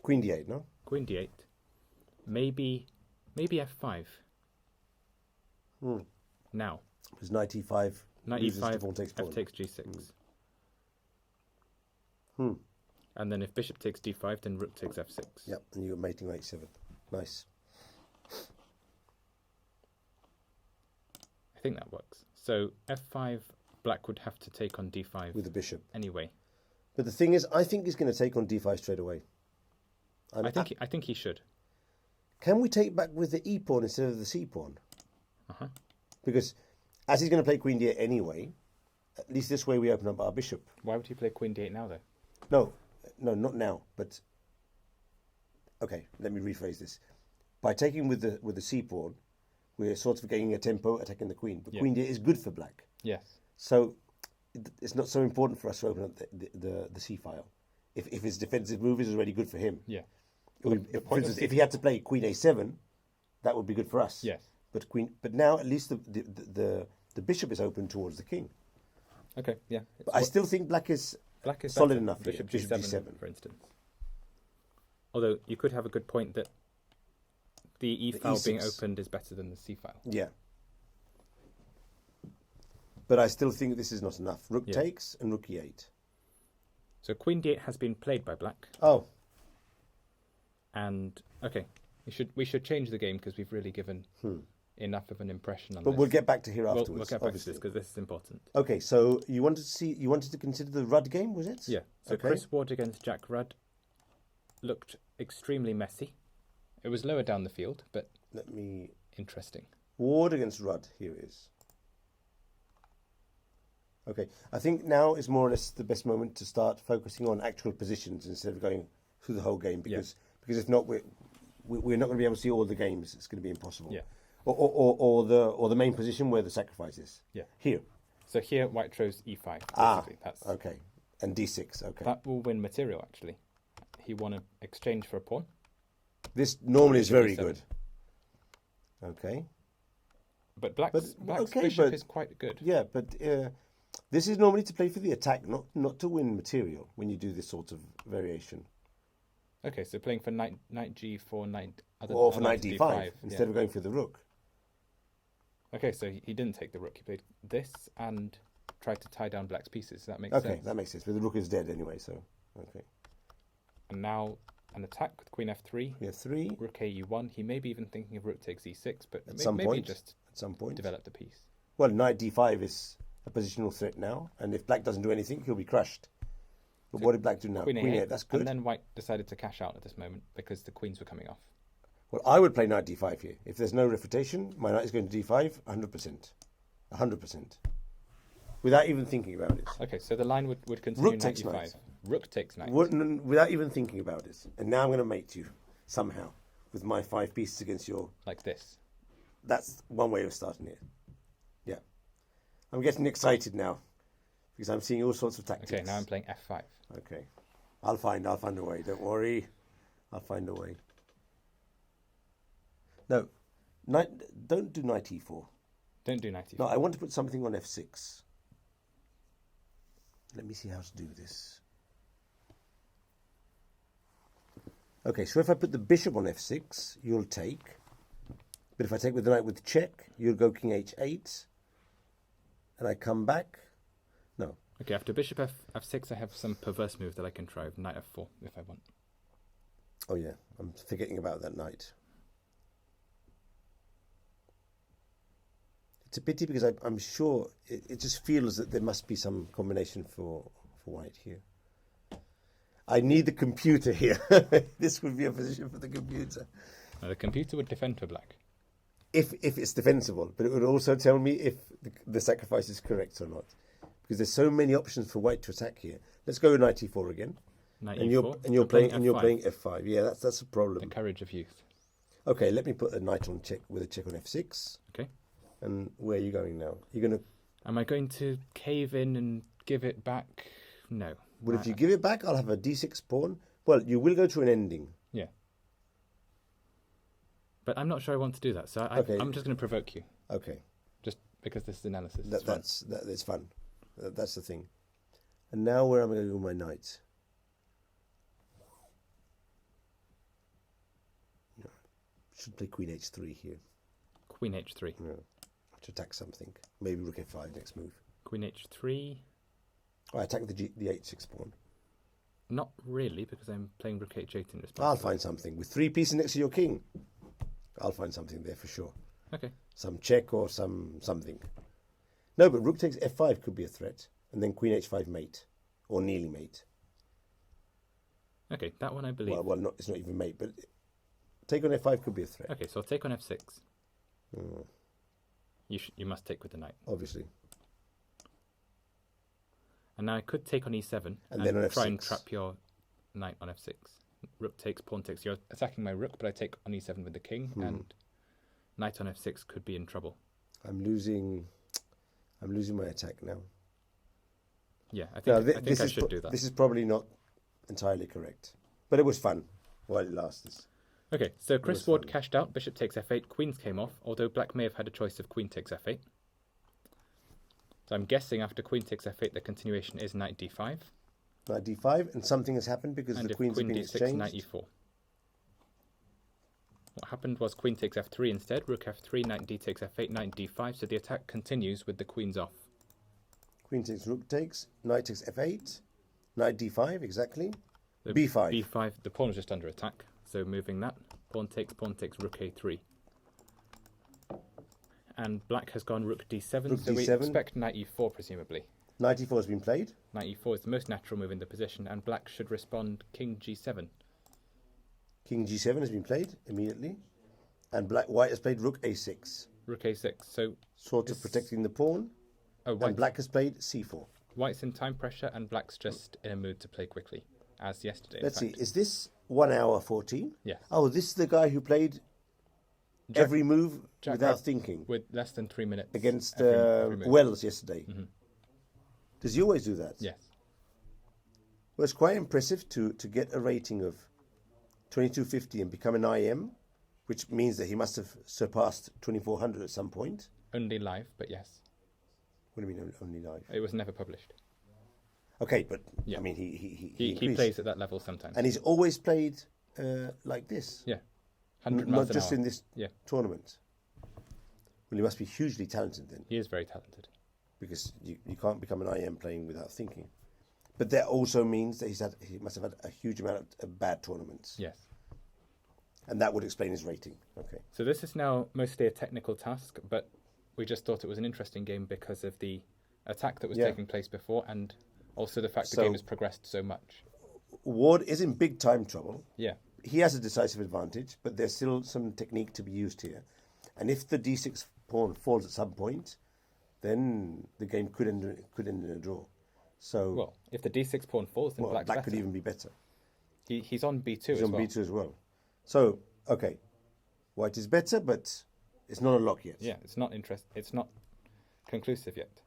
B: Queen d8, no?
A: Queen d8. Maybe f5.
B: Hmm.
A: Now.
B: Because knight e5
A: Knight
B: loses to
A: e5,
B: pawn takes pawn.
A: f takes g6.
B: Hmm.
A: And then if bishop takes d5, then rook takes f6.
B: Yep, and you're mating knight 7. Nice.
A: I think that works. So f5, black would have to take on d5
B: With the bishop.
A: anyway.
B: But the thing is, I think he's going to take on d5 straight away.
A: I think he should.
B: Can we take back with the e pawn instead of the c pawn?
A: Uh-huh.
B: Because as he's going to play queen d8 anyway, at least this way we open up our bishop.
A: Why would he play queen d8 now, though?
B: No, not now. But okay, let me rephrase this. By taking with the c pawn, we're sort of gaining a tempo, attacking the queen. But queen d8 is good for black.
A: Yes.
B: So it's not so important for us to open up the c file. If his defensive move is already good for him.
A: Yeah.
B: For instance, if he had to play queen a7, that would be good for us.
A: Yes.
B: But now at least the bishop is open towards the king.
A: Okay. Yeah.
B: But I still think black is solid
A: better.
B: enough.
A: Bishop
B: Bishop
A: g7,
B: d7,
A: for instance. Although you could have a good point that the e file
B: E6
A: being opened is better than the c file.
B: Yeah. But I still think this is not enough. Rook takes and rook e8.
A: So queen d8 has been played by black.
B: Oh.
A: And okay, we should change the game because we've really given enough of an impression on
B: But
A: this.
B: we'll get back to here afterwards.
A: We'll get back to this because this is important.
B: Okay, so you wanted to consider the Rudd game, was it?
A: Yeah. So
B: okay.
A: Chris Ward against Jack Rudd looked extremely messy. It was lower down the field, but interesting.
B: Ward against Rudd, here it is. Okay, I think now is more or less the best moment to start focusing on actual positions instead of going through the whole game because if not we're not going to be able to see all the games. It's going to be impossible.
A: Yeah.
B: Or the main position where the sacrifice is.
A: Yeah.
B: Here.
A: So here white chose e5. That's
B: okay. And d6. Okay.
A: That will win material actually. He won an exchange for a pawn.
B: This normally is very
A: d7.
B: good. Okay.
A: But black's bishop is quite good.
B: Yeah, but this is normally to play for the attack, not to win material when you do this sort of variation.
A: Okay, so playing for knight g4, knight
B: d5 instead of going for the rook.
A: Okay, so he didn't take the rook. He played this and tried to tie down black's pieces. So that makes sense.
B: Okay, that makes sense. But the rook is dead anyway, so okay.
A: And now an attack with queen f3.
B: We have 3.
A: Rook a e1. He may be even thinking of rook takes e6, but
B: at some point,
A: develop the piece.
B: Well, knight d5 is a positional threat now, and if black doesn't do anything, he'll be crushed. But what did black do now?
A: Queen a8,
B: that's good.
A: And then white decided to cash out at this moment because the queens were coming off.
B: Well, I would play knight d5 here. If there's no refutation, my knight is going to d5 100%. 100%. Without even thinking about it.
A: Okay, so the line would continue
B: Rook
A: knight
B: takes
A: e5.
B: knight.
A: Rook takes knight.
B: Without even thinking about it. And now I'm going to mate you somehow with my 5 pieces against your...
A: Like this.
B: That's one way of starting it. Yeah. I'm getting excited now because I'm seeing all sorts of tactics.
A: Okay, now I'm playing f5.
B: Okay. I'll find a way. Don't worry. I'll find a way. No. Don't do knight e4.
A: Don't do knight e4.
B: No, I want to put something on f6. Let me see how to do this. Okay, so if I put the bishop on f6, you'll take. But if I take with the knight with check, you'll go king h8. And I come back. No.
A: Okay, after bishop f6, I have some perverse move that I can try with knight f4 if I want.
B: Oh yeah, I'm forgetting about that knight. It's a pity because I'm sure it just feels that there must be some combination for white here. I need the computer here. This would be a position for the computer.
A: Now, the computer would defend for black.
B: If it's defensible, but it would also tell me if the sacrifice is correct or not. Because there's so many options for white to attack here. Let's go with knight e4 again.
A: Knight
B: and
A: e4.
B: you're playing f5. Yeah, that's a problem.
A: The courage of youth.
B: Okay, let me put a knight on check with a check on f6.
A: Okay.
B: And where are you going now? You're going to...
A: Am I going to cave in and give it back? No.
B: Well, if you give it back, I'll have a d6 pawn. Well, you will go to an ending.
A: Yeah. But I'm not sure I want to do that, so I'm just going to provoke you.
B: Okay.
A: Just because this is analysis.
B: That's fun. That's the thing. And now where am I going to go with my knight? Should play queen h3 here.
A: Queen h3.
B: Yeah. To attack something. Maybe rook f5 next move.
A: Queen h3.
B: I attack the h6 pawn.
A: Not really, because I'm playing rook h8 in response.
B: I'll find something. With 3 pieces next to your king, I'll find something there for sure.
A: Okay.
B: Some check or something. No, but rook takes f5 could be a threat. And then queen h5 mate. Or nearly mate.
A: Okay, that one I believe.
B: Well, it's not even mate, but take on f5 could be a threat.
A: Okay, so I'll take on f6.
B: Mm,
A: You must take with the knight.
B: obviously.
A: And now I could take on e7
B: And then on
A: try
B: f6.
A: and trap your knight on f6. Rook takes, pawn takes. You're attacking my rook, but I take on e7 with the king, and knight on f6 could be in trouble.
B: I'm losing my attack now.
A: Yeah, I
B: Now,
A: think I should do that.
B: This is probably not entirely correct. But it was fun while it lasted.
A: Okay, so Chris Ward
B: fun.
A: cashed out, bishop takes f8, queens came off, although black may have had a choice of queen takes f8. So I'm guessing after queen takes f8 the continuation is knight d5.
B: Knight d5, and something has happened because
A: And
B: the
A: if
B: queens have
A: queen
B: been
A: d6,
B: exchanged.
A: knight e4. What happened was queen takes f3 instead, rook f3, knight d takes f8, knight d5, so the attack continues with the queens off.
B: Queen takes, rook takes, knight takes f8, knight d5, exactly.
A: So
B: b5.
A: b5, the pawn was just under attack, so moving that. Pawn takes, rook a3. And black has gone rook d7,
B: Rook
A: so we
B: d7.
A: expect knight e4 presumably.
B: Knight e4 has been played.
A: Knight e4 is the most natural move in the position, and black should respond king g7.
B: King g7 has been played immediately. And white has played rook a6.
A: Rook a6, so
B: Sort of protecting the pawn.
A: oh,
B: And black has played c4.
A: white's in time pressure, and black's just in a mood to play quickly, as yesterday.
B: Let's
A: in
B: see,
A: fact.
B: is this 1 hour 14?
A: Yes.
B: Oh, this is the guy who played
A: Jack-
B: every move
A: Jack
B: without
A: Rabb-
B: thinking
A: with less than 3 minutes
B: against
A: every move.
B: Wells yesterday.
A: Mm-hmm.
B: Does he always do that?
A: Yes.
B: Well, it's quite impressive to get a rating of 2250 and become an IM, which means that he must have surpassed 2400 at some point.
A: Only live, but yes.
B: What do you mean only live?
A: It was never published.
B: Okay, but
A: Yeah.
B: I mean
A: He
B: increased.
A: plays at that level sometimes.
B: And he's always played like this.
A: Yeah. 100
B: Not
A: miles an
B: just
A: hour.
B: in this
A: Yeah.
B: tournament. Well, he must be hugely talented then,
A: He is very talented.
B: because you can't become an IM playing without thinking. But that also means that he must have had a huge amount of bad tournaments.
A: Yes.
B: And that would explain his rating. Okay.
A: So this is now mostly a technical task, but we just thought it was an interesting game because of the attack that was
B: Yeah.
A: taking place before, and also the fact the
B: So-
A: game has progressed so much.
B: Ward is in big time trouble.
A: Yeah.
B: He has a decisive advantage, but there's still some technique to be used here. And if the d6 pawn falls at some point, then the game could end in a draw. So
A: Well, if the d6 pawn falls, then black's
B: black
A: better.
B: could even be better.
A: He's on b2
B: He's
A: as
B: on
A: well.
B: b2 as well. So, okay. White is better, but it's not a lock yet.
A: Yeah, it's not conclusive yet.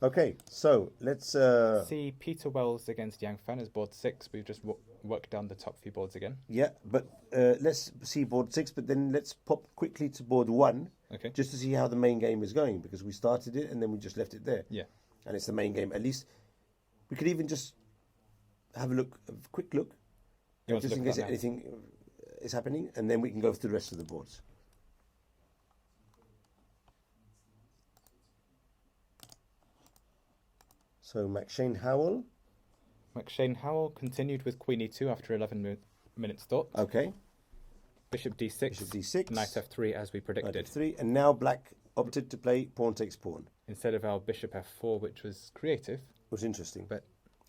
B: Okay, so let's...
A: See Peter Wells against Yang Fan as board 6. We've just worked down the top few boards again.
B: Yeah, but let's see board 6, but then let's pop quickly to board 1,
A: Okay.
B: just to see how the main game is going, because we started it and then we just left it there.
A: Yeah.
B: And it's the main game. At least we could even just have a quick look,
A: You want to
B: just
A: look
B: in
A: at
B: case
A: that now?
B: anything is happening, and then we can go through the rest of the boards. So McShane Howell,
A: McShane Howell continued with Queen e2 after 11 minutes thought.
B: okay,
A: Bishop d6.
B: Bishop d6,
A: Knight f3 as we
B: knight
A: predicted.
B: f3, and now black opted to play pawn takes pawn.
A: Instead of our bishop f4, which was creative,
B: It was interesting,
A: but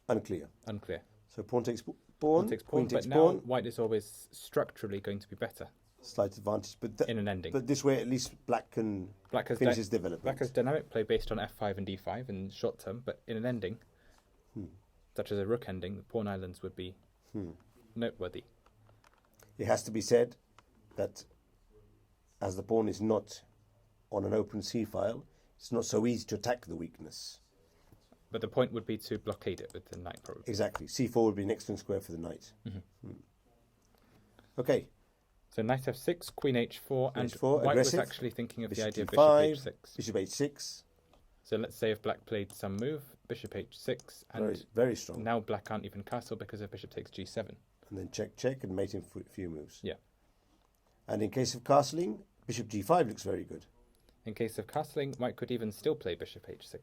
B: unclear.
A: unclear.
B: So pawn takes pawn,
A: Pawn takes pawn,
B: queen takes
A: but now
B: pawn,
A: white is always structurally going to be better
B: slight advantage.
A: in an ending.
B: But this way, at least black can
A: Black has,
B: finish his development.
A: black has dynamic play based on f5 and d5 in short term, but in an ending, such as a rook ending, the pawn islands would be noteworthy.
B: It has to be said that as the pawn is not on an open c-file, it's not so easy to attack the weakness.
A: But the point would be to blockade it with the knight, probably.
B: Exactly. c4 would be an excellent square for the knight. Okay.
A: So knight f6, queen h4, and
B: h4,
A: white
B: aggressive.
A: was actually thinking of the
B: Bishop
A: idea of
B: d5,
A: bishop h6.
B: Bishop h6.
A: So let's say if black played some move, bishop h6, and
B: Very, very strong.
A: now black can't even castle because of bishop takes g7.
B: And then check, check, and mate in few moves.
A: Yeah.
B: And in case of castling, bishop g5 looks very good.
A: In case of castling, white could even still play bishop h6.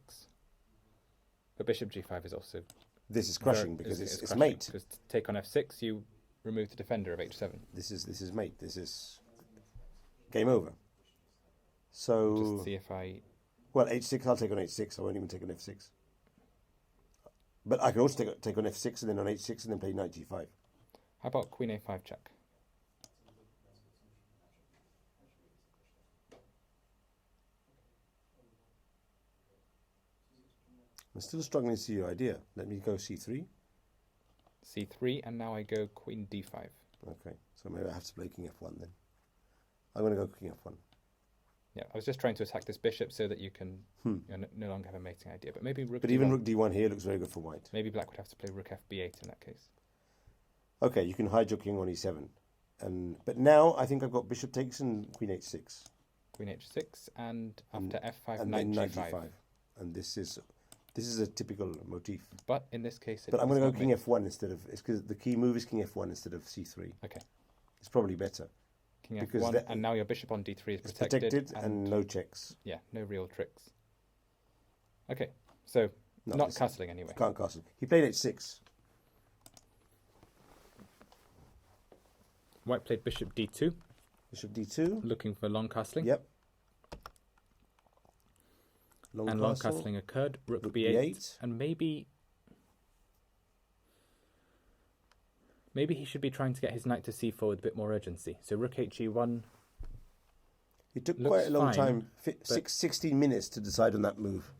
A: But bishop g5 is also...
B: This is crushing because it's
A: crushing,
B: mate.
A: Because to take on f6, you remove the defender of h7.
B: This is mate. This is game over. So...
A: Just see if I...
B: Well, h6, I'll take on h6. I won't even take on f6. But I can also take on f6 and then on h6 and then play knight g5.
A: How about queen a5 check?
B: I'm still struggling to see your idea. Let me go c3.
A: c3, and now I go queen d5.
B: Okay, so maybe I have to play king f1 then. I'm going to go king f1.
A: Yeah, I was just trying to attack this bishop so that you can no longer have a mating idea. But maybe rook
B: But
A: d1.
B: even rook d1 here looks very good for white.
A: Maybe black would have to play rook fb8 in that case.
B: Okay, you can hide your king on e7. But now I think I've got bishop takes and queen h6.
A: Queen h6, and after f5,
B: And
A: knight
B: then knight
A: g5.
B: g5. And this is a typical motif.
A: But in this case...
B: But I'm going to go king
A: mate.
B: f1 instead of... It's because the key move is king f1 instead of c3.
A: Okay.
B: It's probably better.
A: King
B: Because
A: f1, and now your bishop on d3 is
B: It's
A: protected.
B: protected and no checks.
A: Yeah, no real tricks. Okay, so not castling anyway.
B: Can't castle. He played h6.
A: White played bishop d2,
B: Bishop d2.
A: looking for long castling.
B: Yep.
A: Long castling occurred. Rook b8, and maybe he should be trying to get his knight to c4 with a bit more urgency. So rook he1.
B: It took
A: looks
B: quite a long
A: fine,
B: time, 16 minutes to decide on that move.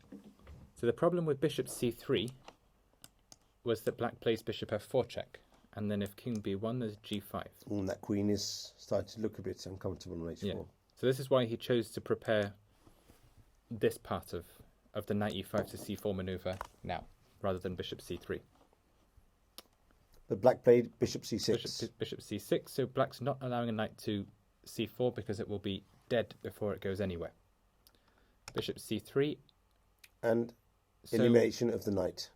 A: So the problem with bishop c3 was that black plays bishop f4 check, and then if king b1, there's g5.
B: And that queen is starting to look a bit uncomfortable on h4.
A: Yeah. So this is why he chose to prepare this part of the knight e5 to c4 maneuver now, rather than bishop c3.
B: But black played bishop c6.
A: Bishop c6, so black's not allowing a knight to c4 because it will be dead before it goes anywhere. Bishop c3.
B: And
A: So,
B: elimination of the knight.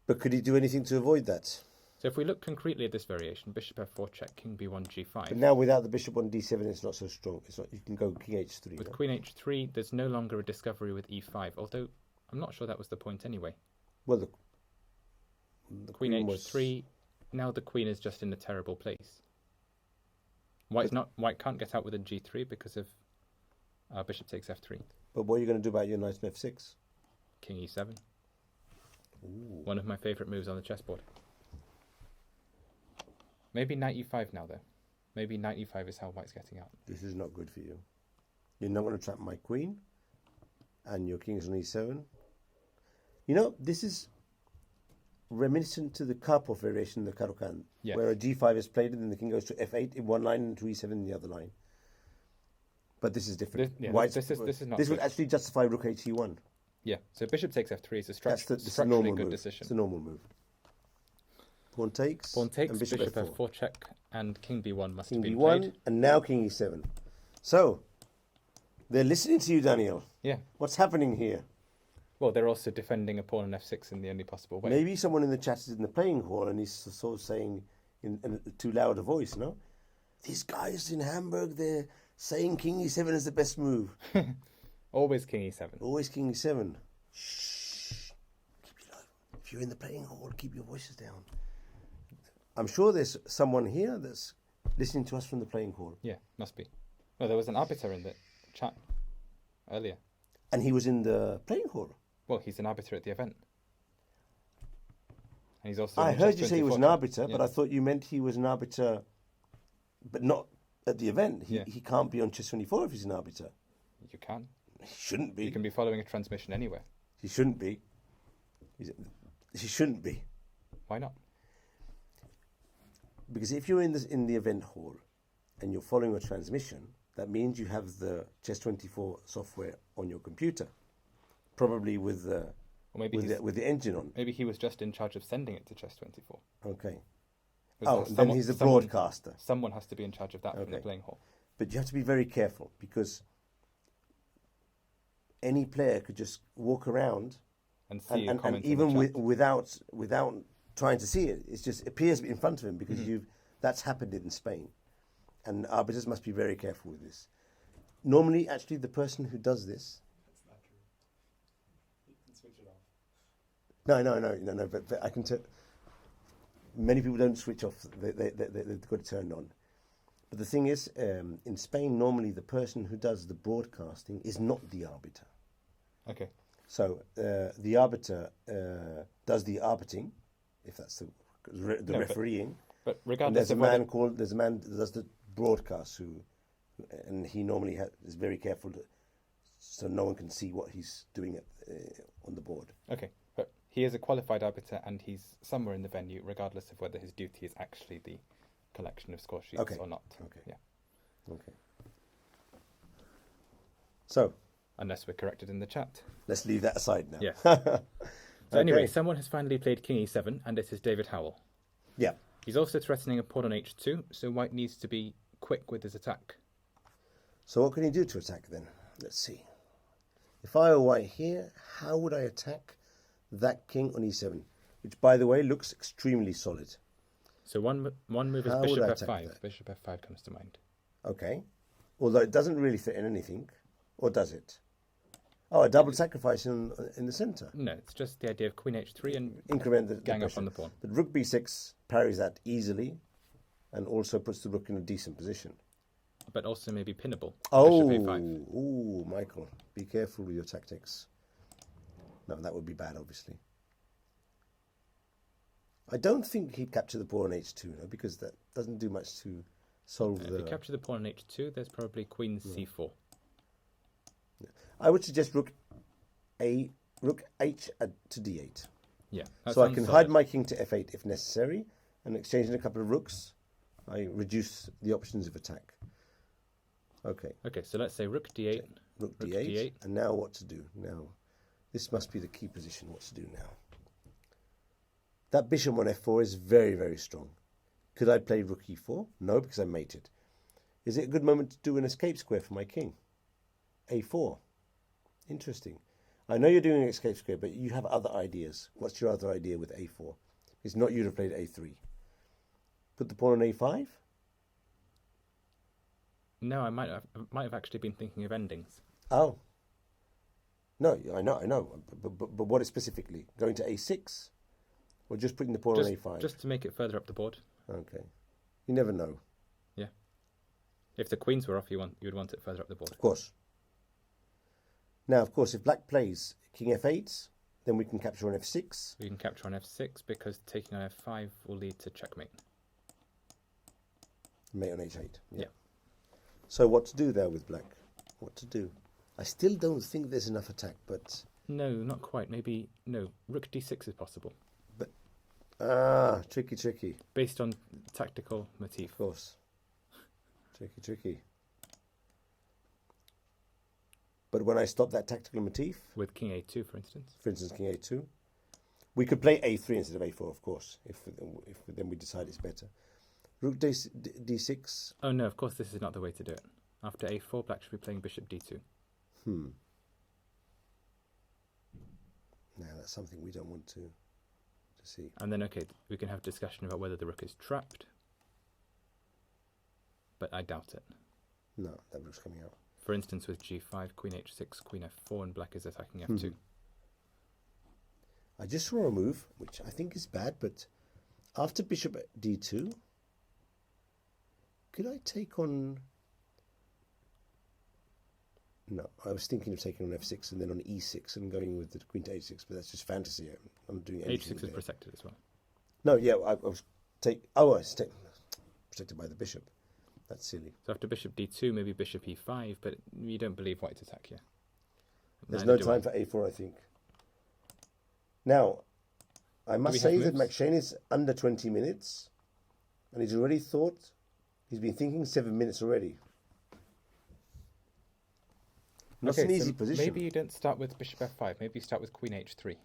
B: But could he do anything to avoid that?
A: so if we look concretely at this variation, bishop f4 check, king b1, g5.
B: But now without the bishop on d7, it's not so strong. It's not. You can go king h3.
A: With
B: no?
A: queen h3, there's no longer a discovery with e5, although I'm not sure that was the point anyway.
B: Well, the
A: Queen
B: was...
A: h3, now the queen is just in a terrible place. White can't get out with a g3 because of bishop takes f3.
B: But what are you going to do about your knight on f6?
A: King e7.
B: Ooh.
A: One of my favourite moves on the chessboard. Maybe knight e5 now, though. Maybe knight e5 is how white's getting out.
B: This is not good for you. You're not going to trap my queen. And your king's on e7. You know, this is reminiscent to the Karpov variation, the Caro-Kann,
A: Yes.
B: where a g5 is played and then the king goes to f8 in one line and to e7 in the other line. But this is different.
A: This is not
B: This
A: good.
B: would actually justify rook h1.
A: Yeah, so bishop takes f3 is a
B: That's the
A: structurally
B: normal
A: good
B: move.
A: decision.
B: It's the normal move. Pawn takes.
A: Pawn takes,
B: and
A: bishop
B: f4.
A: f4 check, and king b1 must
B: King
A: have been
B: b1
A: played.
B: and now king e7. So, they're listening to you, Daniel.
A: Yeah.
B: What's happening here?
A: Well, they're also defending a pawn on f6 in the only possible way.
B: Maybe someone in the chat is in the playing hall and he's sort of saying in too loud a voice, no? These guys in Hamburg, they're saying king e7 is the best move.
A: Always king e7.
B: Always king e7. Shh. Keep it low. If you're in the playing hall, keep your voices down. I'm sure there's someone here that's listening to us from the playing hall.
A: Yeah, must be. No, there was an arbiter in the chat earlier.
B: And he was in the playing hall.
A: Well, he's an arbiter at the event. And he's also.
B: I
A: in the
B: heard
A: Chess
B: you say he was
A: 24
B: an arbiter,
A: yeah.
B: but I thought you meant he was an arbiter, but not at the event. He can't be on Chess 24 if he's an arbiter.
A: You can.
B: He shouldn't be.
A: You can be following a transmission anywhere.
B: He shouldn't be. He shouldn't be.
A: Why not?
B: Because if you're in the event hall and you're following a transmission, that means you have the Chess 24 software on your computer, probably with the with the engine on.
A: Maybe he was just in charge of sending it to Chess 24.
B: Okay.
A: Because
B: Then he's the broadcaster.
A: Someone has to be in charge of that from the
B: Okay.
A: playing hall.
B: But you have to be very careful because any player could just walk around
A: And see a
B: and
A: comment in
B: even
A: the chat.
B: without trying to see it, it just appears in front of him because that's happened in Spain.
C: And arbiters must be very careful with this. Normally, actually, the person who does this...
A: That's not true. You can switch it off.
C: No, but I can tell... Many people don't switch off. They've got it turned on. But the thing is, in Spain, normally the person who does the broadcasting is not the arbiter.
A: Okay.
C: So the arbiter does the arbitering, if that's the refereeing.
A: But
C: And
A: regardless
C: there's a
A: of whether...
C: man that does the broadcast and he normally is very careful so no one can see what he's doing on the board.
A: Okay, but he is a qualified arbiter and he's somewhere in the venue, regardless of whether his duty is actually the collection of score sheets or not.
C: Okay.
A: Yeah.
C: Okay. So,
A: Unless we're corrected in the chat.
C: let's leave that aside now.
A: Yeah. So anyway,
C: Okay.
A: someone has finally played King E7, and this is David Howell.
C: Yeah.
A: He's also threatening a pawn on H2, so White needs to be quick with his attack.
C: So what can he do to attack then? Let's see. If I were White here, how would I attack that king on E7? Which, by the way, looks extremely solid.
A: So one move is
C: How would
A: Bishop
C: I attack
A: F5.
C: that?
A: Bishop F5 comes to mind.
C: Okay. Although it doesn't really threaten anything. Or does it? Oh, a double sacrifice in the centre.
A: No, it's just the idea of Queen H3 and
C: Increment the
A: gang up
C: bishop.
A: on the pawn.
C: But Rook B6 parries that easily and also puts the rook in a decent position.
A: But also maybe pinnable.
C: Oh,
A: Bishop A5.
C: ooh, Michael, be careful with your tactics. No, that would be bad, obviously. I don't think he'd capture the pawn on H2, no, because that doesn't do much to solve
A: If
C: the...
A: you capture the pawn on H2, there's probably Queen C4.
C: I would suggest rook H to D8.
A: Yeah. that
C: So I
A: sounds
C: can
A: solid.
C: hide my king to F8 if necessary, and exchanging a couple of rooks, I reduce the options of attack. Okay,
A: Okay, so let's say Rook D8.
C: rook
A: Rook
C: D8,
A: D8.
C: and now what to do? Now, this must be the key position, what to do now. That bishop on F4 is very, very strong. Could I play rook E4? No, because I mated. Is it a good moment to do an escape square for my king? A4. Interesting. I know you're doing an escape square, but you have other ideas. What's your other idea with A4? It's not you'd have played A3. Put the pawn on A5?
A: No, I might have actually been thinking of endings.
C: Oh. No, I know. But what is specifically? Going to A6? Or just putting the pawn on A5?
A: Just to make it further up the board.
C: Okay. You never know.
A: Yeah. If the queens were off, you would want it further up the board.
C: Of course. Now, of course, if black plays king F8, then we can capture on F6.
A: We can capture on F6 because taking on F5 will lead to checkmate.
C: Mate on H8.
A: Yeah.
C: So what to do there with black? What to do? I still don't think there's enough attack, but...
A: No, not quite. Maybe, no. Rook D6 is possible.
C: Tricky.
A: Based on tactical motif.
C: Of course. Tricky. But when I stop that tactical motif,
A: With King A2, for instance.
C: King A2, we could play A3 instead of A4, of course, if then we decide it's better. Rook D6.
A: Oh no, of course this is not the way to do it. After A4, black should be playing Bishop D2.
C: Now that's something we don't want to see.
A: And then, okay, we can have a discussion about whether the rook is trapped. But I doubt it.
C: No, that rook's coming out.
A: For instance, with G5, Queen H6, Queen F4, and black is attacking F2.
C: I just saw a move, which I think is bad, but after Bishop D2, could I take on... No, I was thinking of taking on F6 and then on E6 and going with the Queen to H6, but that's just fantasy. I'm not doing anything
A: H6 is
C: there.
A: protected as well.
C: No, yeah, I was protected by the bishop. That's silly.
A: So after Bishop D2, maybe Bishop E5, but you don't believe White's attack here.
C: There's
A: Neither
C: no
A: do I.
C: time for A4, I think. Now, I
A: we
C: must
A: have
C: say that
A: moves?
C: McShane is under 20 minutes, and he's been thinking 7 minutes already. Not an easy position.
A: Maybe you don't start with Bishop F5, maybe you start with Queen H3.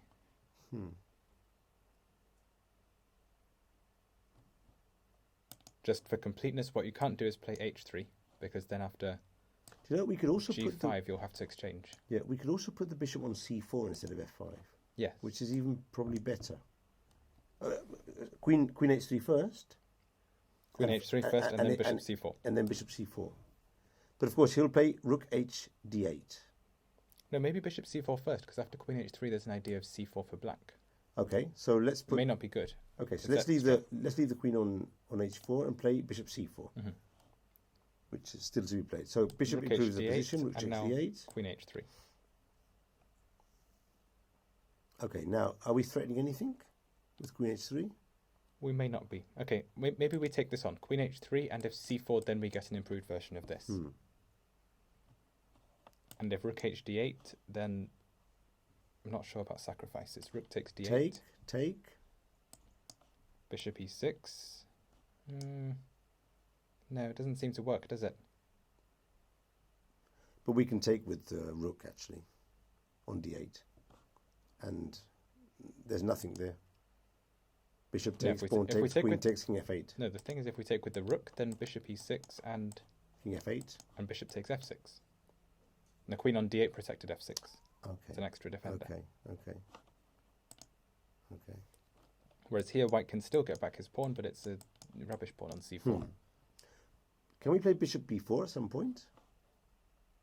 A: Just for completeness, what you can't do is play H3, because then after
C: Do you know, we could also
A: G5 you'll have to exchange.
C: we could also put the bishop on C4 instead of F5,
A: Yes.
C: which is even probably better. Queen H3 first,
A: Queen h3 first, and then bishop c4.
B: And then bishop c4. But of course, he'll play rook h d8.
A: No, maybe bishop c4 first, because after queen h3, there's an idea of c4 for black.
B: Okay, so let's
A: It
B: put.
A: may not be good.
B: Okay, so let's leave the queen on h4 and play bishop c4, which is still to be played. So bishop
A: Rook
B: improves the
A: h8,
B: position. Rook
A: and
B: takes
A: now
B: d8.
A: queen h3.
B: Okay, now are we threatening anything with queen h3?
A: We may not be. Okay, maybe we take this on. Queen h3, and if c4, then we get an improved version of this. And if rook hd8, then I'm not sure about sacrifices. Rook takes d8.
B: Take.
A: Bishop e6. No, it doesn't seem to work, does it?
B: But we can take with rook, actually, on d8. And there's nothing there. Bishop takes, pawn takes, queen takes, king f8.
A: No, the thing is, if we take with the rook, then bishop e6 and
B: king f8.
A: And bishop takes f6. And the queen on d8 protected f6.
B: Okay.
A: It's an extra defender.
B: Okay.
A: Whereas here, white can still get back his pawn, but it's a rubbish pawn on c4.
B: Can we play bishop b4 at some point?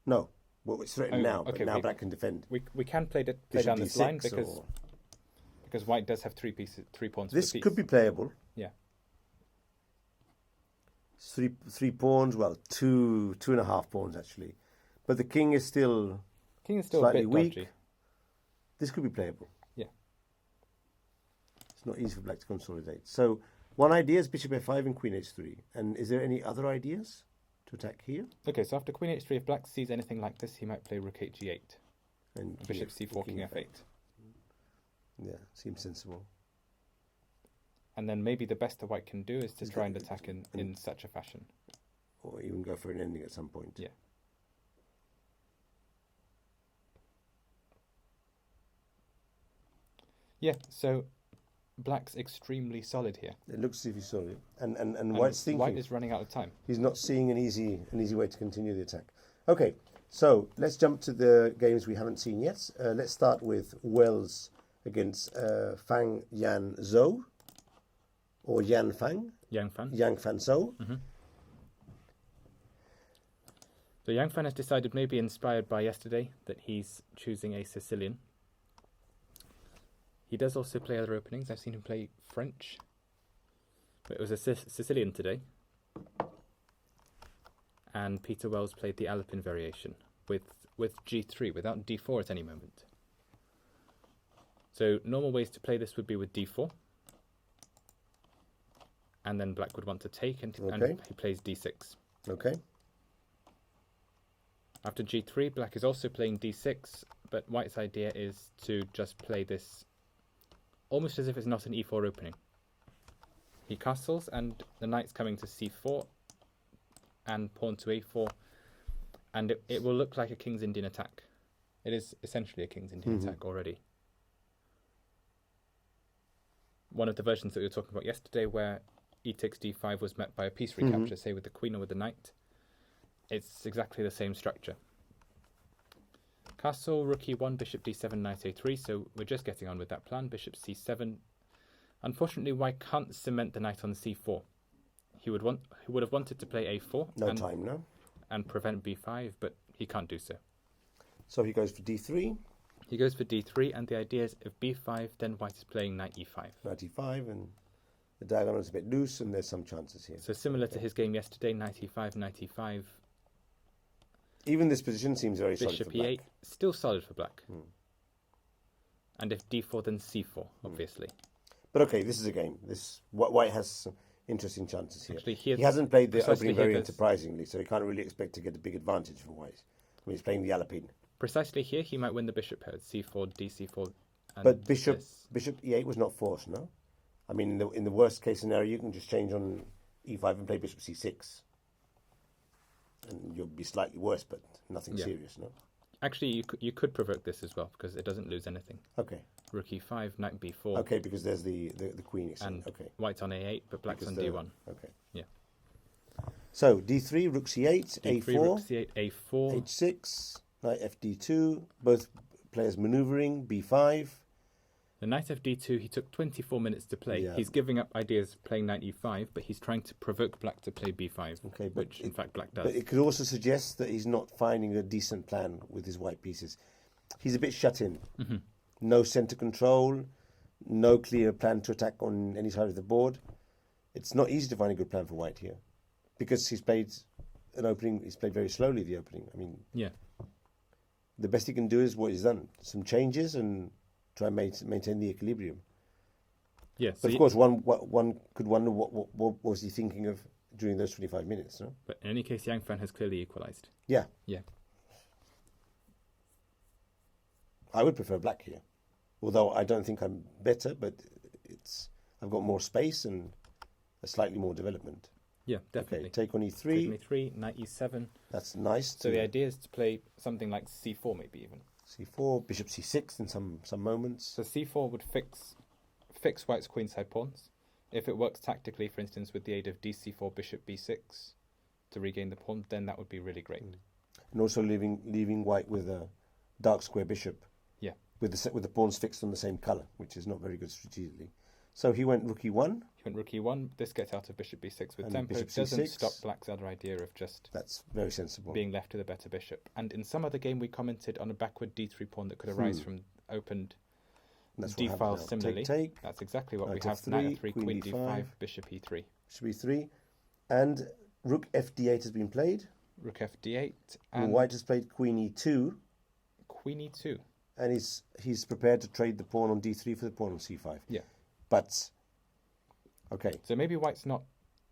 B: No. Well, it's threatened now, but now black can defend.
A: We can play down this line because white does have 3 pawns.
B: This
A: per piece.
B: could be playable.
A: Yeah.
B: Three pawns. Well, two and a half pawns actually, but the king is still slightly
A: a bit
B: weak.
A: dodgy.
B: This could be playable.
A: Yeah.
B: It's not easy for black to consolidate. So one idea is bishop f5 and queen h3. And is there any other ideas to attack here?
A: Okay, so after queen h3, if black sees anything like this, he might play rook h8
B: and
A: bishop c4, king f8.
B: Yeah, seems sensible.
A: And then maybe the best that white can do is to try and attack in such a fashion.
B: Or even go for an ending at some point.
A: Yeah. Yeah, so black's extremely solid here.
B: It looks as if he's solid. And white's thinking.
A: White is running out of time.
B: He's not seeing an easy way to continue the attack. Okay, so let's jump to the games we haven't seen yet. Let's start with Wells against Fang Yan Zhou. Or Yan Fang.
A: Yang Fan.
B: Yang Fan Zhou.
A: So Yang Fan has decided, maybe inspired by yesterday, that he's choosing a Sicilian. He does also play other openings. I've seen him play French. But it was a Sicilian today. And Peter Wells played the Alpine variation with g3, without d4 at any moment. So normal ways to play this would be with d4. And then black would want to take, and he plays d6.
B: Okay.
A: After g3, black is also playing d6, but white's idea is to just play this almost as if it's not an e4 opening. He castles, and the knight's coming to c4, and pawn to a4, and it will look like a King's Indian attack. It is essentially a King's Indian attack already. One of the versions that we were talking about yesterday, where e takes d5 was met by a piece recapture, say with the queen or with the knight, it's exactly the same structure. Castle, rook e1, bishop d7, knight a3, so we're just getting on with that plan. Bishop c7. Unfortunately, white can't cement the knight on c4. He would have wanted to play a4 and prevent b5, but he can't do so.
B: So he goes for d3.
A: He goes for d3, and the idea is if b5, then white is playing knight e5.
B: Knight e5, and the diagonal is a bit loose, and there's some chances here.
A: So similar to his game yesterday, knight e5, knight e5.
B: Even this position seems very solid for black.
A: Bishop e8, still solid for black. And if d4, then c4, obviously.
B: But okay, this is a game. White has some interesting chances here.
A: Actually,
B: he hasn't played the opening very enterprisingly, so he can't really expect to get a big advantage from white. I mean, he's playing the Alpine.
A: Precisely here, he might win the bishop pair, c4, dc4.
B: But bishop e8 was not forced, no? I mean, in the worst case scenario, you can just change on e5 and play bishop c6. And you'll be slightly worse, but nothing serious, no?
A: Actually, you could provoke this as well, because it doesn't lose anything.
B: Okay.
A: Rook e5, knight b4.
B: Okay, because there's the queen.
A: And
B: okay.
A: White's on a8, but black's on d1.
B: Okay.
A: Yeah.
B: So d3, rook c8,
A: d3,
B: a4,
A: rook c8, a4,
B: h6, knight fd2. Both players manoeuvring. b5.
A: The knight of d2, he took 24 minutes to play.
B: Yeah.
A: He's giving up ideas playing knight e5, but he's trying to provoke black to play b5,
B: Okay,
A: which in fact black does.
B: But it could also suggest that he's not finding a decent plan with his white pieces. He's a bit shut in.
A: Mm-hmm.
B: No center control, no clear plan to attack on any side of the board. It's not easy to find a good plan for white here, because he's played an opening. He's played very slowly the opening. I mean,
A: Yeah.
B: the best he can do is what he's done: some changes and try and maintain the equilibrium.
A: Yeah.
B: But of course, one could wonder what was he thinking of during those 25 minutes, no?
A: But in any case, Yang Fan has clearly equalised.
B: Yeah.
A: Yeah.
B: I would prefer black here, although I don't think I'm better, but I've got more space and a slightly more development.
A: Yeah, definitely.
B: Okay, take on e3.
A: Take on e3, knight e7.
B: That's nice.
A: So the idea is to play something like c4 maybe even.
B: c4, bishop c6 in some moments.
A: So c4 would fix white's queenside pawns. If it works tactically, for instance, with the aid of dc4, bishop b6 to regain the pawn, then that would be really great.
B: And also leaving white with a dark square bishop.
A: Yeah.
B: With the pawns fixed on the same colour, which is not very good strategically. So he went rook e1.
A: He went rook e1. This gets out of bishop b6 with
B: And
A: tempo.
B: bishop
A: Doesn't
B: c6.
A: stop black's other idea of just
B: That's very sensible.
A: being left with a better bishop. And in some other game, we commented on a backward d3 pawn that could arise from opened
B: That's
A: d
B: what
A: files
B: happens now.
A: similarly.
B: Take.
A: That's exactly what
B: Knight
A: we have.
B: f3,
A: Knight f3,
B: queen
A: queen
B: d5,
A: d5, bishop e3.
B: Bishop e3. And rook fd8 has been played.
A: Rook f d8
B: And
A: and
B: white has played queen e2.
A: queen e2.
B: And he's prepared to trade the pawn on d3 for the pawn on c5.
A: Yeah.
B: But, okay.
A: So maybe white's not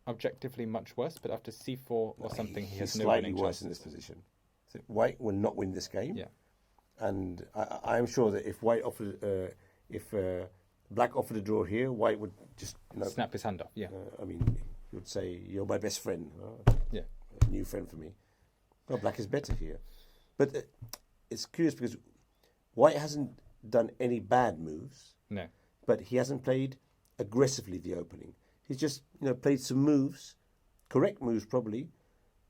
A: objectively much worse, but after c4 or something, he has
B: He's
A: no
B: slightly
A: winning
B: worse in
A: chances.
B: this position. So white will not win this game.
A: Yeah.
B: And I'm sure that if black offered a draw here, white would just
A: Snap his hand off. Yeah.
B: I mean, he would say, "You're my best friend."
A: Yeah.
B: A new friend for me. Well, black is better here, but it's curious because white hasn't done any bad moves,
A: No.
B: but he hasn't played aggressively the opening. He's just played some moves, correct moves probably,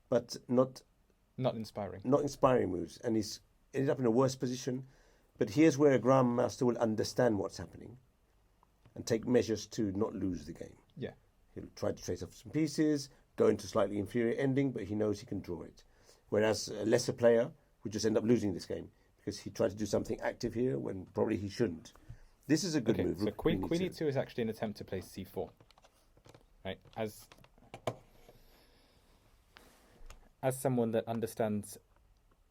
B: but not
A: Inspiring.
B: not inspiring moves, and he's ended up in a worse position. But here's where a grandmaster will understand what's happening and take measures to not lose the game.
A: Yeah.
B: He'll try to trace off some pieces, go into slightly inferior ending, but he knows he can draw it. Whereas a lesser player would just end up losing this game because he tried to do something active here when probably he shouldn't. This is a good move.
A: So
B: Rook
A: queen
B: e2.
A: e2 is actually an attempt to play c4. Right? As someone that understands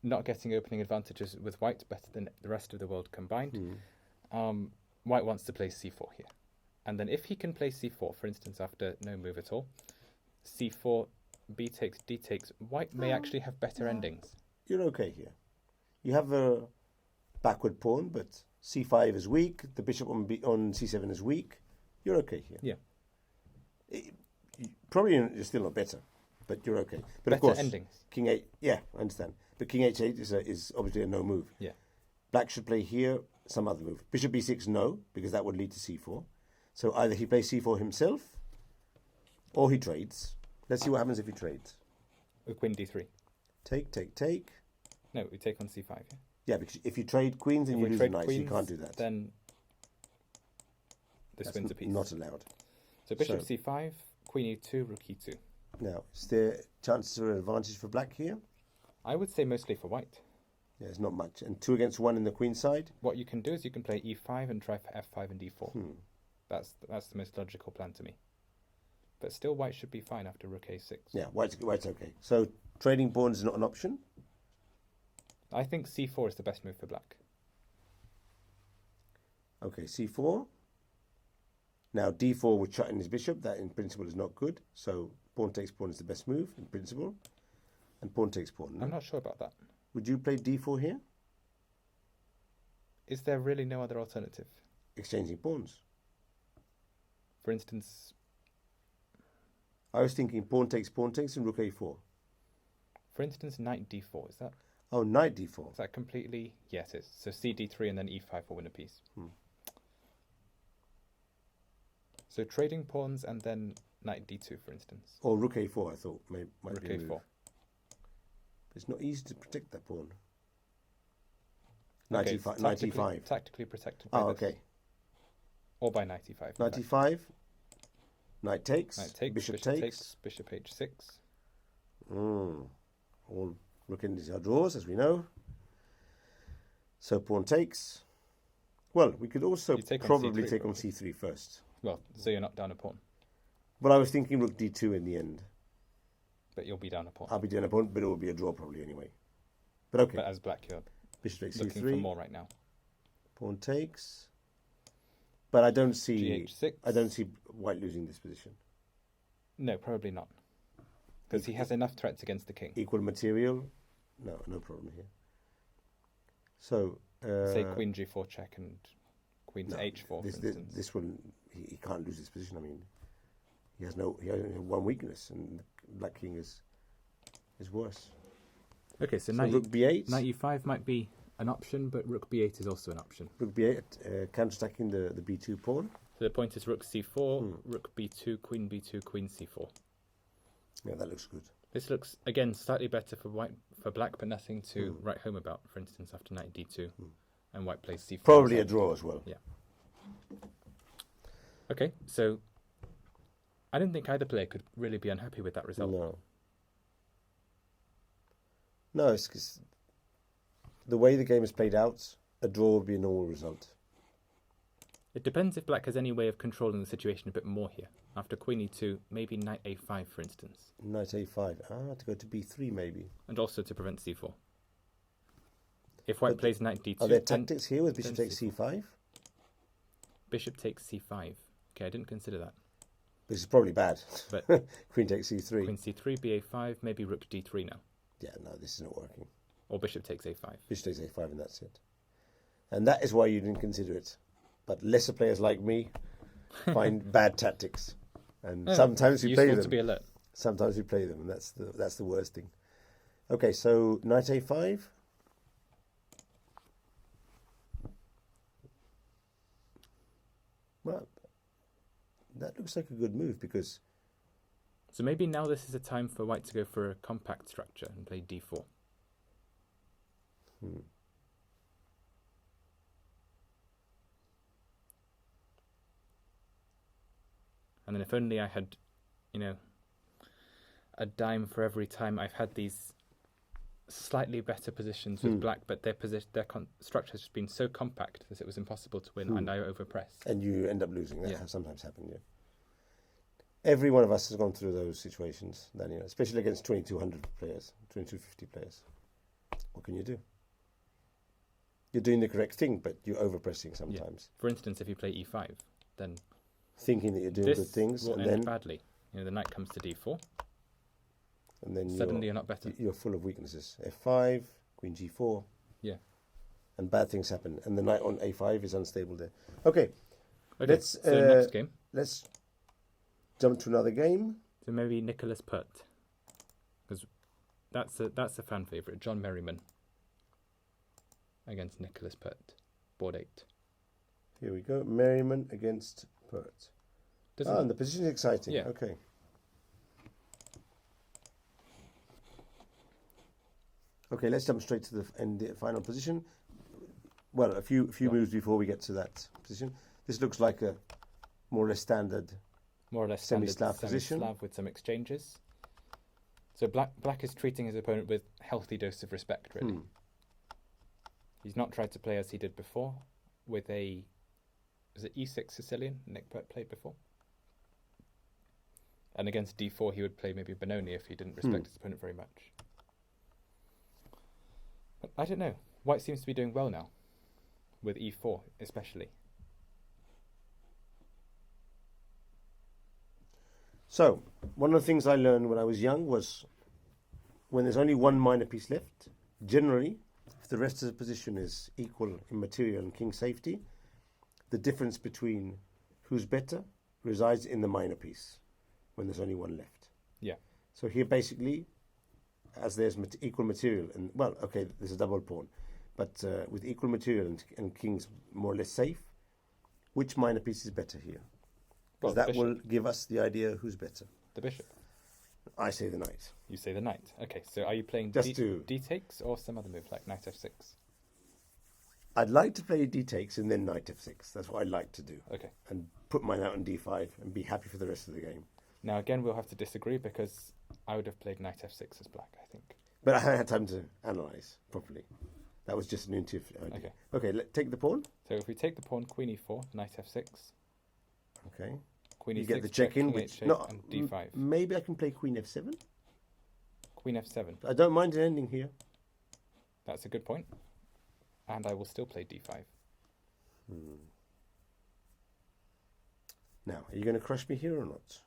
A: not getting opening advantages with white better than the rest of the world combined, white wants to play c4 here. And then if he can play c4, for instance, after no move at all, c4, b takes, d takes, white may actually have better endings.
B: You're okay here. You have a backward pawn, but c5 is weak. The bishop on c7 is weak. You're okay here.
A: Yeah.
B: Probably you're still not better, but you're okay. But
A: Better
B: of course,
A: endings.
B: king 8. Yeah, I understand. But king h8 is obviously a no move.
A: Yeah.
B: Black should play here some other move. Bishop b6, no, because that would lead to c4. So either he plays c4 himself, or he trades. Let's see what happens if he trades.
A: With queen d3.
B: Take, take, take.
A: No, we take on c5. Yeah?
B: Yeah, because if you trade queens, then
A: If
B: you
A: we
B: lose the
A: trade
B: knights.
A: queens,
B: You can't do that.
A: then this
B: That's
A: wins a piece.
B: not allowed.
A: So bishop
B: So-
A: c5, queen e2, rook e2.
B: Now, is there chances of an advantage for black here?
A: I would say mostly for white.
B: Yeah, it's not much. And 2 against 1 in the queen side.
A: What you can do is you can play e5 and try for f5 and d4. That's the most logical plan to me. But still, white should be fine after rook a6.
B: Yeah, white's okay. So trading pawns is not an option.
A: I think c4 is the best move for black.
B: Okay, c4. Now d4 would shut in his bishop. That in principle is not good. So pawn takes pawn is the best move in principle. And pawn takes pawn. No?
A: I'm not sure about that.
B: Would you play d4 here?
A: Is there really no other alternative?
B: Exchanging pawns.
A: For instance,
B: I was thinking pawn takes and rook a4.
A: knight d4. Is
B: Oh, knight d4.
A: that completely? Yes, it is. So c d3 and then e5 will win a piece. So trading pawns and then knight d2, for instance.
B: Or rook a4, I thought might
A: Rook
B: be a move.
A: a4.
B: It's not easy to protect that pawn. Knight
A: Okay,
B: e5.
A: tactically protected by
B: Oh,
A: this.
B: okay.
A: Or by knight e5.
B: Knight e5. Knight takes.
A: Knight takes.
B: Bishop takes.
A: Bishop h6.
B: All rook indies are draws, as we know. So pawn takes. Well, we could also probably take on c3 first.
A: Well, so you're not down a pawn.
B: But I was thinking rook d2 in the end.
A: But you'll be down a pawn.
B: I'll be down a pawn, but it will be a draw probably anyway. But okay.
A: But as black, you're
B: Bishop takes
A: looking
B: c3.
A: for more right now.
B: Pawn takes. But I don't see
A: Gh6.
B: I don't see white losing this position.
A: No, probably not. Because he has enough threats against the king.
B: Equal material. No problem here. So
A: say queen g4 check and queen to h4, for instance.
B: This one, he can't lose this position. I mean, he has only one weakness, and black king is worse.
A: Okay, so
B: rook b8.
A: Knight e5 might be an option, but rook b8 is also an option.
B: Rook b8, counter-attacking the b2 pawn.
A: So the point is rook c4, rook b2, queen b2, queen c4.
B: Yeah, that looks good.
A: This looks, again, slightly better for black, but nothing to write home about, for instance, after knight d2, and white plays c4.
B: Probably a draw as well.
A: Yeah. Okay, so I don't think either player could really be unhappy with that result.
B: No, it's 'cause the way the game is played out, a draw would be a normal result.
A: It depends if black has any way of controlling the situation a bit more here. After queen e2, maybe knight a5, for instance.
B: Knight a5. To go to b3 maybe.
A: And also to prevent c4. If white plays knight d2...
B: Are there tactics here with bishop takes c5?
A: Bishop takes c5. Okay, I didn't consider that.
B: This is probably bad.
A: But
B: queen takes c3.
A: Queen c3, ba5, maybe rook d3 now.
B: Yeah, no, this isn't working.
A: Or bishop takes a5.
B: Bishop takes a5 and that's it. And that is why you didn't consider it. But lesser players like me find bad tactics. And sometimes we play them.
A: Useful to be alert.
B: Sometimes we play them, and that's the worst thing. Okay, so knight a5. Well, that looks like a good move because...
A: So maybe now this is a time for white to go for a compact structure and play d4. And then if only I had, a dime for every time I've had these slightly better positions with black, but their structure has been so compact that it was impossible to win, and I overpressed.
B: And you end up losing. That
A: has
B: sometimes happened, yeah. Every one of us has gone through those situations, Daniel, especially against 2,200 players, 2,250 players. What can you do? You're doing the correct thing, but you're overpressing sometimes.
A: Yeah. For instance, if you play e5, then...
B: Thinking that you're doing good things,
A: will
B: and
A: end
B: then
A: badly. The knight comes to d4,
B: and then
A: suddenly you're not better.
B: You're full of weaknesses. f5, queen g4, and bad things happen. And the knight on a5 is unstable there. Okay.
A: So next game.
B: Let's jump to another game.
A: So maybe Nicholas Pert, because that's a fan favorite. John Merriman against Nicholas Pert, board 8.
B: Here we go. Merriman against Pert. And the position is exciting.
A: Yeah.
B: Okay. Okay, let's jump straight to the final position. Well, a few moves before we get to that position. This looks like a more or less standard semi-Slav position.
A: Semi-Slav with some exchanges. So black is treating his opponent with healthy dose of respect, really. He's not tried to play as he did before with a... Was it e6 Sicilian Nick Pert played before? And against d4 he would play maybe Benoni if he didn't respect his opponent very much. But I don't know. White seems to be doing well now, with e4 especially.
B: So, one of the things I learned when I was young was when there's only one minor piece left, generally, if the rest of the position is equal in material and king safety, the difference between who's better resides in the minor piece when there's only one left.
A: Yeah.
B: So here basically, as there's equal material, and well, okay, there's a double pawn, but with equal material and kings more or less safe, which minor piece is better here? Because that will give us the idea who's better.
A: The bishop.
B: I say the knight.
A: You say the knight. Okay, so are you playing
B: Just
A: d takes or some other move like knight f6?
B: I'd like to play d takes and then knight f6. That's what I'd like to do.
A: Okay.
B: And put my knight on d5 and be happy for the rest of the game.
A: Now again, we'll have to disagree because I would have played knight f6 as black, I think.
B: But I hadn't had time to analyse properly. That was just an intuitive idea.
A: Okay.
B: Okay, take the pawn.
A: So if we take the pawn, queen e4, knight f6,
B: Okay.
A: queen
B: You
A: e6,
B: get the check-in,
A: king
B: which...
A: h8,
B: No,
A: and d5.
B: maybe I can play queen f7.
A: Queen f7.
B: I don't mind an ending here.
A: That's a good point. And I will still play d5.
B: Now, are you going to crush me here or not?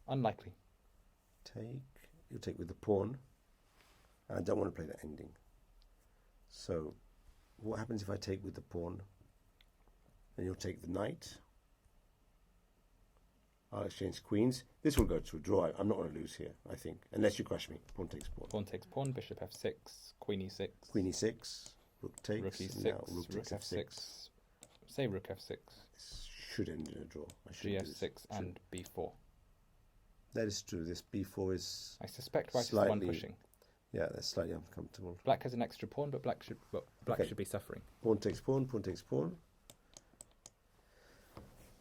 A: Unlikely.
B: Take. You'll take with the pawn. I don't want to play that ending. So, what happens if I take with the pawn? Then you'll take the knight. I'll exchange queens. This will go to a draw. I'm not going to lose here, I think. Unless you crush me. Pawn takes pawn.
A: Pawn takes pawn, bishop f6, queen e6.
B: Queen e6. Rook takes.
A: Rook e6,
B: Now rook
A: rook
B: takes
A: f6. Say rook f6,
B: This should end in a draw. I should
A: g
B: do this.
A: f6, and b4.
B: That is true. This b4 is...
A: I suspect white is the one
B: Slightly-
A: pushing.
B: Yeah, that's slightly uncomfortable.
A: Black has an extra pawn, but black
B: Okay.
A: should be suffering.
B: Pawn takes pawn, pawn takes pawn.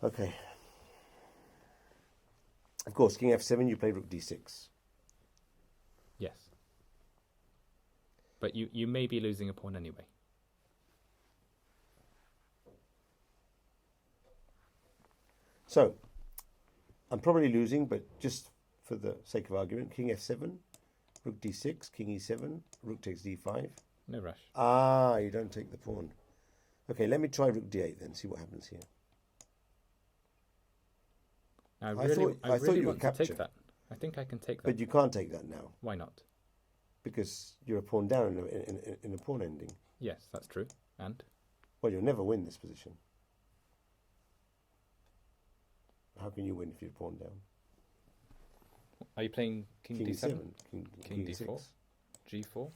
B: Okay. Of course, king f7, you play rook d6.
A: Yes. But you may be losing a pawn anyway.
B: So, I'm probably losing, but just for the sake of argument, king f7, rook d6, king e7, rook takes d5.
A: No rush.
B: Ah, you don't take the pawn. Okay, let me try rook d8 then, see what happens here.
A: Now,
B: I thought you were
A: want to
B: capture.
A: take that. I think I can take that.
B: But you can't take that now,
A: Why not?
B: because you're a pawn down in a pawn ending.
A: Yes, that's true. And
B: Well, you'll never win this position. How can you win if you're pawn down?
A: are you playing king d7?
B: e7,
A: King
B: e6.
A: d4. G4.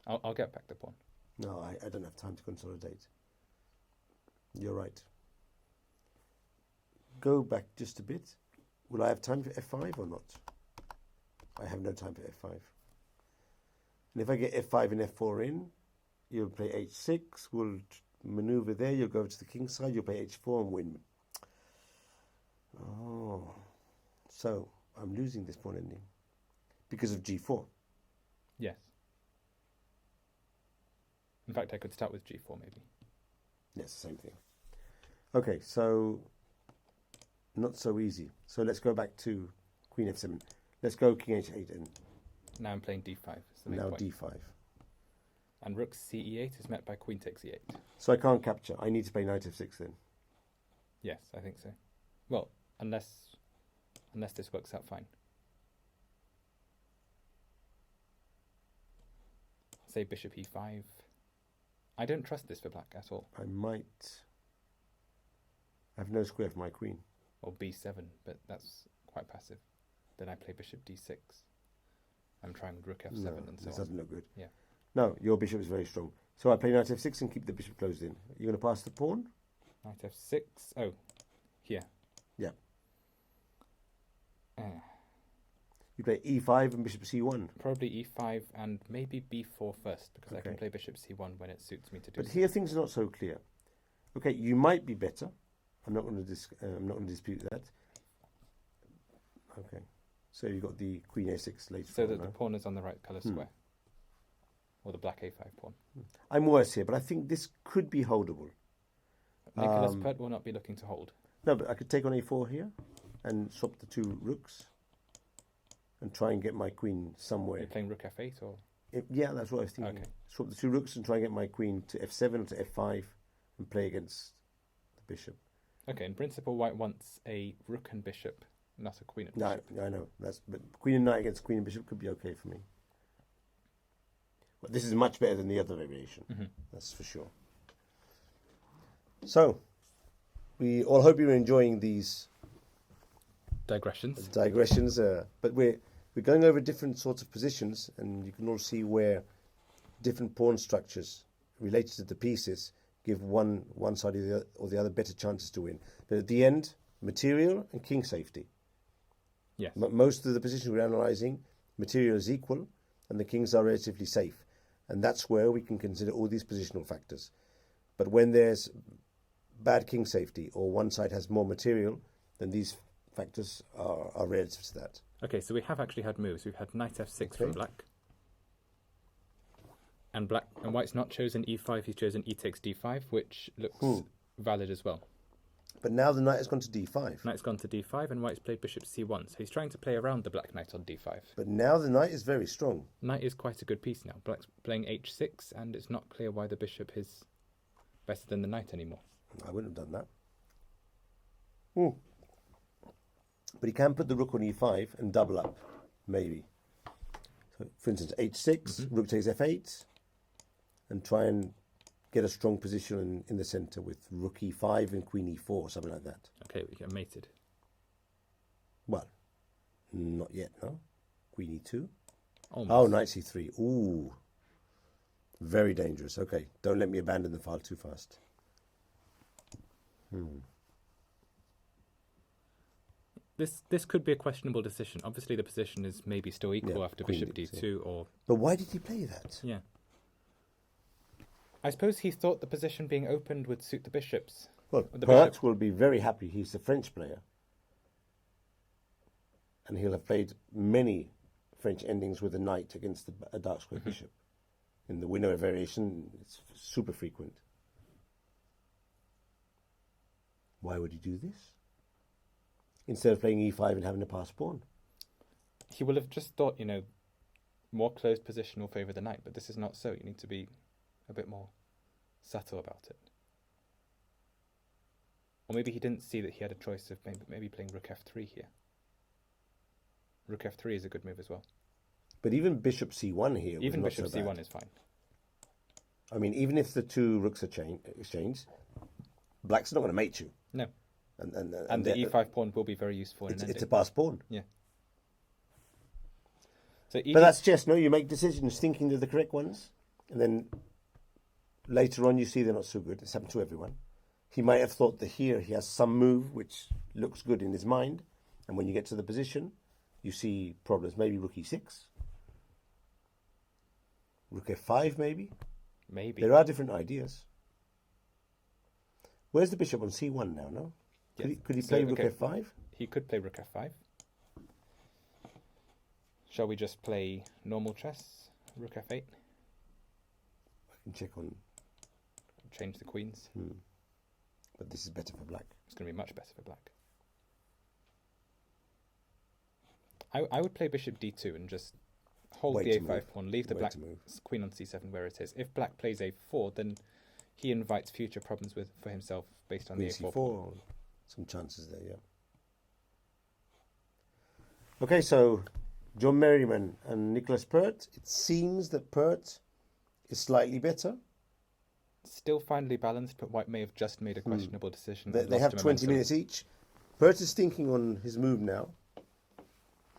A: I'll get back the pawn.
B: No, I don't have time to consolidate. You're right. Go back just a bit. Will I have time for f5 or not? I have no time for f5. And if I get f5 and f4 in, you'll play h6. We'll maneuver there. You'll go over to the king side. You'll play h4 and win. Oh. So, I'm losing this pawn ending because of g4.
A: Yes. In fact, I could start with g4 maybe.
B: Yes, same thing. Okay, so not so easy. So let's go back to queen f7. Let's go king h8 and
A: Now I'm playing d5. Is the main
B: now
A: point.
B: d5.
A: And rook ce8 is met by queen takes e8.
B: So I can't capture. I need to play knight f6 then.
A: Yes, I think so. Well, unless this works out fine. Say bishop e5. I don't trust this for black at all.
B: I might have no square for my queen.
A: Or b7, but that's quite passive. Then I play bishop d6. I'm trying with rook f7
B: No,
A: and so
B: this
A: on.
B: doesn't look good.
A: Yeah.
B: No, your bishop is very strong. So I play knight f6 and keep the bishop closed in. You're going to pass the pawn?
A: Knight f6. Oh, here.
B: Yeah.
A: Uh,
B: You play e5 and bishop c1.
A: probably e5 and maybe b4 first, because I can
B: Okay.
A: play bishop c1 when it suits me to do
B: But
A: so.
B: here things are not so clear. Okay, you might be better. I'm not going to dispute that. Okay, so you got the queen a6 later.
A: So
B: on,
A: that the
B: no?
A: pawn is on the right colour square. Or the black a5 pawn.
B: I'm worse here, but I think this could be holdable.
A: Nicholas Pert will not be looking to hold.
B: No, but I could take on a4 here and swap the two rooks and try and get my queen somewhere.
A: You're playing rook f8 or...
B: Yeah, that's what I was thinking.
A: Okay.
B: Swap the two rooks and try and get my queen to f7 or to f5 and play against the bishop.
A: Okay, in principle, white wants a rook and bishop, not a queen and
B: No,
A: bishop.
B: I know. But queen and knight against queen and bishop could be okay for me. But this is much better than the other variation.
A: Mhm.
B: That's for sure. So, we all hope you're enjoying these
A: Digressions.
B: digressions, but we're going over different sorts of positions, and you can all see where different pawn structures related to the pieces give one side or the other better chances to win. But at the end, material and king safety.
A: Yes.
B: Most of the positions we're analysing material is equal, and the kings are relatively safe. And that's where we can consider all these positional factors. But when there's bad king safety, or one side has more material, then these factors are relative to that.
A: Okay, so we have actually had moves. We've had knight f6 from
B: Okay.
A: black. And white's not chosen e5, he's chosen e takes d5, which looks valid as well.
B: But now the knight has gone to d5.
A: Knight's gone to d5 and white's played bishop c1, so he's trying to play around the black knight on d5.
B: But now the knight is very strong.
A: Knight is quite a good piece now. Black's playing h6, and it's not clear why the bishop is better than the knight anymore.
B: I wouldn't have done that. But he can put the rook on e5 and double up, maybe. So, for instance, h6, rook takes f8, and try and get a strong position in the centre with rook e5 and queen e4, something like that.
A: Okay, we get mated.
B: Well, not yet, no? Queen e2.
A: Almost.
B: Oh, knight c3. Ooh. Very dangerous. Okay, don't let me abandon the file too fast.
A: This could be a questionable decision. Obviously, the position is maybe still equal
B: Yeah,
A: after
B: queen
A: bishop
B: d2.
A: d2 or...
B: But why did he play that?
A: Yeah. I suppose he thought the position being opened would suit the bishops.
B: Well,
A: The
B: Pert
A: bishop.
B: will be very happy. He's a French player. And he'll have played many French endings with a knight against a dark square bishop. In the winner variation, it's super frequent. Why would he do this? Instead of playing e5 and having a pass pawn.
A: He will have just thought, more closed position will favour the knight, but this is not so. You need to be a bit more subtle about it. Or maybe he didn't see that he had a choice of maybe playing rook f3 here. Rook f3 is a good move as well.
B: But even bishop c1 here was
A: Even
B: not
A: bishop
B: so bad.
A: c1 is fine.
B: I mean, even if the two rooks are exchanged, black's not going to mate you.
A: No.
B: And
A: the e5 pawn will be very useful in an
B: it's
A: ending.
B: a pass pawn.
A: Yeah. So
B: But that's chess, no? You make decisions thinking they're the correct ones, and then later on you see they're not so good. It's happened to everyone. He might have thought that here he has some move which looks good in his mind, and when you get to the position, you see problems. Maybe rook e6, rook f5 maybe.
A: Maybe.
B: There are different ideas. Where's the bishop on c1 now, no?
A: Yes.
B: Could he
A: So,
B: play rook
A: okay.
B: f5?
A: He could play rook f5. Shall we just play normal chess? Rook f8?
B: I can check on,
A: Change the queens.
B: but this is better for black.
A: It's going to be much better for black. I would play bishop d2 and just hold
B: Wait
A: the
B: to
A: a5
B: move.
A: pawn, leave the
B: Wait
A: black
B: to move.
A: queen on c7 where it is. If black plays a4, then he invites future problems for himself based on
B: Queen
A: the a4
B: c4,
A: pawn.
B: some chances there, yeah. Okay, so John Merriman and Nicholas Pert. It seems that Pert is slightly better.
A: Still finely balanced, but white may have just made a questionable decision.
B: They
A: and lost
B: have 20
A: momentum.
B: minutes each. Pert is thinking on his move now.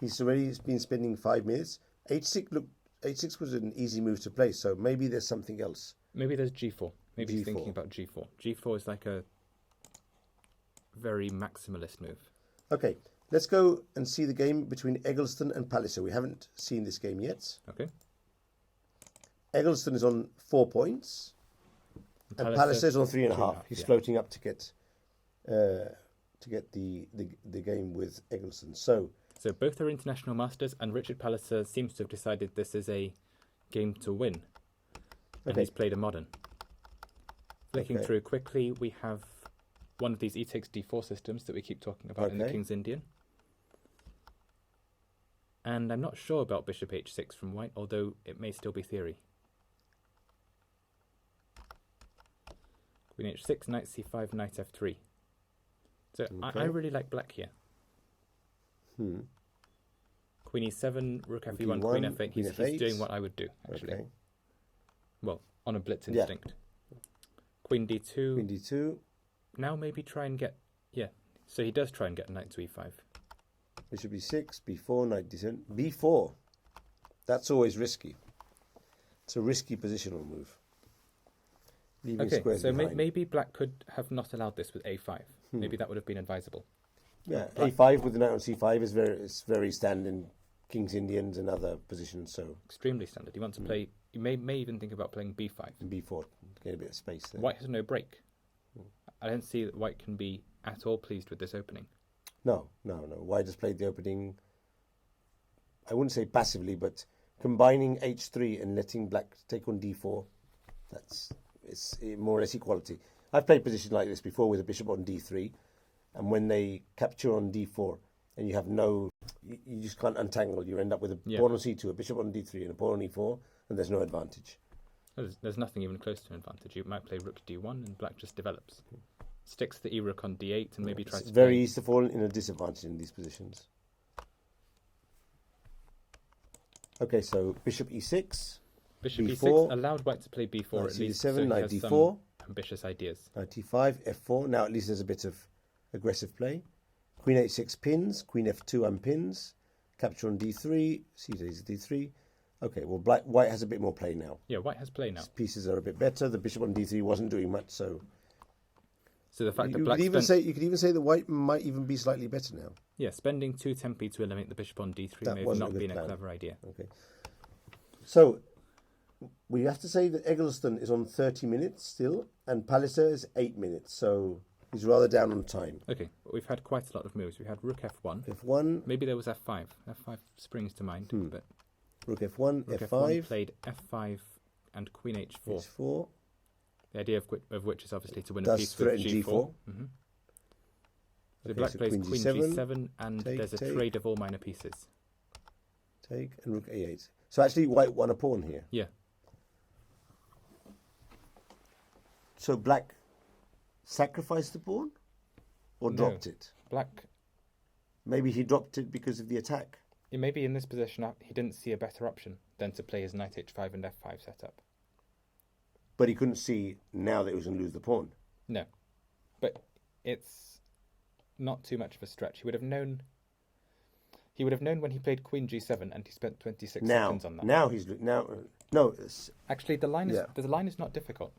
B: He's already been spending 5 minutes. H6 was an easy move to play, so maybe there's something else.
A: Maybe there's g4. Maybe he's
B: G4.
A: thinking about g4. G4 is like a very maximalist move.
B: Okay, let's go and see the game between Eggleston and Palliser. We haven't seen this game yet.
A: Okay.
B: Eggleston is on 4 points, and Palliser is on 3.5.
A: 3.5,
B: He's
A: yeah.
B: floating up to get the game with Eggleston. So
A: both are international masters, and Richard Palliser seems to have decided this is a game to win. And
B: Okay.
A: he's played a modern. Flicking
B: Okay.
A: through quickly, we have one of these e takes d4 systems that we keep talking about in the
B: Okay.
A: King's Indian. And I'm not sure about bishop h6 from white, although it may still be theory. Queen h6, knight c5, knight f3. So I
B: Okay.
A: really like black here. Queen e7, rook
B: Rook
A: fe1,
B: e1,
A: queen f8.
B: queen
A: He's
B: f8.
A: doing what I would do, actually.
B: okay,
A: Well, on a blitz
B: Yeah.
A: instinct. Queen d2.
B: Queen d2,
A: Now maybe try and get... Yeah, so he does try and get knight to e5.
B: bishop e6, b4, knight d7, b4. That's always risky. It's a risky positional move. Leaving
A: Okay,
B: squares
A: so
B: behind.
A: maybe black could have not allowed this with a5. Maybe that would have been advisable.
B: Yeah, a5 with the knight on c5 is very standard kings, Indians, and other positions. So
A: Extremely standard. You want to play. You may even think about playing b5.
B: b4, get a bit of space there.
A: White has no break. I don't see that White can be at all pleased with this opening.
B: No. White has played the opening, I wouldn't say passively, but combining h3 and letting black take on d4, it's more or less equality. I've played positions like this before with a bishop on d3, and when they capture on d4, and you have you just can't untangle. You end up with a pawn on c2, a bishop on d3, and a pawn on e4, and there's no advantage.
A: There's nothing even close to an advantage. You might play rook d1, and black just develops. Sticks the e-rook on d8, and maybe tries to
B: very easy to fall in a disadvantage in these positions. Okay, so bishop e6.
A: Bishop
B: b4,
A: e6 allowed White to play b4
B: knight
A: at least.
B: c7,
A: So he
B: knight
A: has
B: d4.
A: some ambitious ideas.
B: Knight e5, f4. Now at least there's a bit of aggressive play. Queen h6 pins, queen f2 unpins, capture on d3, c takes d3. Okay, well, White has a bit more play now.
A: Yeah, White has play now.
B: His pieces are a bit better. The bishop on d3 wasn't doing much, so
A: So the fact that
B: you
A: Black
B: could even say that White might even be slightly better now.
A: Yeah, spending 2 tempi to eliminate the bishop on d3
B: That
A: may have
B: wasn't
A: not
B: a good
A: been
B: plan.
A: a clever idea.
B: Okay, so we have to say that Eggleston is on 30 minutes still, and Palliser is 8 minutes, so he's rather down on time.
A: Okay, but we've had quite a lot of moves. We had rook f1.
B: f1,
A: Maybe there was f5. F5 springs to mind, but
B: rook f1,
A: rook
B: f5,
A: f1 played f5 and queen h4.
B: h4.
A: The idea of which is obviously to win a
B: Does
A: piece with
B: threaten
A: g4.
B: g4.
A: Mm-hmm. So
B: Okay,
A: Black
B: so
A: plays
B: queen
A: queen
B: g7,
A: g7, and there's a
B: take.
A: trade of all minor pieces.
B: Take, and rook a8. So actually White won a pawn here.
A: Yeah.
B: So Black sacrificed the pawn or
A: No.
B: dropped it?
A: Black,
B: Maybe he dropped it because of the attack.
A: maybe in this position, he didn't see a better option than to play his knight h5 and f5 setup.
B: But he couldn't see now that he was going to lose the pawn.
A: No. But it's not too much of a stretch. He would have known when he played queen g7 and he spent 26 seconds on that.
B: No.
A: Actually, the line is
B: Yeah.
A: the line is not difficult.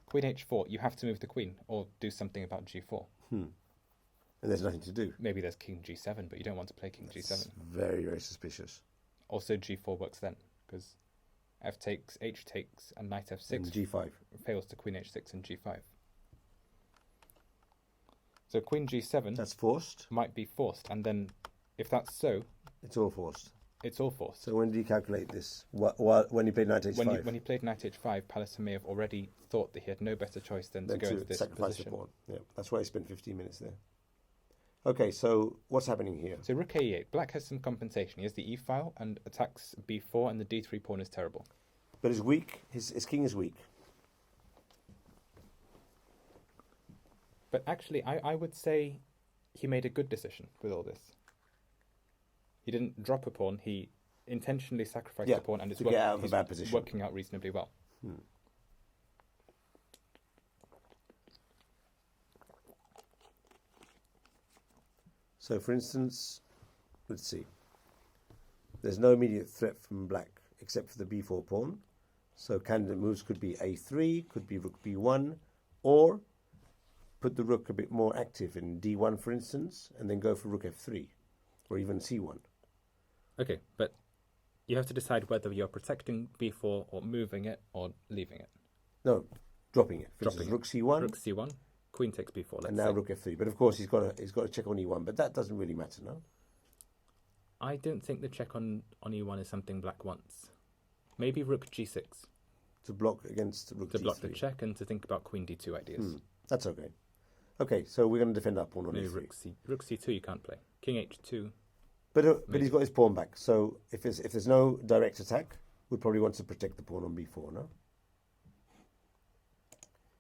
A: Queen h4, you have to move the queen or do something about g4.
B: And there's nothing to do.
A: Maybe there's king g7, but you don't want to play king g7.
B: Very, very suspicious.
A: Also, g4 works then because f takes, h takes, and knight f6
B: And g5.
A: fails to queen h6 and g5. So queen g7
B: That's forced.
A: might be forced, and then if that's so,
B: It's all forced.
A: it's all forced.
B: So when did he calculate this? When he played knight h5?
A: When he played knight h5, Palliser may have already thought that he had no better choice than to
B: Then
A: go into this
B: sacrifice
A: position.
B: the pawn. Yeah, that's why he spent 15 minutes there. Okay, so what's happening here?
A: So rook a8, Black has some compensation. He has the e-file and attacks b4, and the d3 pawn is terrible.
B: But his weak. His king is weak.
A: But actually, I would say he made a good decision with all this. He didn't drop a pawn. He intentionally sacrificed
B: Yeah,
A: the pawn, and it's
B: to get out of a bad
A: it's
B: position.
A: working out reasonably well.
B: So, for instance, let's see. There's no immediate threat from Black except for the b4 pawn. So candidate moves could be a3, could be rook b1, or put the rook a bit more active in d1, for instance, and then go for rook f3, or even c1.
A: Okay, but you have to decide whether you're protecting b4 or moving it or leaving it.
B: No, dropping it. For
A: Dropping
B: instance,
A: it.
B: rook c1,
A: Rook c1, queen takes b4. Let's
B: and now
A: say.
B: rook f3. But of course, he's got to check on e1, but that doesn't really matter, no?
A: I don't think the check on e1 is something Black wants. Maybe rook g6
B: To block against rook
A: to
B: g3.
A: block the check and to think about queen d2 ideas.
B: That's okay. Okay, so we're going to defend our pawn on
A: No,
B: e3.
A: rook c2 you can't play. King h2.
B: But he's got his pawn back. So if there's no direct attack, we probably want to protect the pawn on b4, no?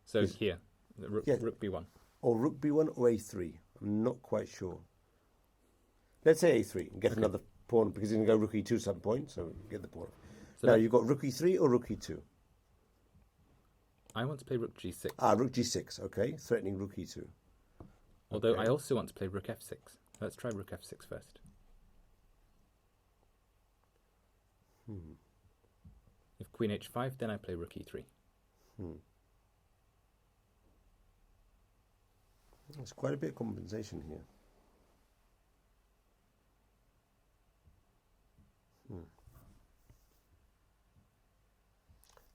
A: So
B: Yes.
A: here, the rook b1.
B: Or rook b1 or a3. I'm not quite sure. Let's say a3 and get another pawn because he's going to go rook e2 at some point. So get the pawn.
A: So
B: now
A: that-
B: you've got rook e3 or rook e2.
A: I want to play rook g6.
B: Rook g6. Okay, threatening rook e2.
A: Although
B: okay.
A: I also want to play rook f6. Let's try rook f6 first. If queen h5, then I play rook e3.
B: There's quite a bit of compensation here.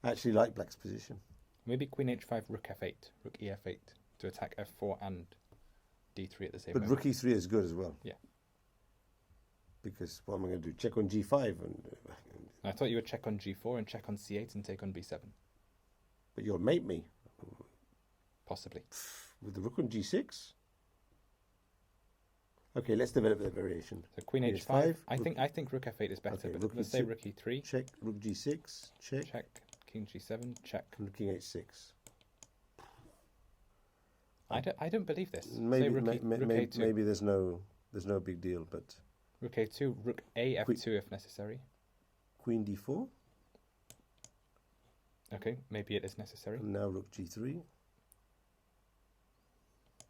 B: I actually like black's position.
A: Maybe queen h5, rook f8, rook ef8 to attack f4 and d3 at the same
B: But
A: moment.
B: rook e3 is good as well.
A: Yeah.
B: Because what am I going to do? Check on g5 and
A: I thought you would check on g4 and check on c8 and take on b7.
B: but you'll mate me
A: Possibly.
B: with the rook on g6. Okay, let's develop that variation.
A: So queen
B: Queen
A: h5.
B: h5,
A: I think rook f8 is better,
B: Okay,
A: but
B: rook
A: let's say
B: e6.
A: rook e3.
B: Check rook g6. Check.
A: Check. King g7. Check.
B: And king h6.
A: I don't believe this. Say
B: Maybe
A: rook, rook a2.
B: maybe there's no big deal, but
A: Rook a2, rook a f2 if necessary.
B: queen d4.
A: Okay, maybe it is necessary.
B: And now rook g3.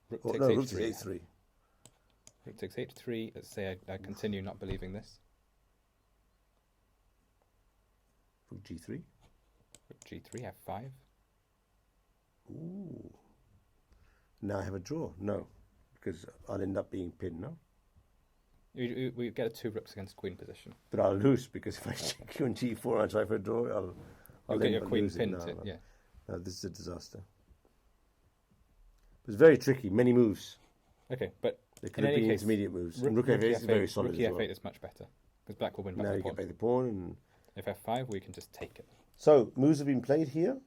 A: Rook
B: Oh,
A: takes
B: no,
A: h3.
B: rook takes h3.
A: Rook takes h3. Let's say I continue not believing this.
B: Rook g3.
A: Rook g3, f5.
B: Ooh. Now I have a draw. No, because I'll end up being pinned, no?
A: We get a 2 rooks against queen position.
B: But I'll lose because if I check on g4 and I try for a draw, I'll
A: You'll get
B: end
A: your
B: up
A: queen
B: losing.
A: pinned.
B: No,
A: Yeah.
B: no, this is a disaster. It's very tricky. Many moves.
A: Okay, but
B: There
A: in
B: could have
A: any
B: been
A: case,
B: intermediate moves. And rook f8 is very solid
A: rook
B: as well.
A: e8 is much better because black will win back
B: Now
A: the
B: you
A: pawn.
B: get back the pawn. And
A: If f5, we can just take it.
B: so moves have been played here.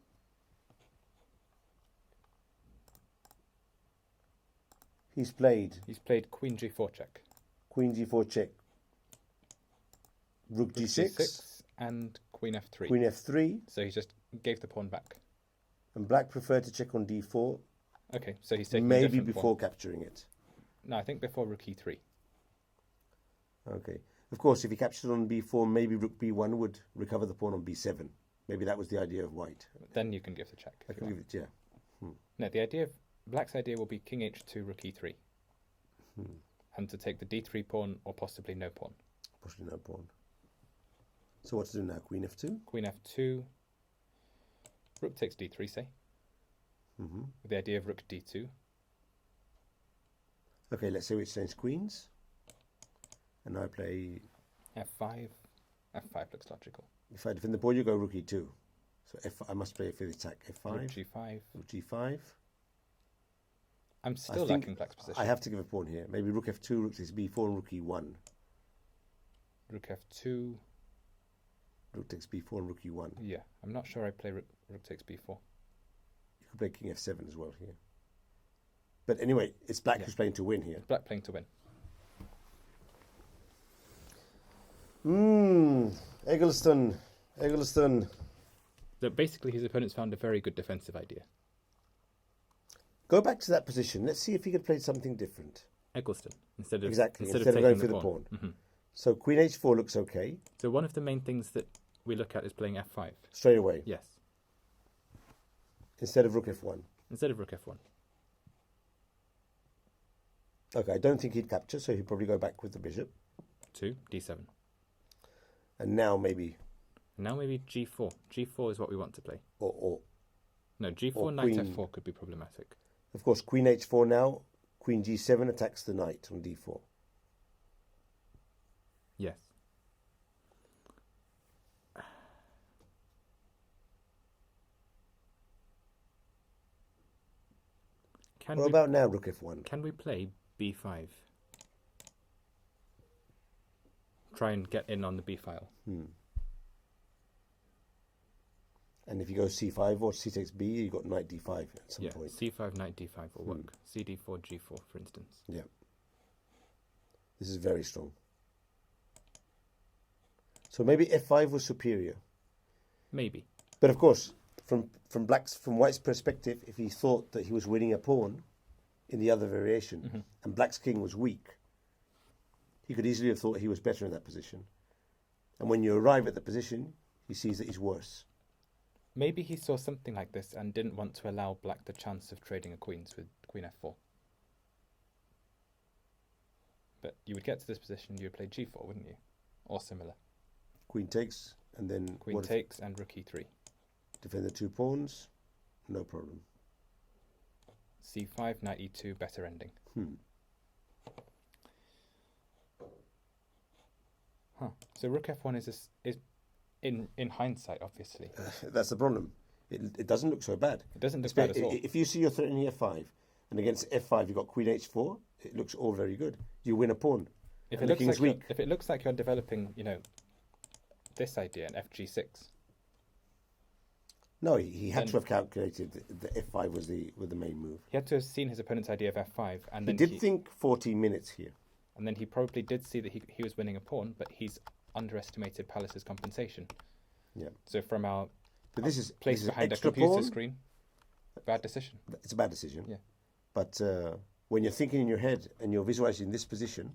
B: He's played
A: queen g4 check.
B: queen g4 check. Rook g6.
A: And queen f3.
B: Queen f3.
A: So he just gave the pawn back.
B: And black preferred to check on d4.
A: Okay, so he's taking a
B: Maybe
A: different
B: before
A: pawn.
B: capturing it.
A: No, I think before rook e3.
B: Okay. Of course, if he captured on b4, maybe rook b1 would recover the pawn on b7. Maybe that was the idea of white.
A: Then you can give the check.
B: I
A: if
B: can
A: you
B: give it, yeah.
A: want. No, the idea of black's idea will be king h2, rook e3. And to take the d3 pawn or possibly no pawn.
B: Possibly no pawn. So what to do now? Queen f2?
A: Queen f2. Rook takes d3, say.
B: Mm-hmm.
A: With the idea of rook d2.
B: Okay, let's say we exchange queens. And I play...
A: f5. f5 looks logical.
B: If I defend the pawn, you go rook e2. So I must play for the attack. f5.
A: Rook g5.
B: Rook g5.
A: I'm still lacking black's position.
B: I have to give a pawn here. Maybe rook f2, rook takes b4, and rook e1.
A: Rook f2.
B: Rook takes b4 and rook e1.
A: Yeah, I'm not sure I play rook takes b4.
B: You could play king f7 as well here. But anyway, it's black who's playing to win here.
A: Black playing to win.
B: Eggleston.
A: So basically, his opponent's found a very good defensive idea.
B: Go back to that position. Let's see if he could play something different.
A: Eggleston, instead of
B: Exactly,
A: instead
B: instead
A: of
B: of
A: taking
B: going for the pawn.
A: Mhm.
B: So queen h4 looks okay
A: So one of the main things that we look at is playing f5.
B: straight away,
A: Yes,
B: instead of rook f1.
A: instead of rook f1.
B: Okay, I don't think he'd capture, so he'd probably go back with the bishop.
A: 2 d7.
B: And now maybe,
A: And now maybe g4. G4 is what we want to play.
B: or
A: No, g4
B: Or
A: knight
B: queen.
A: f4 could be problematic.
B: of course, queen h4 now, queen g7 attacks the knight on d4.
A: Yes. Can
B: What
A: we
B: about now, rook f1?
A: can we play b5? Try and get in on the b file.
B: And if you go c5 or c takes b, you got knight d5 at some
A: Yeah,
B: point.
A: c5, knight d5 will work. cd4, g4, for instance.
B: Yeah. This is very strong. So maybe f5 was superior.
A: Maybe.
B: But of course, from White's perspective, if he thought that he was winning a pawn in the other variation and Black's king was weak, he could easily have thought he was better in that position. And when you arrive at the position, he sees that he's worse.
A: Maybe he saw something like this and didn't want to allow Black the chance of trading a queens with queen f4. But you would get to this position, you would play g4, wouldn't you? Or similar.
B: Queen takes, and then
A: Queen takes and rook e3.
B: defend the 2 pawns, no problem.
A: c5, knight e2, better ending. Huh. So rook f1 is In hindsight, obviously.
B: That's the problem. It doesn't look so bad.
A: It doesn't look bad at all.
B: If you see you're threatening F5, and against F5 you've got Queen H4, it looks all very good. You win a pawn.
A: If
B: and
A: it,
B: the king's weak.
A: if it looks like you're developing, this idea in FG6.
B: No, he had to have calculated that F5 was the main move.
A: He had to have seen his opponent's idea of F5, and then
B: he did think 14 minutes here.
A: And then he probably did see that he was winning a pawn, but he's underestimated Palace's compensation.
B: Yeah.
A: So from our
B: But this is
A: place
B: this is
A: behind a
B: extra
A: computer
B: pawn.
A: screen, bad decision.
B: It's a bad decision.
A: Yeah.
B: But when you're thinking in your head and you're visualizing this position,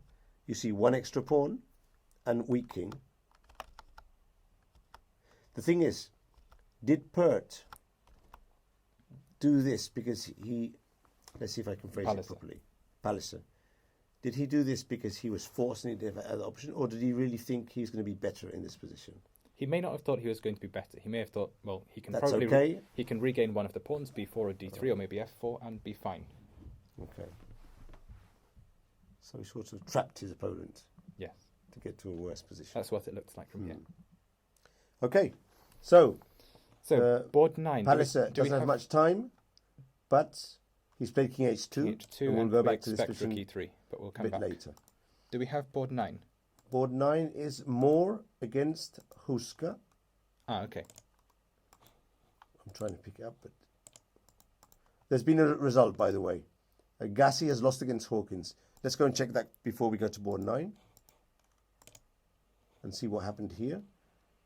B: you see one extra pawn and weak king. The thing is, did Pert do this because he... Let's see if I can phrase it properly. Palliser. Did he do this because he was forced and he didn't have other option, or did he really think he was going to be better in this position?
A: He may not have thought he was going to be better. He may have thought, well, he can
B: That's
A: probably
B: okay.
A: He can regain one of the pawns, b4 or d3, or maybe f4, and be fine.
B: Okay. So he sort of trapped his opponent.
A: Yes.
B: To get to a worse position.
A: That's what it looks like from here.
B: Okay. So
A: board 9.
B: Palliser doesn't have much time, but he's played King H2.
A: King H2,
B: and we'll go back to this
A: rook
B: position
A: E3, but we'll
B: a
A: come
B: bit
A: back
B: later.
A: Do we have board 9?
B: Board 9 is Moore against Huska.
A: Ah, okay.
B: I'm trying to pick it up, but there's been a result, by the way. Gassi has lost against Hawkins. Let's go and check that before we go to board 9 and see what happened here.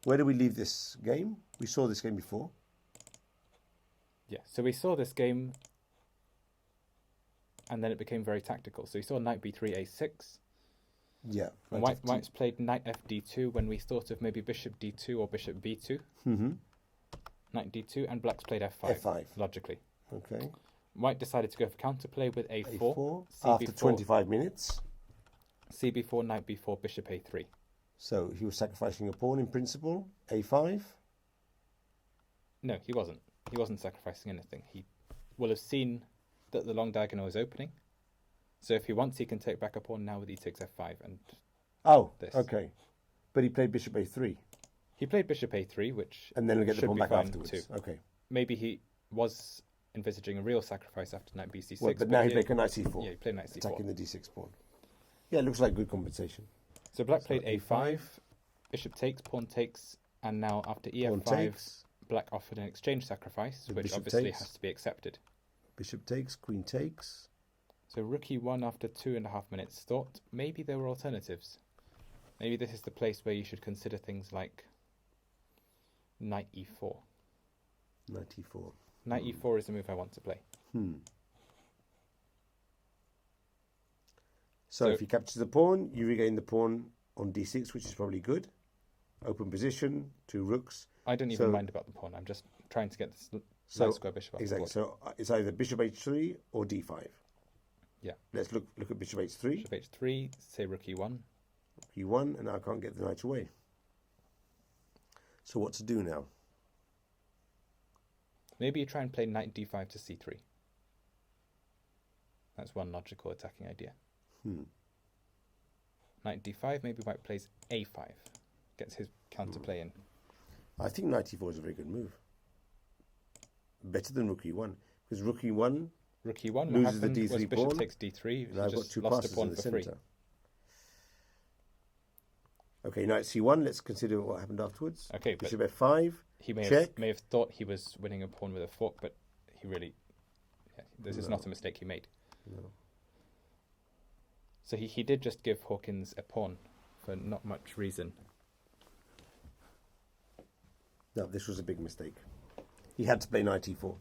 B: Where do we leave this game? We saw this game before.
A: Yeah, so we saw this game and then it became very tactical. So we saw knight b3, a6.
B: Yeah.
A: And White's played knight fd2 when we thought of maybe bishop d2 or bishop b2.
B: Mm-hmm.
A: Knight d2, and Black's played f5,
B: F5.
A: logically.
B: Okay.
A: White decided to go for counterplay with a4.
B: A4
A: CB4,
B: after 25 minutes.
A: cb4, knight b4, bishop a3.
B: So he was sacrificing a pawn in principle. A5.
A: No, he wasn't. He wasn't sacrificing anything. He will have seen that the long diagonal is opening. So if he wants, he can take back a pawn now with e takes f5 and this.
B: Okay. But he played bishop a3.
A: He played bishop a3, which
B: and then he'll get the
A: should
B: pawn
A: be
B: back
A: fine
B: afterwards.
A: too.
B: Okay.
A: Maybe he was envisaging a real sacrifice after knight bc6.
B: Well, but now he's making knight c4.
A: Yeah, he played knight c4.
B: Attacking the d6 pawn. Yeah, it looks like good compensation.
A: So Black played a5, bishop takes, pawn takes, and now after ef5, Black offered an exchange sacrifice,
B: So
A: which
B: bishop
A: obviously
B: takes.
A: has to be accepted.
B: Bishop takes, queen takes.
A: So rook e1 after 2.5 minutes thought maybe there were alternatives. Maybe this is the place where you should consider things like knight e4.
B: Knight e4.
A: Knight e4 is the move I want to play.
B: So if he captures the pawn, you regain the pawn on d6, which is probably good. Open position, two rooks.
A: I don't even mind about the pawn. I'm just trying to get this light square bishop off
B: exactly.
A: the board.
B: So it's either bishop h3 or d5.
A: Yeah.
B: Let's look at bishop h3.
A: Bishop h3, say rook e1.
B: e1, and now I can't get the knight away. So what to do now?
A: Maybe you try and play knight d5 to c3. That's one logical attacking idea. Knight d5, maybe White plays a5. Gets his counterplay in.
B: I think knight e4 is a very good move. Better than rook e1. Because rook e1
A: Rook e1, what
B: loses the
A: happened
B: d3
A: was bishop
B: pawn.
A: takes d3.
B: And I've got
A: just
B: two
A: lost a
B: passes
A: pawn
B: in the
A: for free.
B: centre. Okay, knight c1. Let's consider what happened afterwards.
A: Okay,
B: bishop f5.
A: He may have thought he was winning a pawn with a fork, but he really... Yeah, this is not a mistake he made.
B: No.
A: So he did just give Hawkins a pawn for not much reason.
B: No, this was a big mistake. He had to play knight e4.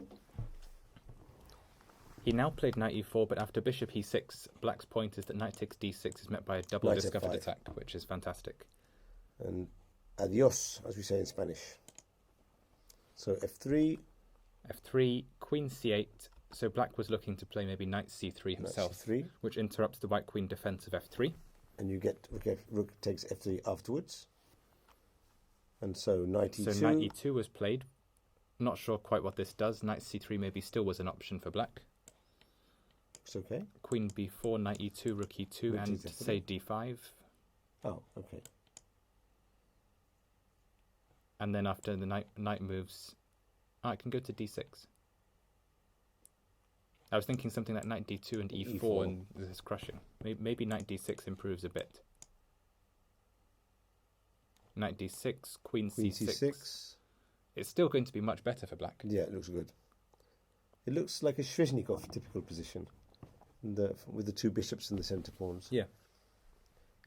A: He now played knight e4, but after bishop e6, Black's point is that knight takes d6 is met by a double
B: Knight
A: discovered
B: f5.
A: attack, which is fantastic.
B: And adios, as we say in Spanish. So f3.
A: f3, queen c8. So Black was looking to play maybe knight c3 himself,
B: knight c3.
A: which interrupts the white-queen defense of f3.
B: And you get rook takes f3 afterwards. And so knight e2.
A: So knight e2 was played. Not sure quite what this does. Knight c3 maybe still was an option for Black.
B: It's okay.
A: Queen b4, knight e2, rook e2,
B: Rook
A: and
B: e2.
A: say d5.
B: Oh, okay.
A: And then after the knight moves, I can go to d6. I was thinking something like knight d2 and e4, and this is crushing. Maybe knight d6 improves a bit. Knight d6, queen c6. It's still going to be much better for black.
C: Yeah, it looks good. It looks like a Sveshnikov typical position, with the two bishops and the centre pawns.
A: Yeah.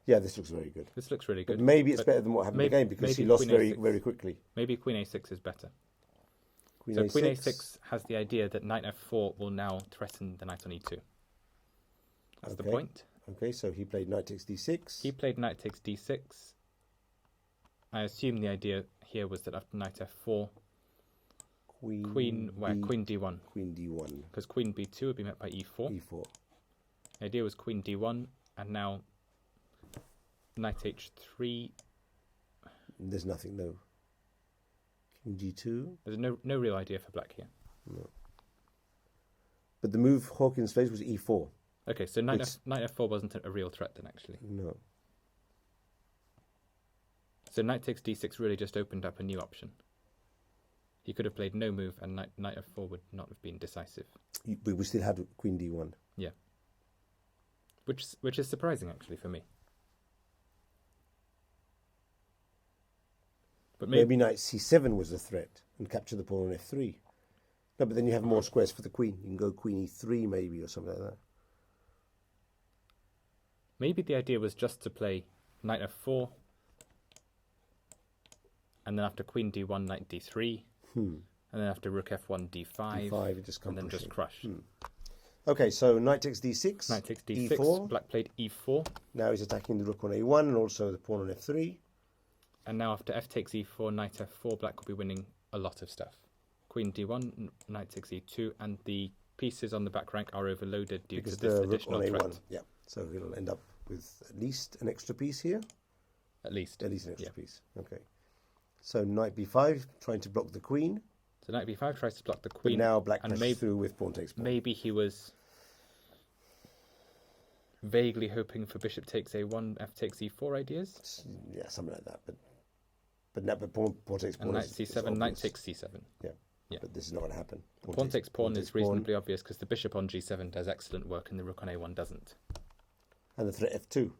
C: Yeah, this looks very good.
A: This looks really good.
C: But maybe it's better than what happened in the game because he lost very, very quickly.
A: Maybe queen a6 is better.
C: Queen
A: a6 has the idea that knight f4 will now threaten the knight on e2. That's the point.
C: Okay, so he played knight takes d6.
A: He played knight takes d6. I assume the idea here was that after knight f4, queen d1.
C: Queen d1.
A: Because queen b2 would be met by e4.
C: e4.
A: The idea was queen d1, and now knight h3.
C: There's nothing, no. King g2.
A: There's no real idea for black here.
C: No. But the move Hawkins plays was e4.
A: Okay, so knight f4 wasn't a real threat then, actually.
C: No.
A: So knight takes d6 really just opened up a new option. He could have played no move, and knight f4 would not have been decisive.
C: But we still had queen d1.
A: Yeah. Which is surprising, actually, for me. But
C: maybe knight c7 was a threat and capture the pawn on f3. No, but then you have more squares for the queen. You can go queen e3 maybe or something like that.
A: Maybe the idea was just to play knight f4, and then after queen d1, knight d3, and then after rook f1, d5,
C: you just
A: and then just crush.
C: Okay, so knight takes d6.
A: Knight takes d6.
C: E4.
A: Black played e4.
C: Now he's attacking the rook on a1 and also the pawn on f3.
A: And now after f takes e4, knight f4, black will be winning a lot of stuff. Queen d1, knight takes e2, and the pieces on the back rank are overloaded due to this additional threat.
C: Yeah, so he'll end up with at least an extra piece here.
A: At least.
C: At least an extra piece. Okay. So knight b5, trying to block the queen.
A: So knight b5 tries to block the queen.
C: But now black pushes through with pawn takes pawn.
A: Maybe he was vaguely hoping for bishop takes a1, f takes e4 ideas.
C: Yeah, something like that. But pawn takes pawn.
A: And knight c7, knight takes c7.
C: Yeah. But this is not going to happen.
A: Pawn takes pawn is reasonably obvious because the bishop on g7 does excellent work and the rook on a1 doesn't.
C: And the threat f2.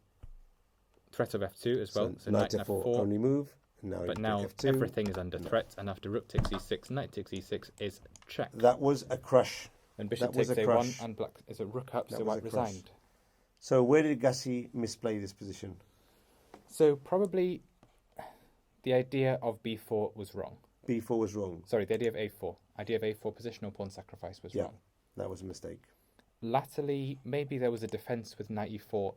A: Threat of f2 as well. So
C: knight f4 only move.
A: But now everything is under threat, and after rook takes e6, knight takes e6 is check.
C: That was a crush.
A: And bishop takes a1, and black is a rook up, so white resigned.
C: So where did Gassi misplay this position?
A: So probably the idea of b4 was wrong.
C: b4 was wrong.
A: Sorry, the idea of a4. Idea of a4 positional pawn sacrifice was wrong.
C: That was a mistake.
A: Latterly, maybe there was a defense with knight e4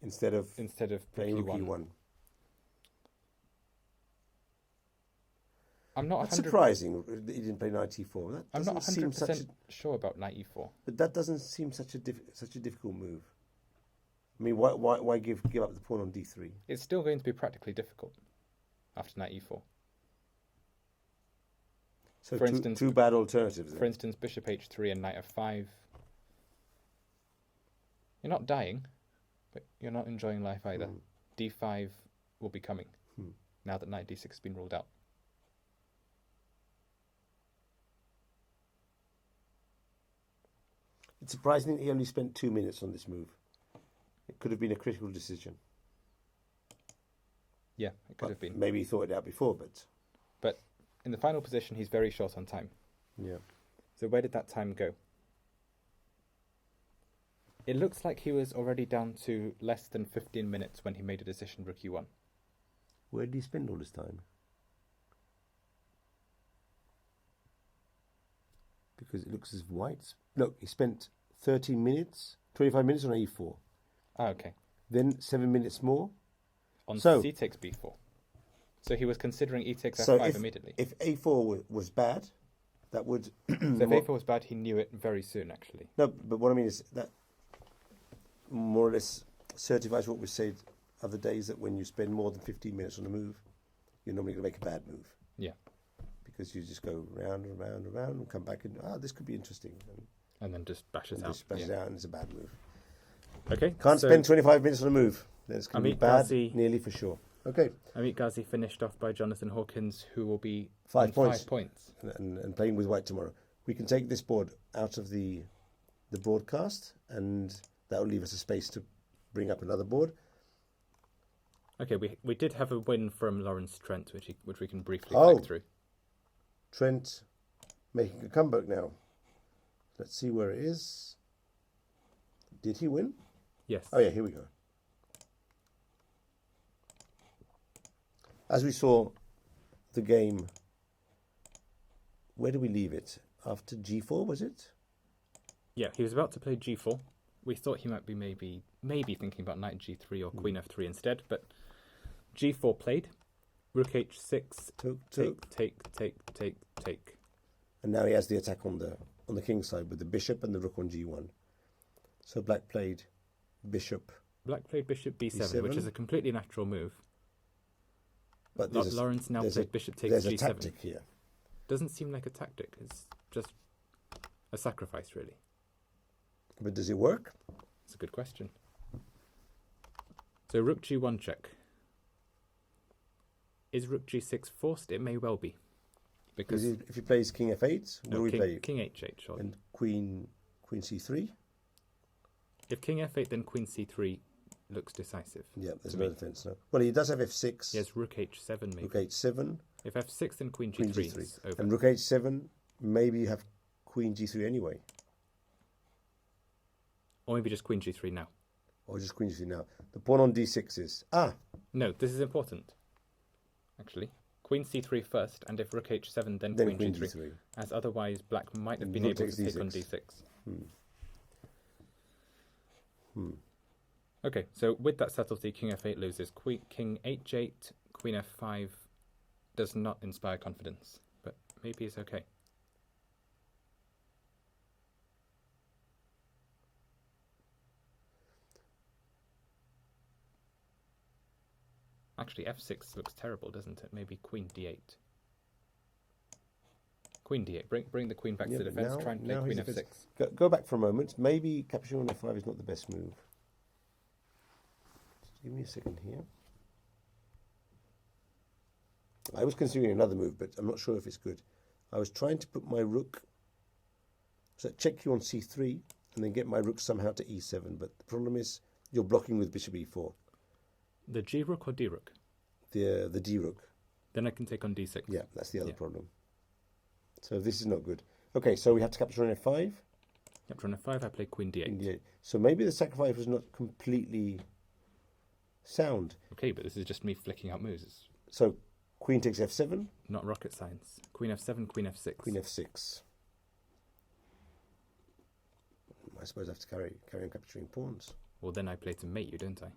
C: instead of
A: playing rook e1. I'm not. That's
C: surprising that he didn't play knight e4.
A: I'm not 100% sure about knight e4.
C: But that doesn't seem such a difficult move. I mean, why give up the pawn on d3?
A: It's still going to be practically difficult after knight e4.
C: So for instance, two bad alternatives.
A: For instance, bishop h3 and knight f5. You're not dying, but you're not enjoying life either. d5 will be coming now that knight d6 has been ruled out.
C: It's surprising that he only spent 2 minutes on this move. It could have been a critical decision.
A: Yeah, it could have been.
C: Maybe he thought it out before, but
A: in the final position, he's very short on time.
C: Yeah.
A: So where did that time go? It looks like he was already down to less than 15 minutes when he made a decision rook e1.
C: Where did he spend all this time? Because it looks as white. Look, he spent 13 minutes, 25 minutes on e4.
A: Ah, okay.
C: Then 7 minutes more.
A: On c takes b4. So he was considering e takes f5 immediately.
C: If a4 was bad, that would...
A: So if a4 was bad, he knew it very soon, actually.
C: No, but what I mean is that more or less certifies what we said other days, that when you spend more than 15 minutes on a move, you're normally going to make a bad move.
A: Yeah.
C: Because you just go round and round and round and come back and, this could be interesting.
A: And then just bash it out.
C: Just bash it out and it's a bad move.
A: Okay.
C: Can't spend 25 minutes on a move. Then it's going to be bad, nearly for sure.
B: Okay.
A: Amit Ghazi finished off by Jonathan Hawkins, who will be
B: 5
A: on
B: points.
A: 5 points.
B: And playing with white tomorrow. We can take this board out of the broadcast, and that will leave us a space to bring up another board.
A: Okay, we did have a win from Lawrence Trent, which we can briefly flick through.
B: Trent making a comeback now. Let's see where it is. Did he win?
A: Yes.
B: Oh yeah, here we go. As we saw the game, where do we leave it? After G4, was it?
A: Yeah, he was about to play G4. We thought he might be maybe thinking about knight G3 or queen F3 instead, but G4 played. Rook H6. Take.
B: And now he has the attack on the king side with the bishop and the rook on G1. So black played bishop.
A: Black played bishop B7, which is a completely natural move.
B: But
A: Lawrence now played bishop takes
B: there's
A: G7.
B: There's a tactic here.
A: Doesn't seem like a tactic. It's just a sacrifice, really.
B: But does it work?
A: That's a good question. So rook G1 check. Is rook G6 forced? It may well be. Because
B: if he plays king F8, what do we play?
A: King H8, surely.
B: And queen C3?
A: If king F8, then queen C3 looks decisive.
B: Yeah, there's no defense now. Well, he does have F6.
A: Yes, rook H7 maybe.
B: Rook H7.
A: If F6, then queen G3 is over.
B: And rook H7, maybe you have queen G3 anyway.
A: Or maybe just queen G3 now.
B: Or just queen G3 now. The pawn on D6 is...
A: No, this is important, actually. Queen C3 first, and if rook H7, then queen G3. As otherwise, black might have been able to take on D6. Okay, so with that subtlety, king F8 loses. King H8, queen F5 does not inspire confidence, but maybe it's okay. Actually, F6 looks terrible, doesn't it? Maybe queen D8. Queen D8. Bring the queen back to the defense. Try and play queen F6.
B: Go back for a moment. Maybe capturing on F5 is not the best move. Just give me a second here. I was considering another move, but I'm not sure if it's good. I was trying to put my rook, so check you on C3, and then get my rook somehow to E7. But the problem is you're blocking with bishop E4.
A: The G rook or D rook?
B: The D rook.
A: Then I can take on D6.
B: Yeah, that's the other problem. So this is not good. Okay, so we have to capture on F5.
A: Capture on F5, I play queen D8.
B: Queen D8. So maybe the sacrifice was not completely sound.
A: Okay, but this is just me flicking out moves.
B: So queen takes F7.
A: Not rocket science. Queen F7, queen F6.
B: Queen F6. I suppose I have to carry on capturing pawns.
A: Well, then I play to mate you, don't I?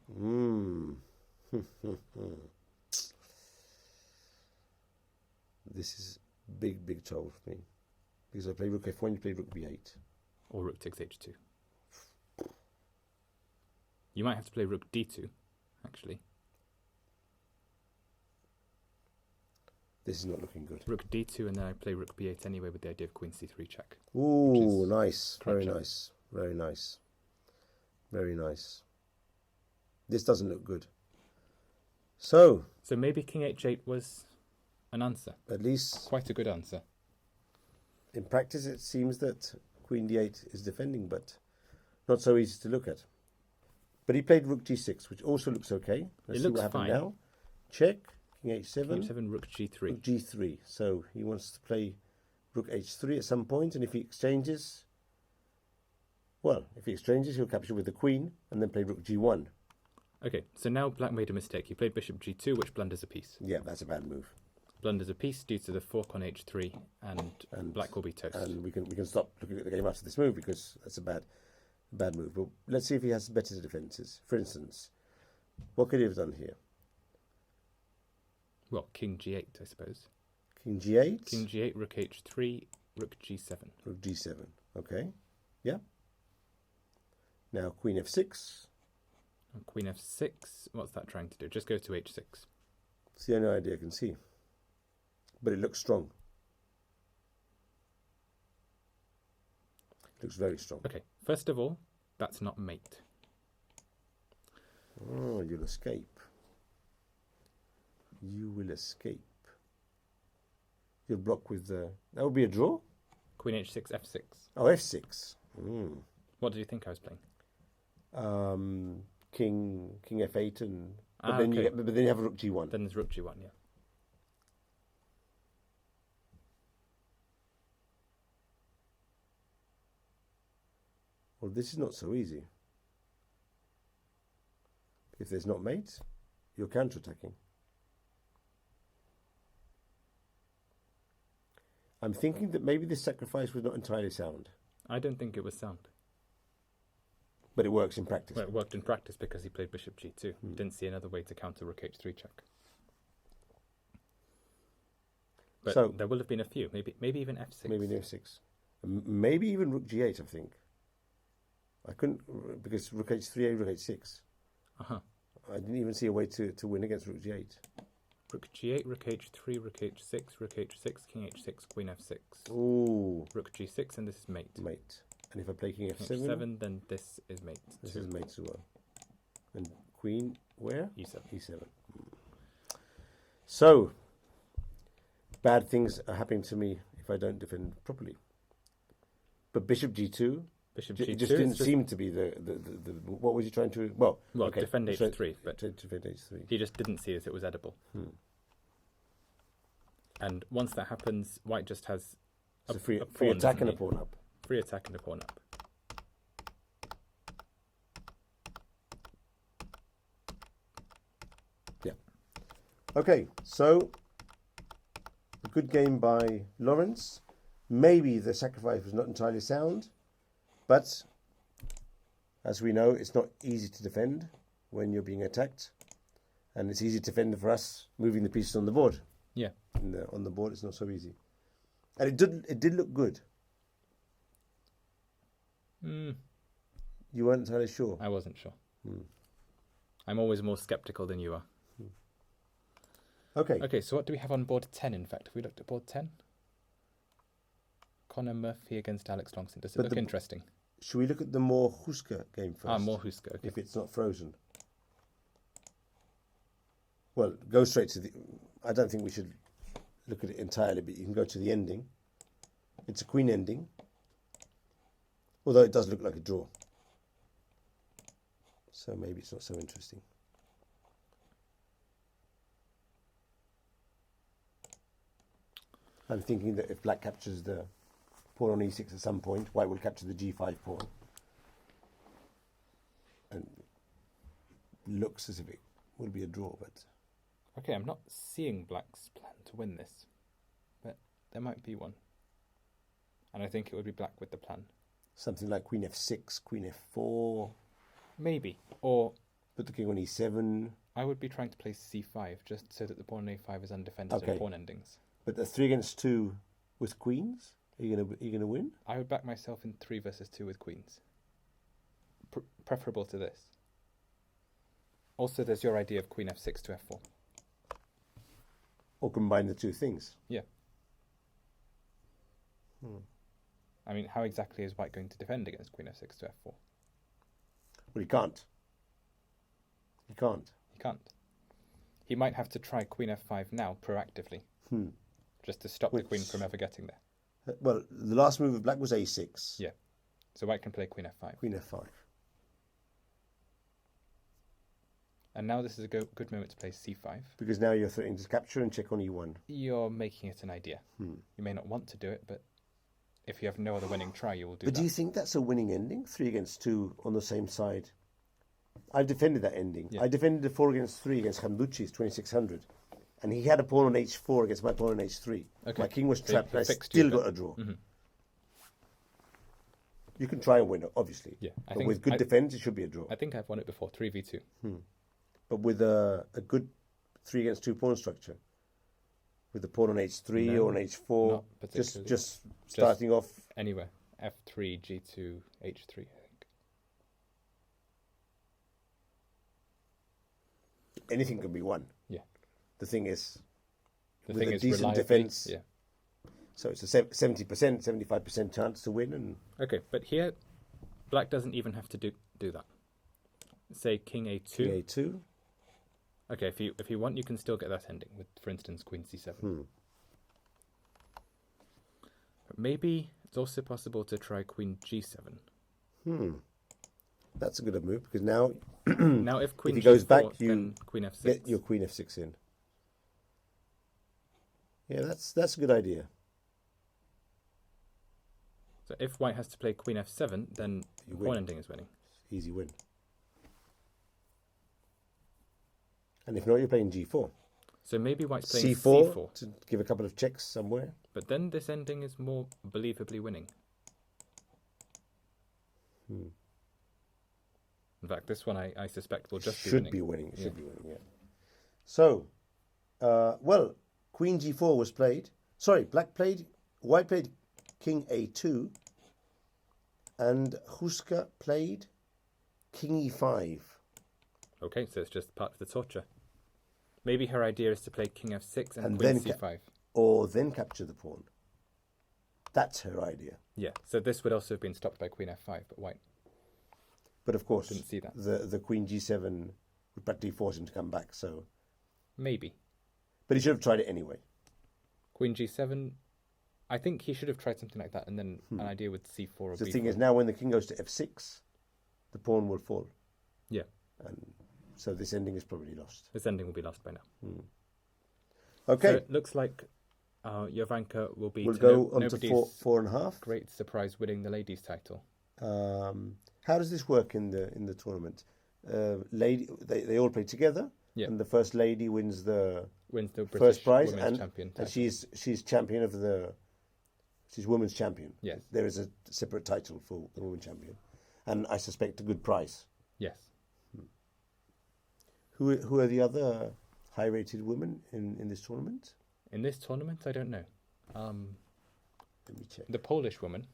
B: This is big trouble for me. Because I play rook F1, you play rook B8.
A: Or rook takes H2. You might have to play rook D2, actually.
B: This is not looking good.
A: Rook D2, and then I play rook B8 anyway with the idea of queen C3 check.
B: Ooh, nice. Very nice. Very nice. Very nice. This doesn't look good. So
A: maybe king H8 was an answer.
B: At least
A: quite a good answer.
B: In practice, it seems that queen D8 is defending, but not so easy to look at. But he played rook G6, which also looks okay. Let's see what happens now. Check. King H7.
A: King H7, rook G3.
B: Rook G3. So he wants to play rook H3 at some point, and if he exchanges, he'll capture with the queen and then play rook G1.
A: Okay, so now black made a mistake. He played bishop G2, which blunders a piece.
B: Yeah, that's a bad move.
A: Blunders a piece due to the fork on H3, and black will be toast.
B: And we can stop looking at the game after this move because that's a bad move. But let's see if he has better defenses. For instance, what could he have done here?
A: Well, king G8, I suppose.
B: King G8?
A: King G8, rook H3, rook G7.
B: Rook G7, okay. Yeah. Now queen F6.
A: And queen F6, what's that trying to do? Just go to H6.
B: It's the only idea I can see. But it looks strong. It looks very strong.
A: Okay, first of all, that's not mate.
B: Oh, you'll escape. You will escape. You'll block with the... That would be a draw?
A: Queen h6, f6.
B: Oh, f6.
A: What did you think I was playing?
B: King f8 and... But,
A: okay.
B: but then you have rook g1.
A: Then there's rook g1, yeah.
B: Well, this is not so easy. If there's not mate, you're counter-attacking. I'm thinking that maybe this sacrifice was not entirely sound.
A: I don't think it was sound.
B: But it works in practice.
A: Well, it worked in practice because he played bishop g2. Didn't see another way to counter rook h3 check. But
B: so
A: there will have been a few. Maybe even f6.
B: Maybe f6. Maybe even rook g8, I think. I couldn't, because rook h3, rook h6.
A: Uh-huh.
B: I didn't even see a way to win against rook g8.
A: Rook g8, rook h3, rook h6, rook h6, king h6, queen f6.
B: Ooh.
A: Rook g6, and this is mate.
B: Mate. And if I play king f7?
A: H7, then this is mate.
B: This is mate as well. And queen, where?
A: e7.
B: e7. So, bad things are happening to me if I don't defend properly. But bishop g2...
A: Bishop g2
B: just didn't seem to be the what was he trying to... Well, okay.
A: Defend h3, but
B: defend h3.
A: He just didn't see as it was edible. And once that happens, white just has
B: a free
A: pawn,
B: attack and a pawn up.
A: Free attack and a pawn up.
B: Yeah. Okay, so a good game by Lawrence. Maybe the sacrifice was not entirely sound. But, as we know, it's not easy to defend when you're being attacked. And it's easy to defend for us moving the pieces on the board.
A: Yeah.
B: On the board, it's not so easy. And it did look good. You weren't entirely sure?
A: I wasn't sure. I'm always more sceptical than you are.
B: Okay.
A: Okay, so what do we have on board 10, in fact? Have we looked at board 10? Connor Murphy against Alex Longson. Does it look interesting?
B: Should we look at the more Huska game first?
A: More Huska, okay.
B: If it's not frozen. Well, go straight to the... I don't think we should look at it entirely, but you can go to the ending. It's a queen ending. Although it does look like a draw. So maybe it's not so interesting. I'm thinking that if black captures the pawn on e6 at some point, white will capture the g5 pawn. And looks as if it will be a draw, but...
A: Okay, I'm not seeing black's plan to win this, but there might be one. And I think it would be black with the plan.
B: Something like queen f6, queen f4.
A: Maybe. Or...
B: Put the king on e7.
A: I would be trying to play c5, just so that the pawn on a5 is undefended in pawn endings.
B: But the 3 against 2 with queens? Are you gonna win?
A: I would back myself in 3 versus 2 with queens. Preferable to this. Also, there's your idea of queen f6 to f4.
B: Or combine the two things?
A: Yeah. I mean, how exactly is white going to defend against queen f6 to f4?
B: Well, he can't. He can't.
A: He can't. He might have to try queen f5 now, proactively. Just to stop the queen from ever getting there.
B: Well, the last move of black was a6.
A: Yeah. So white can play queen f5.
B: Queen f5.
A: And now this is a good moment to play c5.
B: Because now you're threatening to capture and check on e1.
A: You're making it an idea. You may not want to do it, but if you have no other winning try, you will do that.
B: But do you think that's a winning ending? 3 against 2 on the same side. I've defended that ending. Yeah. I defended the 4 against 3 against Hambucci's 2600. And he had a pawn on h4 against my pawn on h3. Okay. My king was trapped, and I still got a draw. You can try and win it, obviously. Yeah, but with good defense, it should be a draw.
A: I think I've won it before, 3v2.
B: But with a good 3 against 2 pawn structure, with the pawn on h3 or on h4, just starting off
A: anywhere, f3, g2, h3, I think.
B: Anything can be won.
A: Yeah.
B: The thing is,
A: with
B: a decent defense. Yeah. So it's a 70%, 75% chance to win. And
A: okay, but here, black doesn't even have to do that. Say king a2.
B: King a2.
A: Okay, if you want, you can still get that ending with, for instance, Queen C7. But maybe it's also possible to try Queen G7.
B: That's a good move because now,
A: Now, if Queen
B: he
A: G4,
B: goes back, you
A: then Queen F6.
B: get your Queen F6 in. Yeah, that's a good idea.
A: So if White has to play Queen F7, then
B: You
A: pawn
B: win.
A: ending is winning.
B: Easy win. And if not, you're playing G4.
A: So maybe White's playing
B: C4,
A: C4.
B: to give a couple of checks somewhere.
A: But then this ending is more believably winning. In fact, this one I suspect will just
B: Should
A: be winning.
B: Should be winning, yeah. So, well, Queen G4 was played. Sorry, White played King A2. And Huska played King E5.
A: Okay, so it's just part of the torture. Maybe her idea is to play King F6 and
B: And
A: Queen
B: then
A: C5.
B: Or then capture the pawn. That's her idea.
A: Yeah, so this would also have been stopped by Queen F5, but White
B: But of course,
A: didn't see that.
B: the Queen G7 would practically force him to come back. So,
A: Maybe.
B: but he should have tried it anyway.
A: Queen G7, I think he should have tried something like that, and then an idea with C4 or
B: The
A: B4.
B: thing is, now when the king goes to F6, the pawn will fall.
A: Yeah,
B: And so this ending is probably lost.
A: this ending will be lost by now.
B: Okay,
A: So it looks like Jovanka will be
B: we'll
A: to
B: go on to
A: nobody's
B: 4.5.
A: great surprise winning the ladies' title.
B: How does this work in the tournament? They all play together,
A: Yeah.
B: and the first lady wins the
A: Wins the British
B: first prize,
A: women's champion
B: and
A: title.
B: she's champion of she's women's champion.
A: Yes.
B: There is a separate title for the women's champion, and I suspect a good prize.
A: Yes.
B: Who are the other high-rated women in this tournament?
A: In this tournament, I don't know.
B: Let me check.
A: The Polish woman,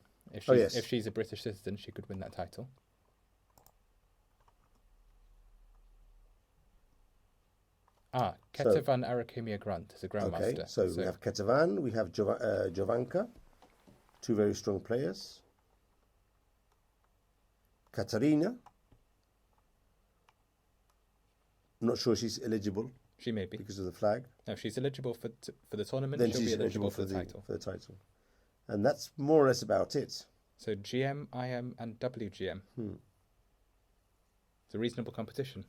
B: Oh, yes.
A: if she's a British citizen, she could win that title. Ketevan Arakimia Grant is a grandmaster.
B: Okay, so we have Ketevan, we have Jovanka, two very strong players. Katarina, I'm not sure she's eligible
A: She may be.
B: because of the flag.
A: No, if she's eligible for the tournament,
B: Then
A: she'll
B: she's
A: be eligible for the title.
B: title. And that's more or less about it.
A: So GM, IM, and WGM. It's a reasonable competition.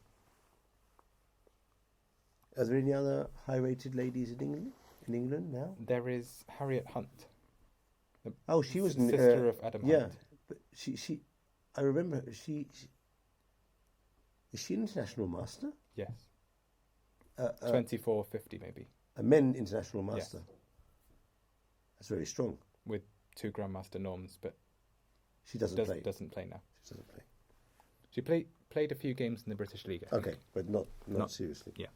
B: Are there any other high-rated ladies in England now?
A: There is Harriet Hunt.
B: Oh, she was
A: sister of Adam
B: Yeah,
A: Hunt.
B: but she, I remember is she an international master?
A: Yes. 2450 maybe,
B: A men international master.
A: Yes.
B: That's very strong.
A: with 2 grandmaster norms, but
B: She doesn't play.
A: doesn't play now.
B: She doesn't play.
A: She played a few games in the British League, I think.
B: Okay, but not seriously.
A: Yeah.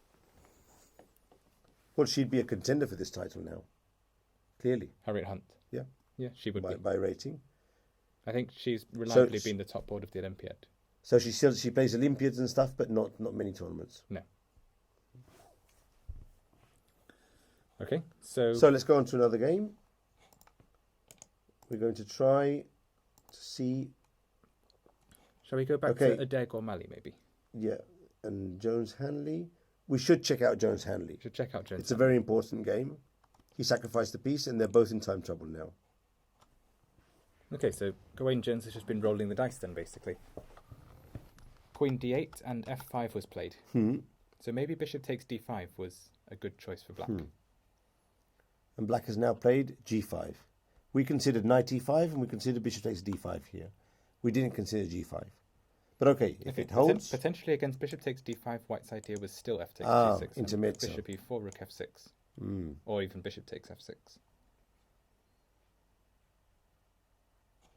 B: Well, she'd be a contender for this title now. Clearly.
A: Harriet Hunt.
B: Yeah.
A: Yeah, she would be.
B: By rating.
A: I think she's reliably
B: So-
A: been the top board of the Olympiad.
B: So she plays Olympiads and stuff, but not many tournaments.
A: No. Okay, so
B: So let's go on to another game. We're going to try to see.
A: shall we go back
B: Okay.
A: to Adeg or Mali maybe?
B: Yeah, and Jones Hanley. We should check out Jones Hanley.
A: We should check out Jones.
B: It's a very important game. He sacrificed a piece, and they're both in time trouble now.
A: Okay, so Gawain Jones has just been rolling the dice then, basically. Queen d8 and f5 was played. So maybe bishop takes d5 was a good choice for black.
B: And black has now played g5. We considered knight e5, and we considered bishop takes d5 here. We didn't consider g5. But okay, if it holds...
A: Potentially against bishop takes d5, white's idea was still f takes
B: Ah,
A: g6.
B: intermezzo.
A: Bishop e4, rook f6. Or even bishop takes f6.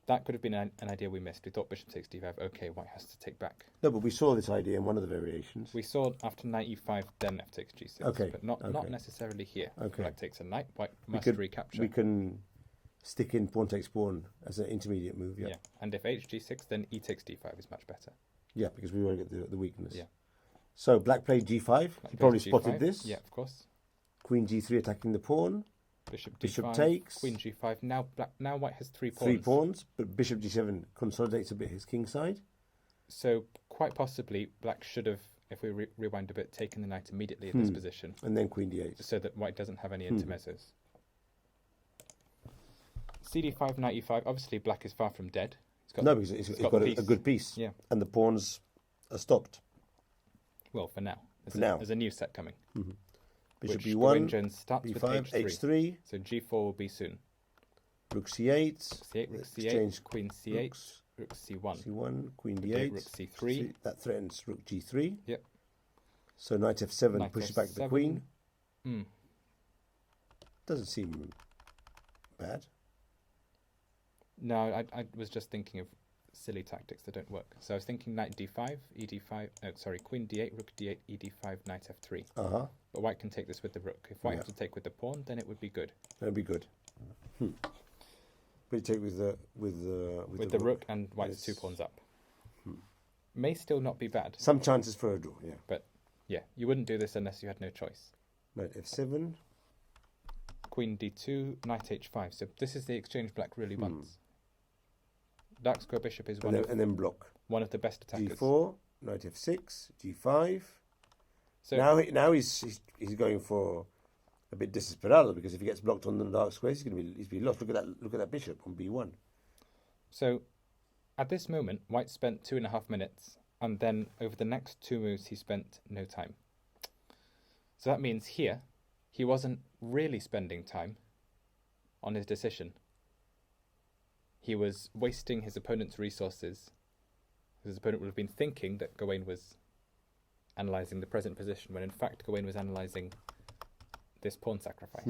A: That could have been an idea we missed. We thought bishop takes d5. Okay, white has to take back.
B: No, but we saw this idea in one of the variations.
A: We saw after knight e5, then f takes g6.
B: Okay,
A: But not
B: okay.
A: necessarily here.
B: Okay.
A: Black takes a knight, white
B: We
A: must
B: could-
A: recapture.
B: We can stick in pawn takes pawn as an intermediate move, yeah.
A: Yeah, and if hg6, then e takes d5 is much better.
B: Yeah, because we want to get the weakness.
A: Yeah.
B: So black played g5.
A: Black
B: He probably
A: plays
B: spotted
A: g5.
B: this.
A: Yeah, of course.
B: Queen g3 attacking the pawn.
A: Bishop
B: Bishop
A: d5,
B: takes.
A: Queen g5. Now white has 3 pawns.
B: 3 pawns, but bishop g7 consolidates a bit his king side.
A: So quite possibly black should have if we rewind a bit, taking the knight immediately in this position,
B: And then queen d8.
A: so that white doesn't have any intermezzos. CD5, knight e5. Obviously, black is far from dead.
B: No, because it's got a good piece.
A: Yeah.
B: And the pawns are stopped.
A: Well, for now.
B: There's
A: a new set coming.
B: Bishop
A: which
B: b1,
A: Jones starts with
B: b5,
A: h3.
B: h3,
A: So g4 will be soon.
B: rook c8,
A: C8, rook c8,
B: exchange
A: queen c8,
B: rooks,
A: rook c1.
B: c1, queen
A: Okay,
B: d8,
A: rook c3.
B: That threatens rook g3.
A: Yep.
B: So knight f7
A: Knight
B: pushes back the
A: f7.
B: queen.
A: Mm.
B: Doesn't seem bad.
A: No, I was just thinking of silly tactics that don't work. So I was thinking knight d5, ed5, queen d8, rook d8, ed5, knight f3.
B: Uh-huh.
A: But white can take this with the rook. If white has to take with the pawn, then it would be good.
B: That'd be good. But you take with the
A: rook and white's 2 pawns up. May still not be bad.
B: Some chances for a draw, yeah.
A: But yeah, you wouldn't do this unless you had no choice.
B: Knight f7.
A: Queen d2, knight h5. So this is the exchange black really wants. Dark square bishop is
B: and then block.
A: One of the best attackers.
B: g4, knight f6, g5.
A: So
B: now he's going for a bit desesperado, because if he gets blocked on the dark squares, he's be lost. Look at that bishop on b1.
A: So at this moment, white spent 2.5 minutes, and then over the next 2 moves, he spent no time. So that means here, he wasn't really spending time on his decision. He was wasting his opponent's resources. His opponent would have been thinking that Gawain was analysing the present position, when in fact Gawain was analysing this pawn sacrifice.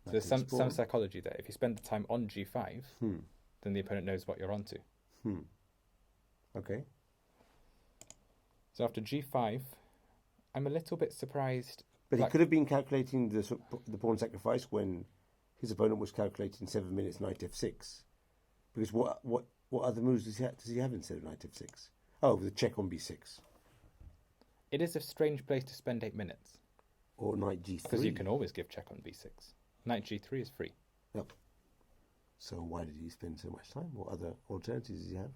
A: So there's some psychology there. If you spend the time on g5, then the opponent knows what you're onto.
B: Okay.
A: So after g5, I'm a little bit surprised.
B: But he could have been calculating the pawn sacrifice when his opponent was calculating 7 minutes knight f6. Because what other moves does he have instead of knight f6? Oh, the check on b6.
A: It is a strange place to spend 8 minutes.
B: Or knight g3.
A: Because you can always give check on b6. Knight g3 is free.
B: Yep. So why did he spend so much time? What other alternatives does he have?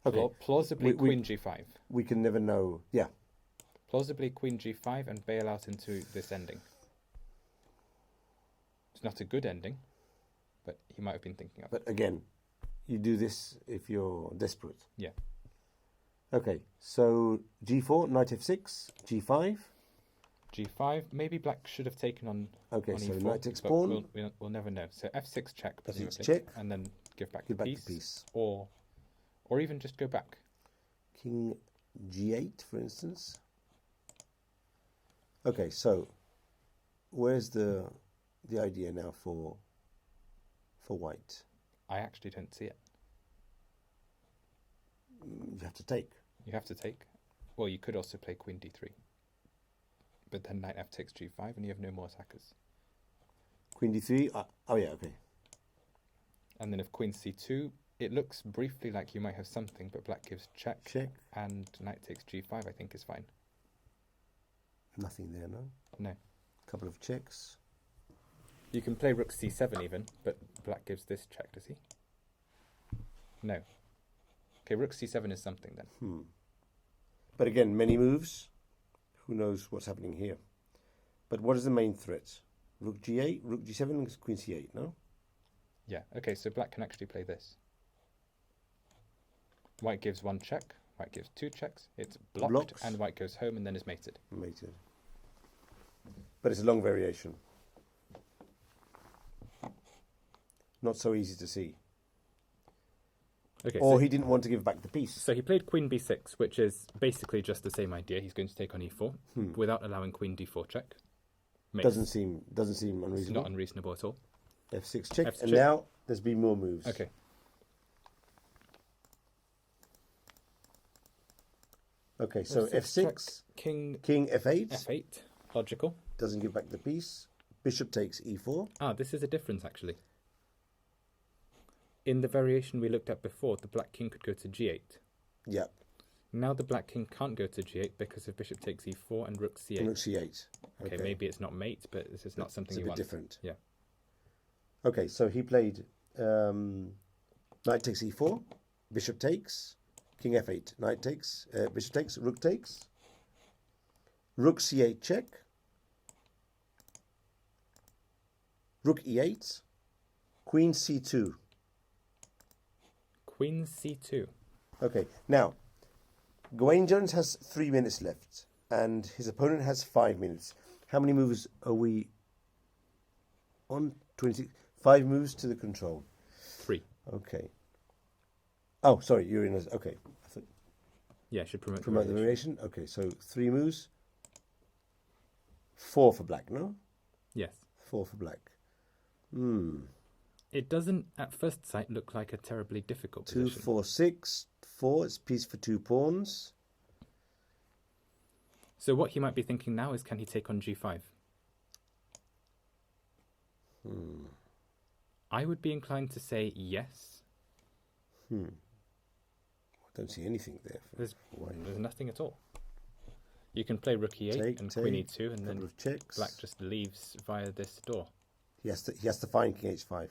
B: Okay.
A: Plausibly queen g5.
B: We can never know. Yeah.
A: Plausibly queen g5 and bail out into this ending. It's not a good ending, but he might have been thinking of it.
B: But again, you do this if you're desperate.
A: Yeah.
B: Okay, so g4, knight f6, g5.
A: g5. Maybe black should have taken on.
B: Okay,
A: on
B: so
A: e4,
B: knight takes pawn.
A: We'll never know. So f6 check,
B: f6 check,
A: and then give back
B: give
A: the
B: back
A: piece,
B: the piece,
A: or even just go back.
B: King g8, for instance. Okay, so where's the idea now for white?
A: I actually don't see it.
B: You have to take.
A: You have to take. Well, you could also play queen d3. But then knight f takes g5 and you have no more attackers.
B: Queen d3, oh yeah, okay.
A: And then if queen c2, it looks briefly like you might have something, but black gives check.
B: Check.
A: And knight takes g5, I think is fine.
B: Nothing there, no?
A: No.
B: Couple of checks.
A: You can play rook c7 even, but black gives this check, does he? No. Okay, rook c7 is something then.
B: But again, many moves. Who knows what's happening here? But what is the main threat? Rook g8, rook g7, queen c8, no?
A: Yeah, okay, so black can actually play this. White gives 1 check, white gives 2 checks, it's blocked, and white goes home and then is mated.
B: Mated. But it's a long variation. Not so easy to see.
A: Okay,
B: or he didn't want to give back the piece.
A: So he played queen b6, which is basically just the same idea. He's going to take on e4 without allowing queen d4 check.
B: Doesn't seem unreasonable.
A: It's not unreasonable at all.
B: f6 check,
A: F6
B: and
A: check.
B: now there's been more moves.
A: Okay.
B: Okay, so f6,
A: king
B: f8.
A: f8, logical.
B: Doesn't give back the piece. Bishop takes e4.
A: Ah, this is a difference actually. In the variation we looked at before, the black king could go to g8.
B: Yeah.
A: Now the black king can't go to g8 because if bishop takes e4 and rook c8.
B: And rook c8.
A: Okay, maybe it's not mate, but this is not something you want.
B: It's a bit different.
A: Yeah.
B: Okay, so he played knight takes e4. bishop takes, king f8, knight takes, bishop takes, rook takes, rook c8 check, rook e8, queen c2.
A: Queen c2.
B: Okay, now, Gawain Jones has 3 minutes left, and his opponent has 5 minutes. How many moves are we on? 26. 5 moves to the control.
A: 3.
B: Okay. Oh, sorry, you're in a... Okay. I thought,
A: Yeah, should promote
B: the variation. Okay, so 3 moves. 4 for black, no?
A: Yes.
B: 4 for black.
A: It doesn't, at first sight, look like a terribly difficult
B: 2,
A: position.
B: 4, 6. 4, it's piece for 2 pawns.
A: So what he might be thinking now is, can he take on g5? I would be inclined to say yes.
B: I don't see anything there.
A: There's nothing at all. You can play rook e8 and queen e2, and then black just leaves via this door.
B: He has to find king h5.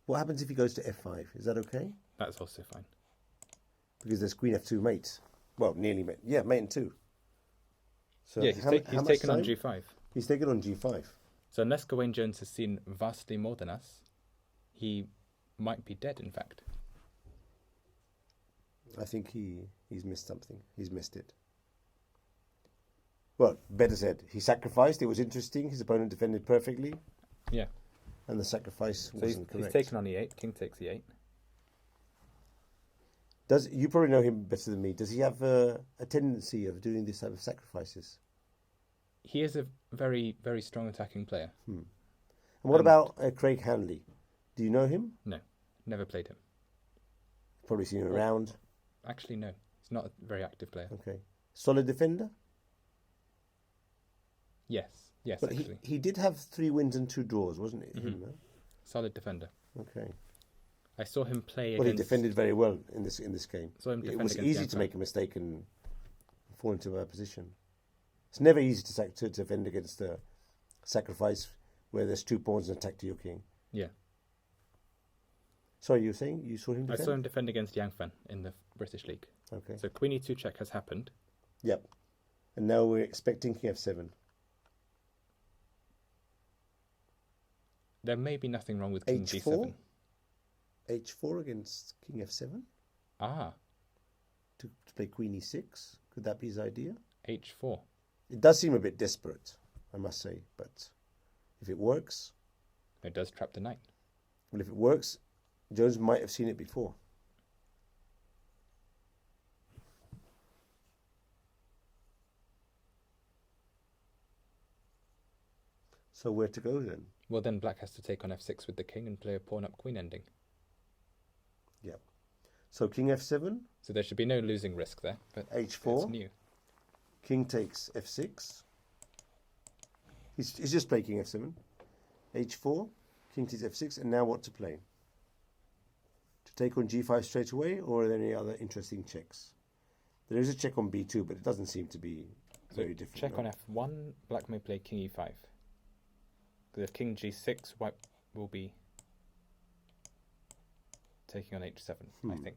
B: What happens if he goes to f5? Is that okay?
A: That's also fine.
B: Because there's queen f2 mate. Well, nearly mate. Yeah, mate and 2. So
A: Yeah, he's taken on g5.
B: He's taken on g5.
A: So unless Gawain Jones has seen vastly more than us, he might be dead, in fact.
B: I think he's missed something. He's missed it. Well, better said, he sacrificed. It was interesting. His opponent defended perfectly.
A: Yeah.
B: And the sacrifice wasn't correct.
A: He's taken on e8. King takes e8.
B: You probably know him better than me. Does he have a tendency of doing this type of sacrifices?
A: He is a very, very strong attacking player.
B: And what about Craig Hanley? Do you know him?
A: No, never played him.
B: Probably seen him around.
A: Actually, no. He's not a very active player.
B: Okay. Solid defender?
A: Yes,
B: But
A: actually.
B: he did have 3 wins and 2 draws, wasn't it? Him, no?
A: Solid defender.
B: Okay.
A: I saw him play
B: Well,
A: against...
B: he defended very well in this game.
A: Saw him
B: It
A: defend
B: was
A: against
B: easy
A: Yang
B: to
A: Fan.
B: make a mistake and fall into a bad position. It's never easy to defend against a sacrifice where there's 2 pawns and attack to your king.
A: Yeah.
B: Sorry, you were saying you saw him defend?
A: I saw him defend against Yang Fan in the British League.
B: Okay.
A: So queen e2 check has happened.
B: Yep. And now we're expecting king f7.
A: There may be nothing wrong with king
B: H4?
A: g7.
B: H4 against king f7
A: Ah,
B: to play queen e6. Could that be his idea?
A: h4.
B: It does seem a bit desperate, I must say. But if it works,
A: It does trap the knight.
B: well, if it works, Jones might have seen it before. So where to go then?
A: Well, then black has to take on f6 with the king and play a pawn up queen ending.
B: Yeah. So king f7,
A: So there should be no losing risk there, but
B: h4,
A: it's new.
B: king takes f6. He's just playing king f7. h4, king takes f6, and now what to play? To take on g5 straight away, or are there any other interesting checks? There is a check on b2, but it doesn't seem to be very different.
A: Check
B: no?
A: on f1, black may play king e5. Because if king g6, white will be taking on h7, I think.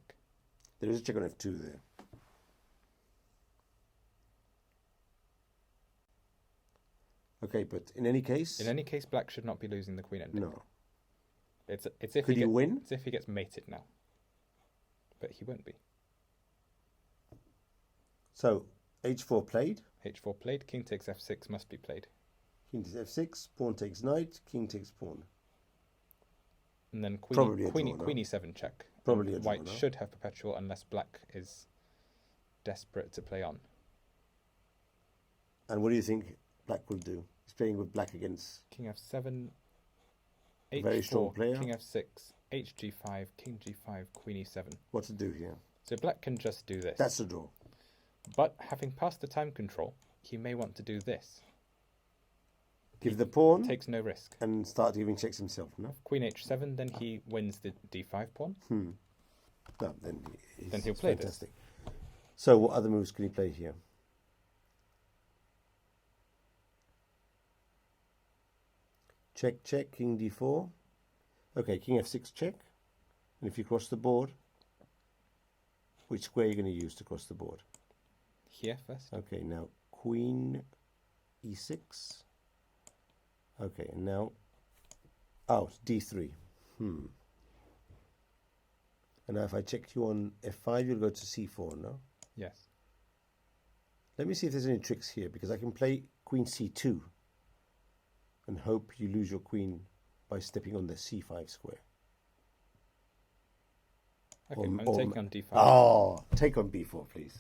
B: There is a check on f2 there. Okay, but in any case...
A: In any case, black should not be losing the queen ending.
B: No.
A: It's if
B: Could he win?
A: It's if he gets mated now. But he won't be.
B: So, h4 played.
A: h4 played, king takes f6 must be played.
B: King takes f6, pawn takes knight, king takes pawn.
A: And then
B: Probably a
A: queen
B: draw, no?
A: e7 check.
B: Probably
A: And
B: a draw,
A: white
B: no?
A: should have perpetual unless black is desperate to play on.
B: And what do you think black will do? He's playing with black against...
A: King f7,
B: A
A: h4,
B: very strong player.
A: king f6, hg5, king g5, queen e7.
B: What to do here?
A: So black can just do this.
B: That's a draw.
A: But having passed the time control, he may want to do this.
B: Give the pawn
A: Takes no risk.
B: and start giving checks himself, no?
A: Queen h7, then he wins the d5 pawn.
B: No, then
A: He'll play this.
B: fantastic. So what other moves can he play here? Check, check, king d4. Okay, king f6 check. And if you cross the board, which square are you going to use to cross the board?
A: Here first.
B: Okay, now queen e6. Okay, and now d3. And now if I check you on f5, you'll go to c4, no?
A: Yes.
B: Let me see if there's any tricks here, because I can play queen c2 and hope you lose your queen by stepping on the c5 square.
A: Okay, I'm taking on d5.
B: Oh, take on b4, please.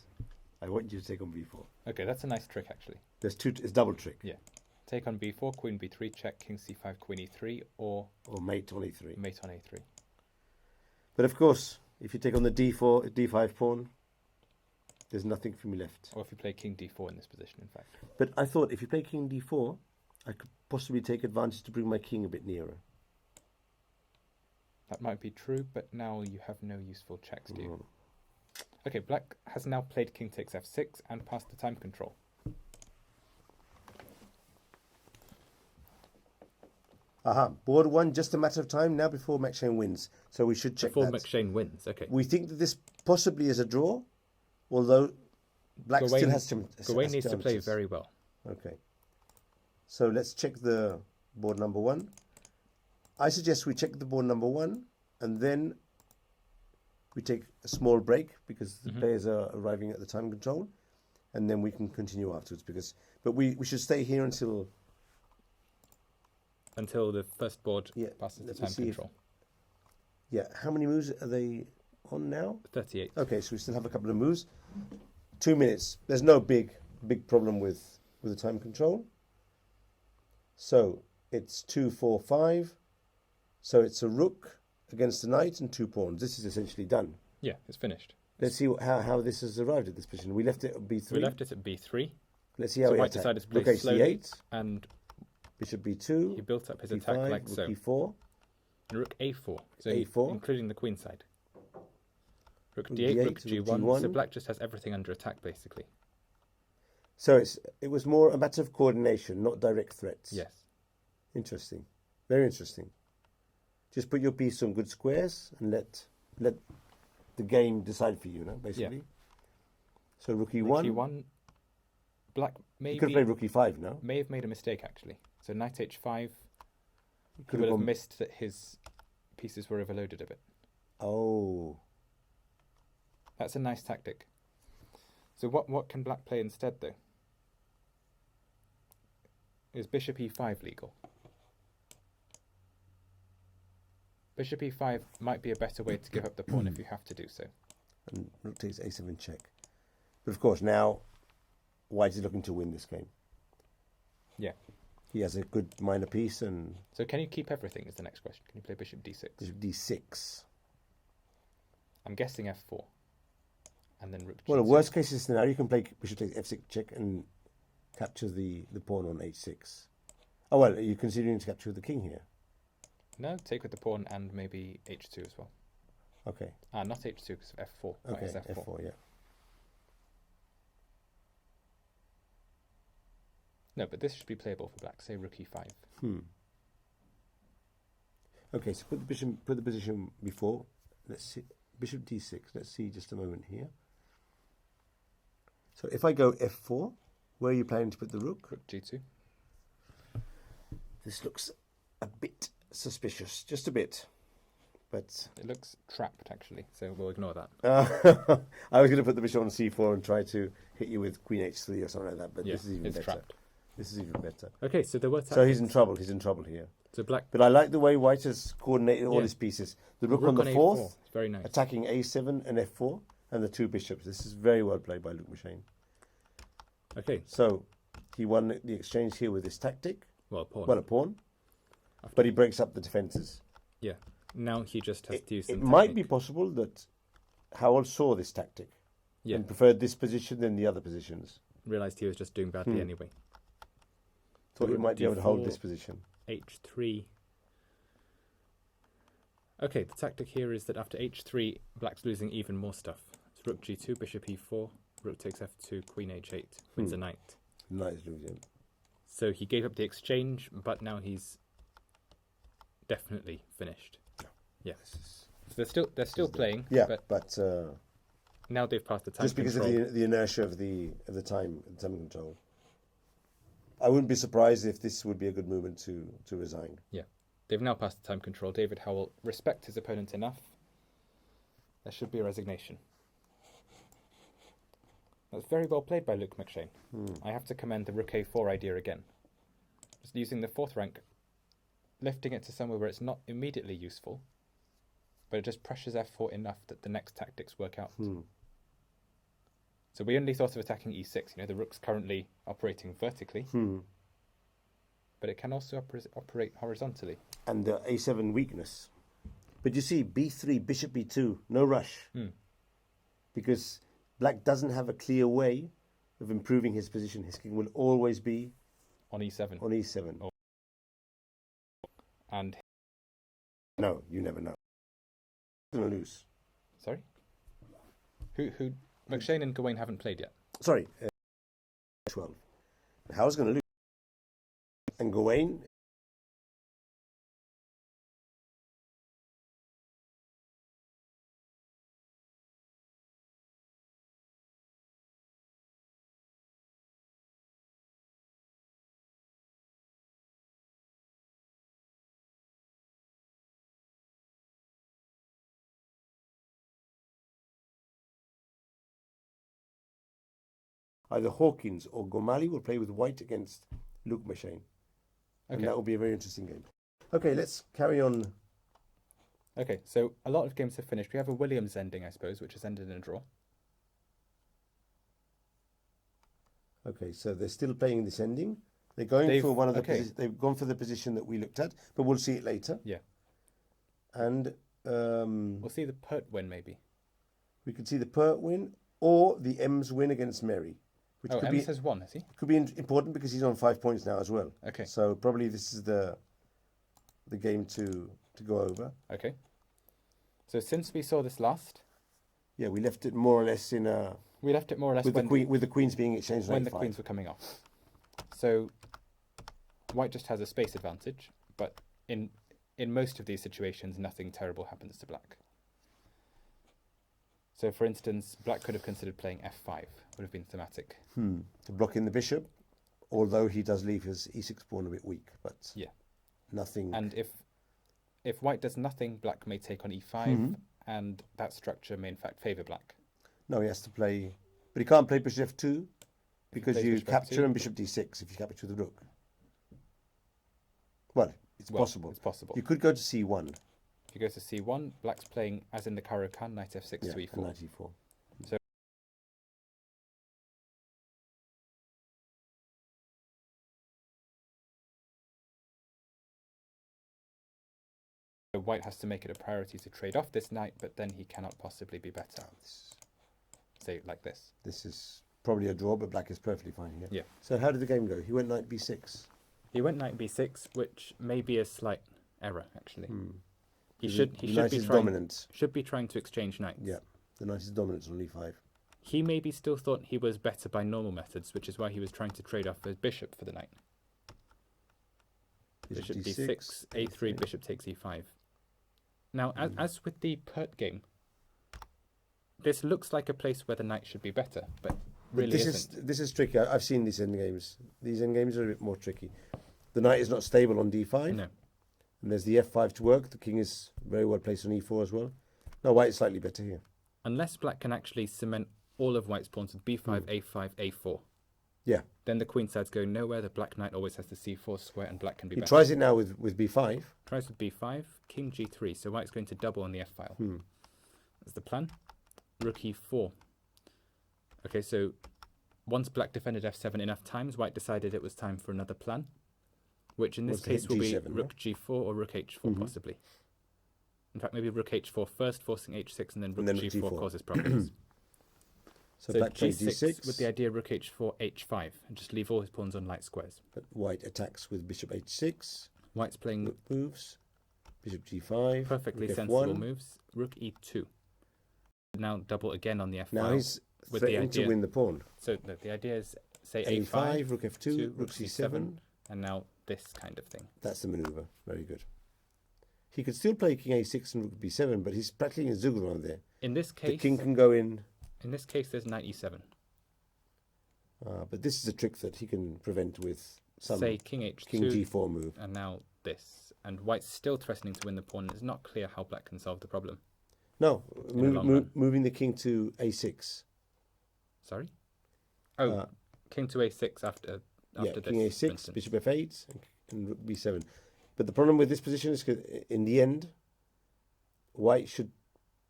B: I want you to take on b4.
A: Okay, that's a nice trick, actually.
B: There's two. It's double trick.
A: Yeah. Take on b4, queen b3, check, king c5, queen e3, or
B: mate on e3.
A: mate on a3.
B: But of course, if you take on the d5 pawn, there's nothing for me left.
A: Or if you play king d4 in this position, in fact.
B: But I thought if you play king d4, I could possibly take advantage to bring my king a bit nearer.
A: That might be true, but now you have no useful checks, do you? Okay, black has now played king takes f6 and passed the time control.
B: Aha, board one, just a matter of time now before McShane wins. So we should check
A: Before
B: that.
A: McShane wins, okay.
B: We think that this possibly is a draw, although black still has some
A: Gawain needs to play
B: chances.
A: very well.
B: Okay. So let's check the board number one. I suggest we check the board number one, and then we take a small break because the players are arriving at the time control, and then we can continue afterwards. But we should stay here until
A: the first board passes the
B: let me
A: time
B: see
A: control.
B: How many moves are they on now?
A: 38.
B: Okay, so we still have a couple of moves. 2 minutes. There's no big problem with the time control. So it's 2, 4, 5. So it's a rook against a knight and 2 pawns. This is essentially done.
A: Yeah, it's finished.
B: Let's see how this has arrived at this position. We left it at b3.
A: We left it at b3.
B: Let's see how
A: So
B: we
A: white
B: attack.
A: decided to play
B: Rook
A: slowly,
B: c8.
A: and
B: Bishop b2.
A: he built up his
B: d5,
A: attack like
B: rook
A: so.
B: e4.
A: And rook a4, so
B: a4.
A: including the queen side. Rook
B: Rook
A: d8,
B: d8,
A: rook g1.
B: rook
A: So
B: g1.
A: black just has everything under attack, basically.
B: So it was more a matter of coordination, not direct threats.
A: Yes.
B: Interesting. Very interesting. Just put your piece on good squares and let the game decide for you, no? Basically.
A: Yeah.
B: So rook e1.
A: Rook e1. Black
B: You could have played rook e5, no?
A: may have made a mistake, actually. So knight h5. He
B: Could
A: would
B: have
A: have
B: gone-
A: missed that his pieces were overloaded a bit.
B: Oh.
A: That's a nice tactic. So what can black play instead, though? Is bishop e5 legal? Bishop e5 might be a better way to give up the pawn if you have to do so.
B: And rook takes a7 check. But of course, now white is looking to win this game.
A: Yeah.
B: He has a good minor piece and
A: So can you keep everything is the next question. Can you play bishop d6?
B: bishop d6.
A: I'm guessing f4. And then rook g6.
B: Well, worst case scenario, you can play bishop takes f6 check and capture the pawn on h6. Oh, well, are you considering to capture the king here?
A: No, take with the pawn and maybe h2 as well.
B: Okay.
A: Not h2 because of f4.
B: Okay,
A: It's f4.
B: f4, yeah.
A: No, but this should be playable for black. Say rook e5.
B: Okay, so put the position before. Let's see. Bishop d6. Let's see just a moment here. So if I go f4, where are you planning to put the rook?
A: Rook g2.
B: This looks a bit suspicious, just a bit. But
A: It looks trapped, actually, so we'll ignore that.
B: I was going to put the bishop on c4 and try to hit you with queen h3 or something like that, but
A: Yeah,
B: this is even
A: it's
B: better.
A: trapped.
B: This is even better.
A: Okay, so there were
B: So he's
A: tactics.
B: in trouble. He's in trouble here.
A: So black
B: But I like the way white has coordinated all
A: Yeah.
B: his pieces. The rook on the
A: a4.
B: fourth,
A: It's very nice.
B: attacking a7 and f4, and the 2 bishops. This is very well played by Luke McShane.
A: Okay,
B: So he won the exchange here with this tactic.
A: well, pawn.
B: Well, a pawn. But he breaks up the defences.
A: Yeah. Now he just has to use
B: It
A: some
B: might be
A: technique.
B: possible that Howell saw this tactic
A: Yeah,
B: and preferred this position than the other positions.
A: realised he was just doing badly anyway.
B: Thought he
A: Rook
B: might be able to hold
A: d4.
B: this position.
A: h3. Okay, the tactic here is that after h3, black's losing even more stuff. It's rook g2, bishop e4, rook takes f2, queen h8, wins a knight.
B: Nice losing.
A: So he gave up the exchange, but now he's definitely finished. Yeah. So they're still playing.
B: Yeah,
A: But
B: but
A: Now they've passed the time
B: just because
A: control.
B: of the inertia of the time control. I wouldn't be surprised if this would be a good movement to resign.
A: Yeah. They've now passed the time control. David Howe will respect his opponent enough. There should be a resignation. That's very well played by Luke McShane. I have to commend the rook a4 idea again. Just using the fourth rank, lifting it to somewhere where it's not immediately useful, but it just pressures f4 enough that the next tactics work out. So we only thought of attacking e6. The rook's currently operating vertically, but it can also operate horizontally.
B: And the a7 weakness. But you see, b3, bishop b2, no rush. Because black doesn't have a clear way of improving his position. His king will always be
A: On e7.
B: on e7.
A: And
B: No, you never know. He's going to lose.
A: sorry, who McShane and Gawain haven't played yet.
B: Sorry, 12. How's going to lose? And Gawain. Either Hawkins or Gomali will play with white against Luke McShane. And
A: Okay.
B: that will be a very interesting game. Okay, let's carry on.
A: Okay, so a lot of games have finished. We have a Williams ending, I suppose, which has ended in a draw.
B: Okay, so they're still playing this ending. They're going for one of the they've gone for the position that we looked at, but we'll see it later.
A: Yeah.
B: And
A: We'll see the Pert win, maybe.
B: we could see the Pert win or the Ems win against Mary, which could
A: Ems has won, has he?
B: be important because he's on 5 points now as well.
A: Okay.
B: So probably this is the game to go over.
A: Okay. So since we saw this last,
B: Yeah, we left it more or less in a
A: we left it more or less
B: with the queens being exchanged
A: when
B: on
A: the
B: a5.
A: queens were coming off. So white just has a space advantage, but in most of these situations, nothing terrible happens to black. So for instance, black could have considered playing f5, would have been thematic.
B: To block in the bishop, although he does leave his e6 pawn a bit weak, but
A: Yeah.
B: nothing.
A: And if white does nothing, black may take on e5, and that structure may in fact favour black.
B: No, he has to play, but he can't play bishop f2 because
A: plays
B: you
A: bishop
B: capture
A: f2.
B: and bishop d6 if you capture the rook. Well, it's possible.
A: It's possible.
B: You could go to c1.
A: If you go to c1, black's playing, as in the Caro-Kann, knight f6
B: Yeah,
A: to e4.
B: and knight e4.
A: So white has to make it a priority to trade off this knight, but then he cannot possibly be better. Say like this.
B: This is probably a draw, but black is perfectly fine here.
A: Yeah.
B: So how did the game go? He went knight b6.
A: He went knight b6, which may be a slight error, actually. He
B: The
A: should
B: knight
A: be
B: is
A: trying,
B: dominant.
A: should be trying to exchange knights.
B: Yeah, the knight is dominant on e5.
A: He maybe still thought he was better by normal methods, which is why he was trying to trade off his bishop for the knight. Bishop d6, a3, bishop takes e5. Now, as with the Pert game, this looks like a place where the knight should be better, but really isn't.
B: This is tricky. I've seen these endgames. These endgames are a bit more tricky. The knight is not stable on d5.
A: No.
B: And there's the f5 to work. The king is very well placed on e4 as well. No, white is slightly better here.
A: Unless black can actually cement all of white's pawns with b5, a5, a4.
B: Yeah.
A: Then the queen side's going nowhere. The black knight always has the c4 square, and black can be
B: He
A: better.
B: tries it now with b5.
A: Tries with b5, king g3. So white's going to double on the f file. That's the plan. Rook e4. Okay, so once black defended f7 enough times, white decided it was time for another plan, which in this
B: What's
A: case will be
B: G7,
A: rook g4 or rook h4 possibly. In fact, maybe rook h4 first, forcing h6, and then rook g4 causes problems.
B: So
A: So
B: black plays
A: g6
B: d6.
A: with the idea rook h4, h5, and just leave all his pawns on light squares.
B: But white attacks with bishop h6.
A: White's playing
B: Rook moves. Bishop g5.
A: perfectly
B: rook
A: sensible
B: f1.
A: moves. Rook e2. Now double again on the f
B: Now
A: file.
B: he's
A: with the
B: threatening to
A: idea-
B: win the pawn.
A: So the idea is say
B: a5,
A: a5,
B: rook f2, rook c7.
A: and now this kind of thing.
B: That's the maneuver. Very good. He could still play king a6 and rook b7, but he's practically in Zugaron there.
A: In this
B: The
A: case,
B: king can go in
A: In this case, there's knight e7.
B: But this is a trick that he can prevent with some
A: Say king h2,
B: king g4 move.
A: and now this. And white's still threatening to win the pawn. It's not clear how black can solve the problem.
B: No,
A: In the long run.
B: moving the king to a6.
A: Sorry? Oh,
B: Uh,
A: king to a6 after
B: Yeah,
A: this,
B: king
A: for
B: a6,
A: instance.
B: bishop f8, and rook b7. But the problem with this position is 'cause in the end, white should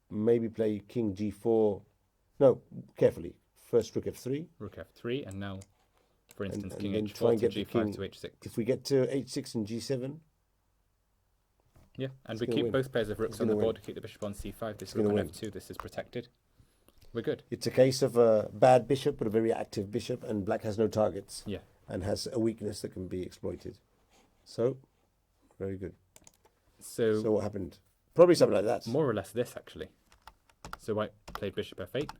B: maybe play king g4. No, carefully. First rook f3.
A: Rook f3, and now, for instance,
B: and
A: king
B: then
A: h4
B: try and
A: to
B: get the
A: g5
B: king-
A: to h6.
B: If we get to h6 and g7,
A: Yeah, and
B: It's
A: we
B: gonna
A: keep
B: win.
A: both pairs of rooks
B: It's
A: on the
B: gonna
A: board
B: win.
A: to keep the bishop on c5. This
B: It's
A: rook on
B: gonna win.
A: f2, this is protected. We're good.
B: it's a case of a bad bishop, but a very active bishop, and black has no targets
A: Yeah.
B: and has a weakness that can be exploited. So, very good.
A: So,
B: So what happened? Probably something like that.
A: more or less this, actually. So white played bishop f8.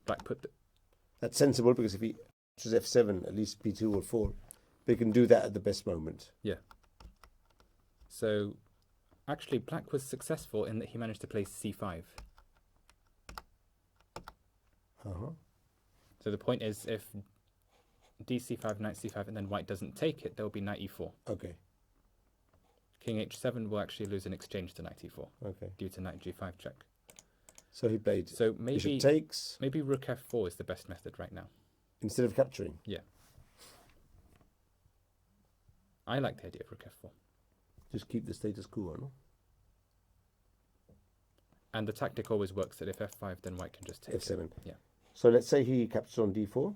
A: Black put the...
B: That's sensible because if he chooses f7, at least b2 will fall. They can do that at the best moment.
A: So, actually, black was successful in that he managed to play c5.
B: Uh-huh.
A: So the point is, if dc5, knight c5, and then white doesn't take it, there will be knight e4.
B: Okay,
A: King h7 will actually lose an exchange to knight e4
B: okay.
A: due to knight g5 check.
B: So he played
A: So
B: bishop
A: maybe
B: takes
A: rook f4 is the best method right now.
B: instead of capturing.
A: I like the idea of rook f4.
B: Just keep the status quo, no?
A: And the tactic always works that if f5, then white can just take it.
B: f7.
A: Yeah.
B: So let's say he captures on d4.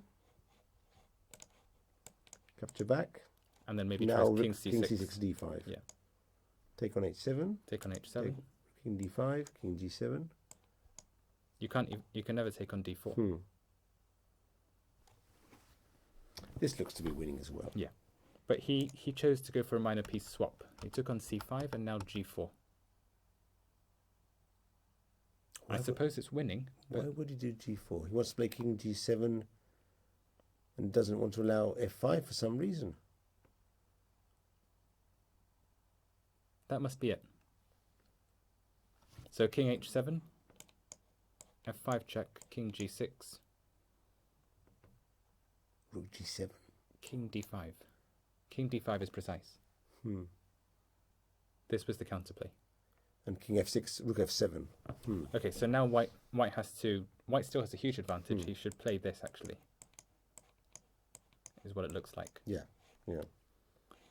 B: Capture back.
A: And then maybe
B: Now
A: tries king
B: rook,
A: c6.
B: king c6, d5.
A: Yeah.
B: Take on h7.
A: Take on h7.
B: King d5, king g7.
A: You can never take on d4.
B: Hmm. This looks to be winning as well.
A: But he chose to go for a minor piece swap. He took on c5 and now g4. I suppose it's winning.
B: Why
A: But
B: would he do g4? He wants to play king g7 and doesn't want to allow f5 for some reason.
A: that must be it. So king h7, f5 check, king g6,
B: Rook g7.
A: king d5. King d5 is precise.
B: Hmm.
A: This was the counterplay.
B: And king f6, rook f7. Hmm.
A: Okay, so now white still has a huge advantage. He should play this actually. Is what it looks like.
B: Yeah.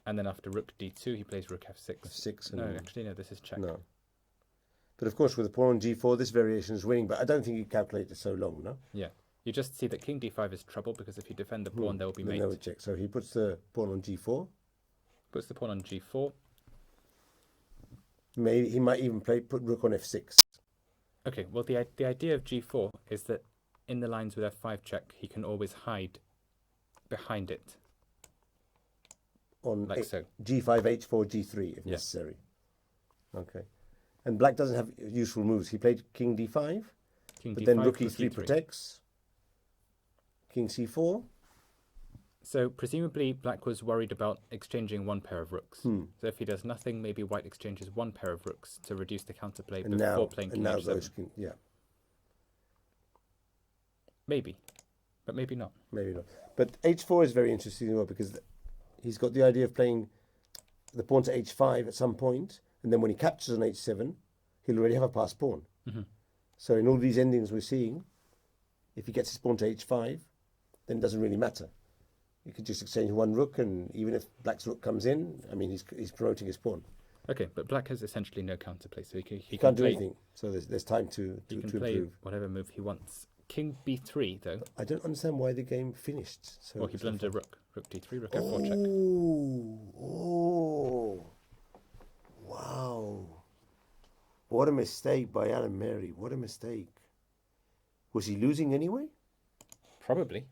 A: And then after rook d2, he plays rook f6.
B: f6.
A: No,
B: And
A: actually no, this is check.
B: no. But of course, with the pawn on g4, this variation is winning. But I don't think you calculate it so long, no?
A: Yeah. You just see that king d5 is trouble because if you defend the pawn, there will be
B: Then
A: mate.
B: they would check. So he puts the pawn on g4.
A: Puts the pawn on g4.
B: Maybe he might even put rook on f6.
A: Okay, well the idea of g4 is that in the lines with f5 check, he can always hide behind it,
B: On
A: like so.
B: g5, h4, g3 if
A: Yeah.
B: necessary. Okay. And black doesn't have useful moves. He played king d5,
A: King
B: but
A: d5,
B: then rook e3 protects. King c4.
A: So presumably black was worried about exchanging one pair of rooks.
B: Hmm.
A: So if he does nothing, maybe white exchanges one pair of rooks to reduce the counterplay
B: And
A: before
B: now,
A: playing
B: and
A: king
B: now
A: h7.
B: goes king. Yeah,
A: Maybe, but maybe not.
B: maybe not. But h4 is very interesting as well because he's got the idea of playing the pawn to h5 at some point, and then when he captures on h7, he'll already have a passed pawn.
A: Mhm.
B: So in all these endings we're seeing, if he gets his pawn to h5, then it doesn't really matter. You could just exchange one rook, and even if black's rook comes in, I mean, he's promoting his pawn.
A: Okay, but black has essentially no counterplay, so
B: He
A: can
B: can't do
A: play,
B: anything. So there's time to
A: He can play
B: improve.
A: whatever move he wants. King b3 though.
B: I don't understand why the game finished. So
A: Well, he
B: so
A: blundered a
B: far.
A: rook. Rook d3, rook f4 check.
B: Oh, wow. What a mistake by Alan Mary. What a mistake. Was he losing anyway?
A: Probably,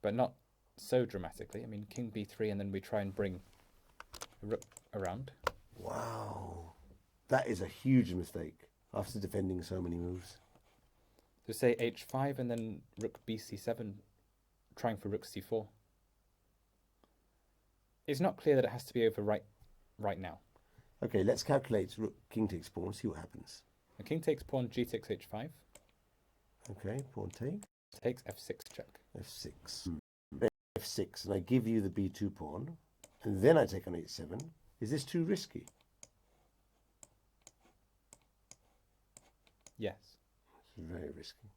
A: but not so dramatically. I mean, king b3, and then we try and bring the rook around.
B: Wow. That is a huge mistake after defending so many moves.
A: So say h5 and then rook bc7, trying for rook c4. It's not clear that it has to be over right now.
B: Okay, let's calculate rook, king takes pawn, see what happens.
A: The king takes pawn, g takes h5.
B: Okay, pawn take.
A: Takes f6 check.
B: F6. F6, and I give you the b2 pawn, and then I take on h7. Is this too risky?
A: Yes.
B: It's very risky.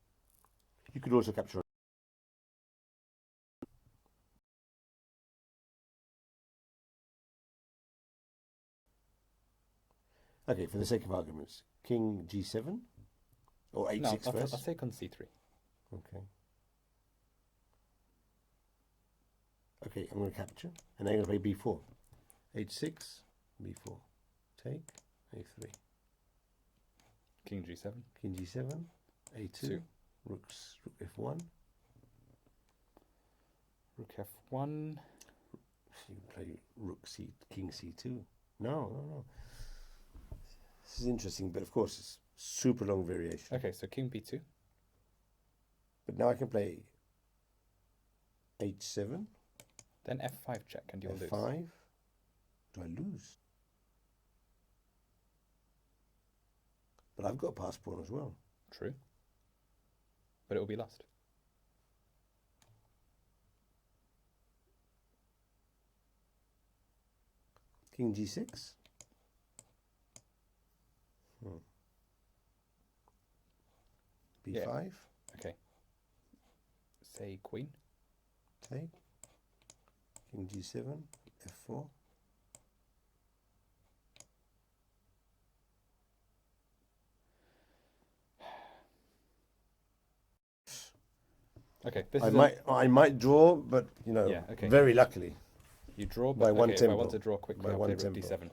B: You could also capture. Okay, for the sake of arguments, king g7 or h6
A: no,
B: first.
A: I'll take on c3.
B: Okay. Okay, I'm going to capture, and I'm going to play b4. h6, b4. Take, a3.
A: King g7.
B: King g7, a2.
A: Two.
B: Rook f1.
A: Rook f1.
B: You can play rook c, king c2. No. This is interesting, but of course it's super long variation.
A: Okay, so king b2.
B: But now I can play h7,
A: Then f5 check, and you'll lose.
B: f5. Do I lose? But I've got a pass pawn as well.
A: True. But it will be lost.
B: King g6. b5.
A: Yeah. Okay. Say queen.
B: Take. King g7, f4.
A: Okay, this
B: I might draw, but you know,
A: Yeah, okay.
B: very luckily
A: you draw
B: by one
A: If I
B: tempo.
A: want to draw quickly,
B: By
A: I'll
B: one
A: play rook
B: tempo.
A: d7.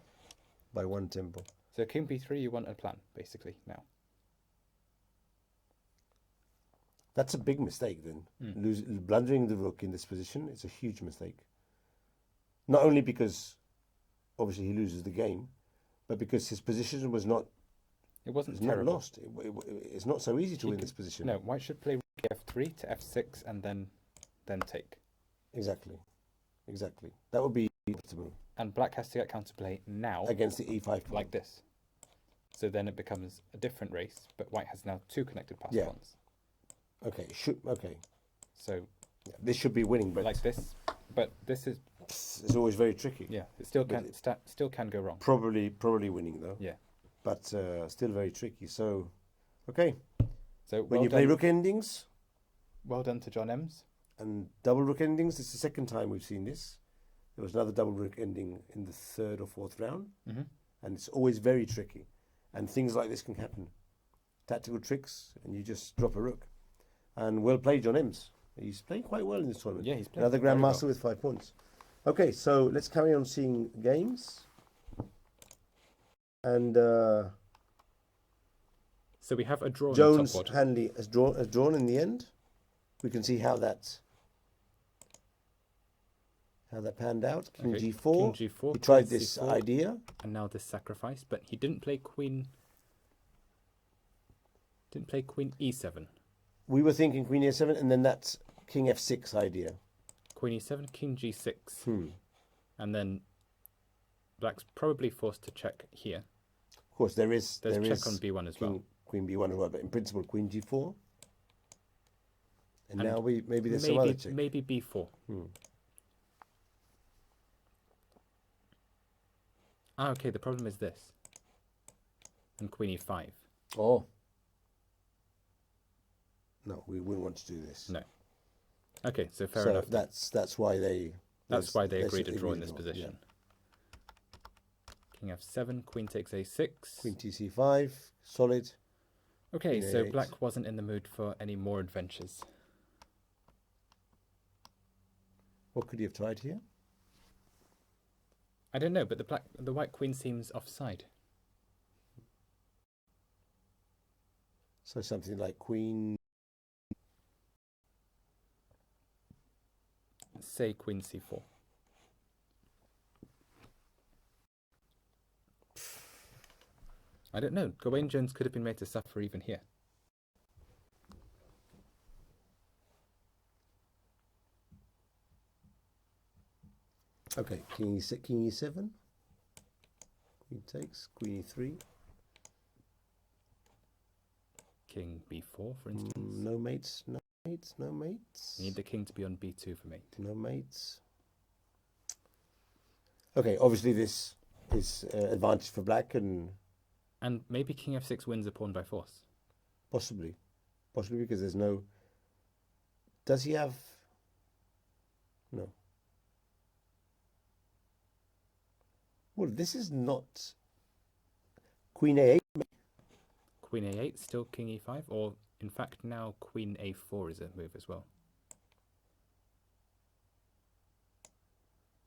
B: by one tempo.
A: So king b3, you want a plan, basically, now.
B: That's a big mistake then. Blundering the rook in this position is a huge mistake. Not only because obviously he loses the game, but because his position was not
A: It wasn't
B: not
A: terrible.
B: lost. It's not so easy to win this position.
A: No, white should play rook f3 to f6 and then take.
B: Exactly. That would be optimal
A: And black has to get counterplay now,
B: against the e5 pawn.
A: like this. So then it becomes a different race, but white has now two connected pass
B: Yeah.
A: pawns.
B: Okay,
A: So
B: yeah, this should be winning, but
A: like this, but this is,
B: it's always very tricky.
A: yeah, it still
B: But
A: can still can go wrong.
B: Probably winning though.
A: Yeah.
B: But still very tricky. So, okay.
A: So
B: When you play rook endings
A: well done to John Ems.
B: and double rook endings, it's the second time we've seen this. There was another double rook ending in the third or fourth round, and it's always very tricky. And things like this can happen. Tactical tricks, and you just drop a rook. And well played, John Ems. He's playing quite well in this tournament.
A: Yeah, he's playing
B: Another
A: very
B: grandmaster
A: well.
B: with 5 points. Okay, so let's carry on seeing games. And
A: So we have a draw
B: Jones
A: in the top quadrant.
B: Hanley has drawn in the end. We can see how that panned out. King
A: Okay,
B: g4.
A: King g4.
B: He tried
A: Queen
B: this
A: c4,
B: idea.
A: and now this sacrifice, but he didn't play queen. Didn't play queen e7.
B: We were thinking queen e7, and then that's king f6 idea.
A: Queen e7, king g6, and then black's probably forced to check here.
B: Of course, there's
A: check on b1 as well.
B: Queen b1 as well, but in principle, queen g4. And now maybe there's
A: maybe,
B: some other check.
A: Maybe b4. Ah, okay, the problem is this. And queen e5.
B: Oh. No, we wouldn't want to do this.
A: No. Okay, so fair enough.
B: That's why they
A: agreed to draw in this position. King f7, queen takes a6.
B: Queen tc5, solid.
A: Okay,
B: Queen
A: so
B: a8.
A: black wasn't in the mood for any more adventures.
B: What could he have tried here?
A: I don't know, but the white queen seems offside.
B: So something like queen.
A: Say queen c4. I don't know. Gawain Jones could have been made to suffer even here.
B: Okay, king e7. Queen takes, queen e3.
A: king b4, for instance.
B: No mates, no mates, no mates.
A: You need the king to be on b2 for mate.
B: No mates. Okay, obviously this is advantage for black, and
A: maybe king f6 wins a pawn by force.
B: possibly because there's no. Does he have? No. Well, this is not. Queen a8.
A: Queen a8, still king e5, or in fact now queen a4 is a move as well.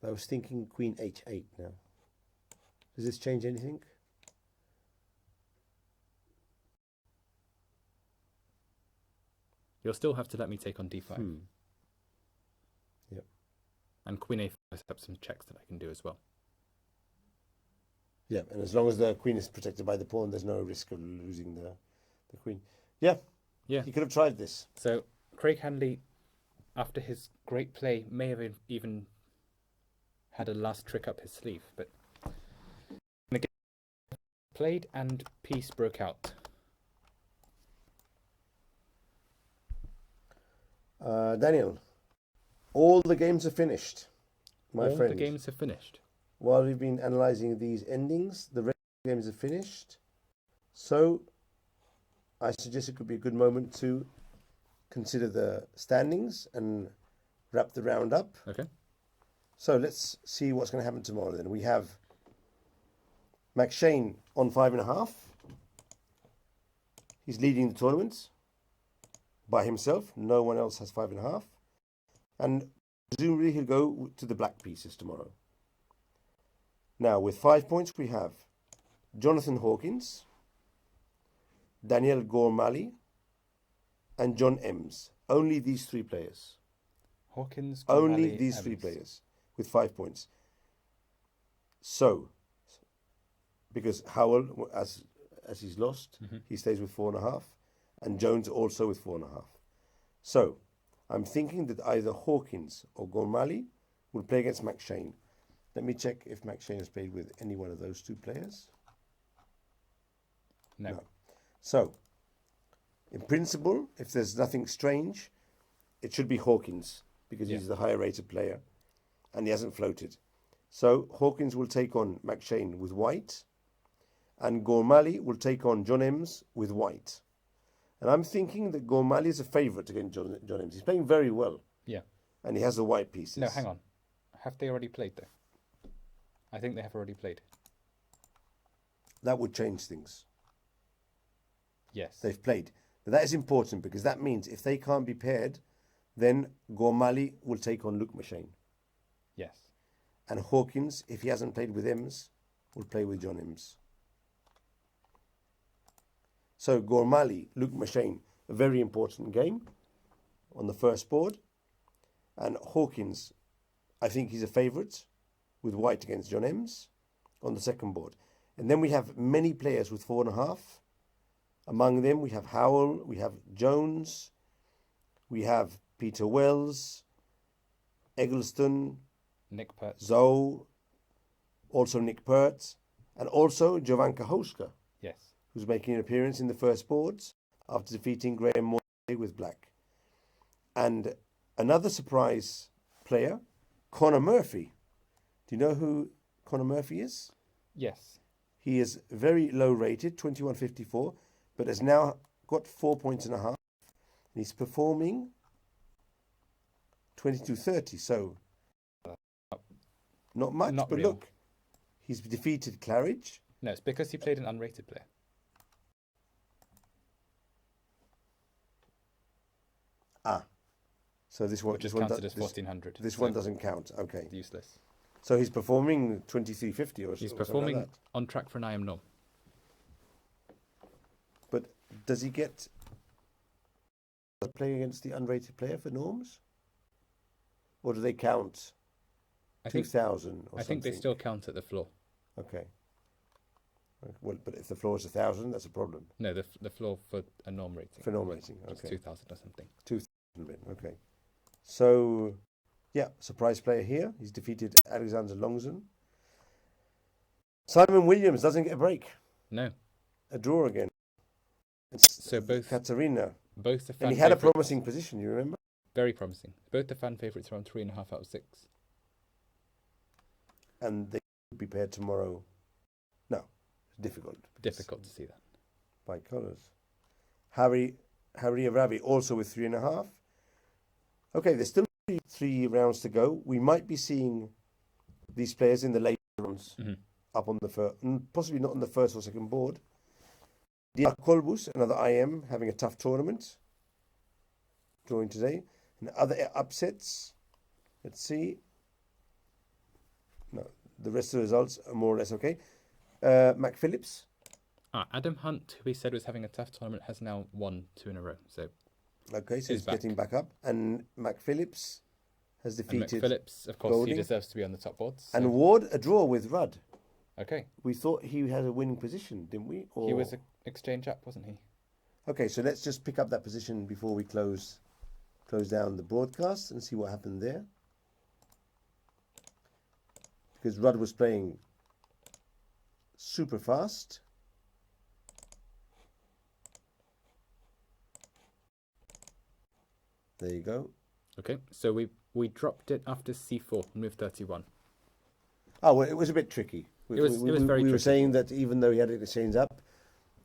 B: I was thinking queen h8 now. Does this change anything?
A: You'll still have to let me take on d5.
B: Yep.
A: And queen a4 has some checks that I can do as well.
B: Yeah, and as long as the queen is protected by the pawn, there's no risk of losing the queen. Yeah.
A: Yeah.
B: You could have tried this.
A: So Craig Handley, after his great play, may have even had a last trick up his sleeve, but played and peace broke out.
B: Daniel, all the games are finished, my friend.
A: All the games have finished.
B: While we've been analysing these endings, the rest of the games are finished. So I suggest it could be a good moment to consider the standings and wrap the round up.
A: Okay.
B: So let's see what's going to happen tomorrow then. We have McShane on 5.5. He's leading the tournament by himself. No one else has 5.5. And presumably he'll go to the black pieces tomorrow. Now, with 5 points, we have Jonathan Hawkins, Daniel Gormali, and John Ems. Only these three players.
A: Hawkins,
B: Only
A: Gormali,
B: these
A: Ems.
B: 3 players with 5 points. So, because Howell, as he's lost, he stays with 4.5, and Jones also with 4.5. So, I'm thinking that either Hawkins or Gormali will play against McShane. Let me check if McShane has played with any one of those 2 players.
A: No.
B: So, in principle, if there's nothing strange, it should be Hawkins, because he's the higher rated player and he hasn't floated. So Hawkins will take on McShane with white, and Gormali will take on John Ems with white. And I'm thinking that Gormali is a favourite against John Ems. He's playing very well.
A: Yeah.
B: And he has the white pieces.
A: No, hang on. Have they already played though? I think they have already played.
B: That would change things.
A: Yes.
B: They've played. But that is important, because that means if they can't be paired, then Gormali will take on Luke McShane.
A: Yes.
B: And Hawkins, if he hasn't played with Ems, will play with John Ems. So Gormali, Luke McShane, a very important game on the first board. And Hawkins, I think he's a favourite with white against John Ems on the second board. And then we have many players with 4.5. Among them, we have Howell, we have Jones, we have Peter Wells, Eggleston,
A: Nick Pert.
B: Zoe, also Nick Pert, and also Jovanka Hoska,
A: Yes.
B: who's making an appearance in the first boards after defeating Graham Moore with black. And another surprise player, Connor Murphy. Do you know who Connor Murphy is?
A: Yes.
B: He is very low rated, 21.54, but has now got 4.5 points. And he's performing 22.30, so not much,
A: Not
B: but
A: real.
B: look, he's defeated Claridge.
A: No, it's because he played an unrated player.
B: So this one,
A: Which is
B: this one
A: counted as
B: this
A: 1400.
B: This
A: so
B: one doesn't count. Okay.
A: Useless.
B: So he's performing 23.50 or
A: He's
B: something
A: performing
B: like that.
A: on track for an IM norm.
B: But does he get play against the unrated player for norms? Or do they count
A: I think
B: 2,000 or
A: I think they
B: something?
A: still count at the floor.
B: Okay. Well, but if the floor is 1,000, that's a problem.
A: No, the floor for a norm rating.
B: For norm rating,
A: It's
B: okay.
A: 2000 or something.
B: Okay. So, yeah, surprise player here. He's defeated Alexander Longzon. Simon Williams doesn't get a break.
A: No.
B: A draw again.
A: So both
C: Katarina.
A: the fan
C: And he had a
A: favourites-
C: promising position, you remember?
A: very promising. Both the fan favourites are on 3.5 out of 6.
C: And they could be paired tomorrow. No, it's difficult. because
A: Difficult to see that.
C: By colours. Harry Aravi also with 3.5. Okay, there's still three rounds to go. We might be seeing these players in the later rounds up on the first, possibly not on the first or second board. Dia Kolbus, another IM, having a tough tournament. Drawing today. And other upsets. Let's see. No, the rest of the results are more or less okay. Mac Phillips.
A: Adam Hunt, who we said was having a tough tournament, has now won 2 in a row. So
C: Okay, so
A: He's
C: he's getting back up. And Mac Phillips has
A: and
C: defeated.
A: Phillips, of course,
C: Golding.
A: he deserves to be on the top boards. So.
C: And Ward, a draw with Rudd.
A: Okay,
C: We thought he had a winning position, didn't we? Or...
A: he was an exchange up, wasn't he?
C: Okay, so let's just pick up that position before we close down the broadcast and see what happened there. Because Rudd was playing super fast. There you go.
A: Okay, so we dropped it after C4, move 31.
C: Oh, well, it was a bit tricky.
A: It was very
C: We were
A: tricky.
C: saying that even though he had it exchange up,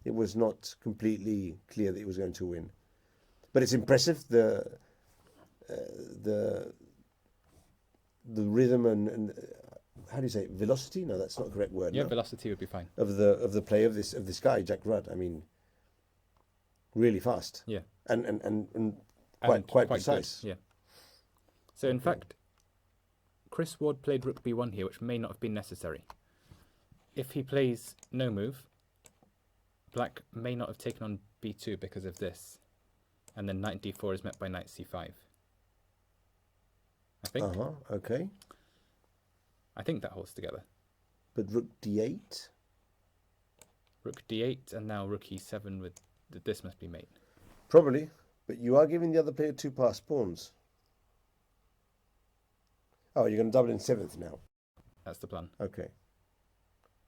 C: it was not completely clear that he was going to win. But it's impressive the rhythm and how do you say it? Velocity? No, that's not the correct word.
A: Yeah,
C: no.
A: velocity would be fine.
C: Of the play of this guy Jack Rudd. I mean, really fast.
A: Yeah.
C: And quite precise.
A: Good, yeah. So in fact, Chris Ward played Rook B1 here, which may not have been necessary. If he plays no move, Black may not have taken on B2 because of this, and then Knight D4 is met by Knight C5. I think.
C: Okay.
A: I think that holds together.
C: But Rook D8.
A: Rook D8 and now Rook E7 with this must be mate.
C: Probably, but you are giving the other player 2 passed pawns. Oh, you're going to double in 7th now.
A: That's the plan.
C: Okay.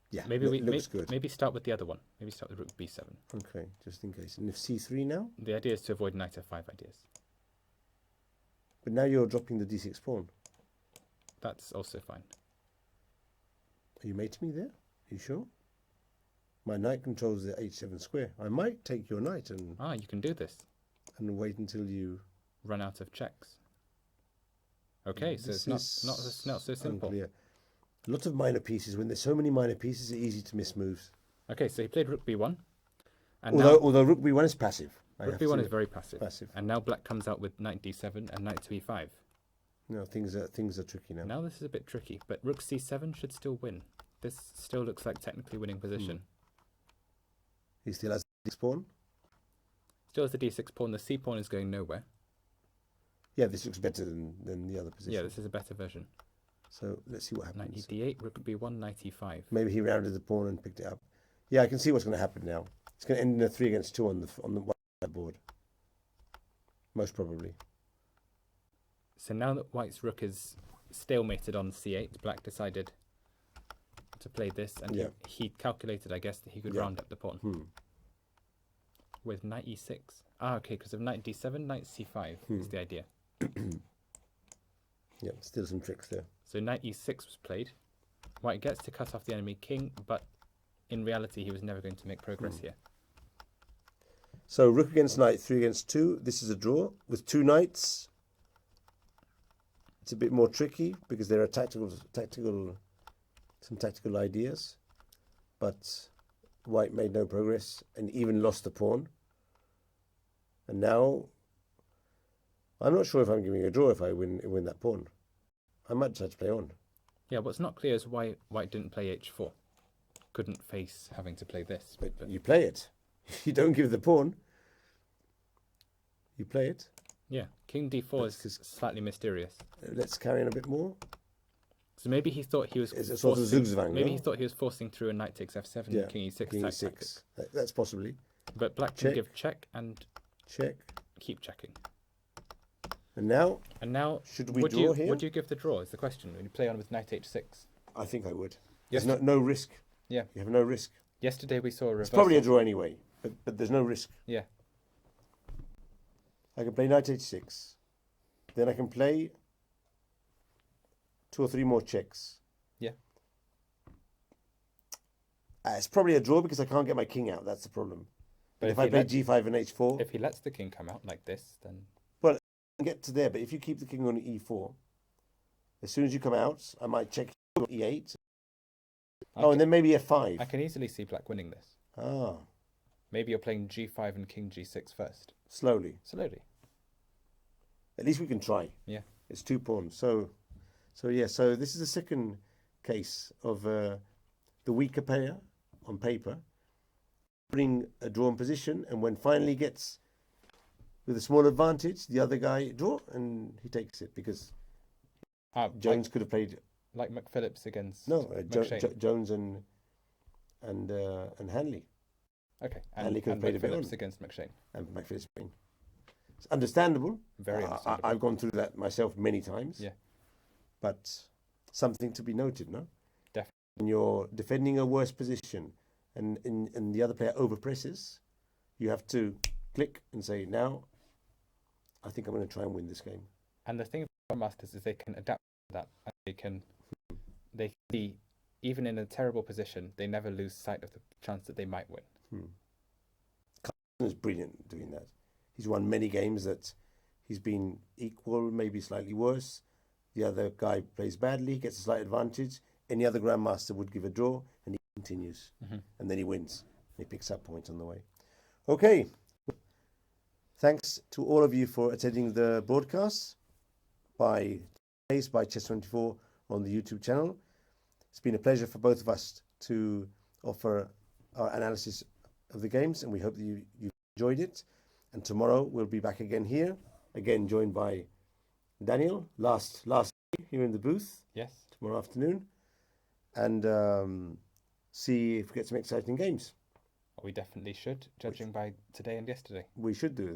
C: Yeah,
A: Looks
C: good.
A: Maybe start with the other one. Maybe start with Rook B7.
C: Okay, just in case. And if C3 now?
A: The idea is to avoid Knight F5 ideas.
C: But now you're dropping the D6 pawn.
A: That's also fine.
C: Are you mating me there? Are you sure? My knight controls the H7 square. I might take your knight and
A: You can do this.
C: wait until you...
A: Run out of checks. Okay, so it's not so simple.
C: Unclear. A lot of minor pieces. When there's so many minor pieces, it's easy to miss moves.
A: Okay, so he played Rook B1. And
C: Although Rook B1 is passive.
A: Rook B1 is very passive.
C: Passive.
A: And now Black comes out with Knight D7 and Knight to E5.
C: No, things are tricky now.
A: Now this is a bit tricky, but Rook C7 should still win. This still looks like technically winning position.
C: He still has the pawn.
A: Still has the D6 pawn. The C pawn is going nowhere.
C: Yeah, this looks better than the other position.
A: Yeah, this is a better version.
C: So let's see what
A: Knight
C: happens.
A: D8, Rook B1, Knight E5.
C: Maybe he rounded the pawn and picked it up. Yeah, I can see what's going to happen now. It's going to end in a 3 against 2 on the white board. Most probably.
A: So now that White's Rook is stalemated on C8, Black decided to play this, and he calculated, I guess, that he could round up the pawn. With Knight E6. Okay, because of Knight D7, Knight C5 is the idea.
C: Yeah, still some tricks there.
A: So Knight E6 was played. White gets to cut off the enemy king, but in reality he was never going to make progress here.
C: So Rook against Knight, 3 against 2. This is a draw with 2 knights. It's a bit more tricky because there are some tactical ideas, but White made no progress and even lost the pawn. And now I'm not sure if I'm giving a draw if I win that pawn. I might just have to play on.
A: Yeah, what's not clear is why White didn't play H4. Couldn't face having to play this.
C: But you play it. You don't give the pawn. You play it.
A: Yeah, King D4 is slightly mysterious.
C: Let's carry on a bit more.
A: So maybe he thought he was
C: It's a sort of zugzwang.
A: maybe he thought he was forcing through a Knight takes F7 and King E6
C: King
A: type
C: E6.
A: tactics.
C: That's possibly.
A: But Black can give check and
C: check.
A: Keep checking.
C: And now
A: should
C: we draw here?
A: Would you give the draw is the question. When you play on with Knight H6.
C: I think I would.
A: Yes.
C: There's no risk.
A: Yeah.
C: You have no risk.
A: Yesterday we saw a reversal.
C: It's probably a draw anyway.
B: But there's no risk.
A: Yeah.
B: I can play knight h6. Then I can play 2 or 3 more checks.
A: Yeah.
B: It's probably a draw because I can't get my king out. That's the problem. But if I play g5 and h4...
A: If he lets the king come out like this, then...
B: Well, I can get to there, but if you keep the king on e4, as soon as you come out, I might check e8. And then maybe f5.
A: I can easily see black winning this.
B: Ah.
A: Maybe you're playing g5 and king g6 first.
B: Slowly.
C: At least we can try.
A: Yeah.
C: It's 2 pawns. So this is the second case of the weaker player on paper putting a drawn position, and when finally gets with a small advantage, the other guy draw and he takes it because Jones could have played
A: like McPhillips against
C: Jones and Hanley.
A: Okay,
C: Hanley could have played
A: McPhillips against McShane.
C: And McPhillips playing. It's understandable.
A: Very understandable.
C: I've gone through that myself many times.
A: Yeah.
C: But something to be noted, no?
A: Definitely.
C: When you're defending a worse position and the other player overpresses, you have to click and say, now, I think I'm going to try and win this game.
A: And the thing about Masters is they can adapt to that. And they can be, even in a terrible position, they never lose sight of the chance that they might win.
C: Carlsen is brilliant doing that. He's won many games that he's been equal, maybe slightly worse. The other guy plays badly, gets a slight advantage. Any other grandmaster would give a draw, and he continues. And then he wins. He picks up points on the way. Okay. Thanks to all of you for attending the broadcast by Chess24 on the YouTube channel. It's been a pleasure for both of us to offer our analysis of the games, and we hope that you enjoyed it. And tomorrow we'll be back again here, again joined by Daniel, last here in the booth.
A: Yes.
C: Tomorrow afternoon, and see if we get some exciting games.
A: Well, we definitely should, judging by today and yesterday.
C: We should do.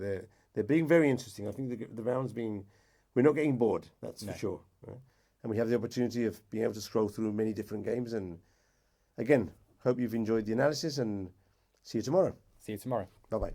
C: They're being very interesting. I think the rounds we're not getting bored. That's for sure. Right? And we have the opportunity of being able to scroll through many different games. And again, hope you've enjoyed the analysis, and see you tomorrow.
A: See you tomorrow.
C: Bye bye.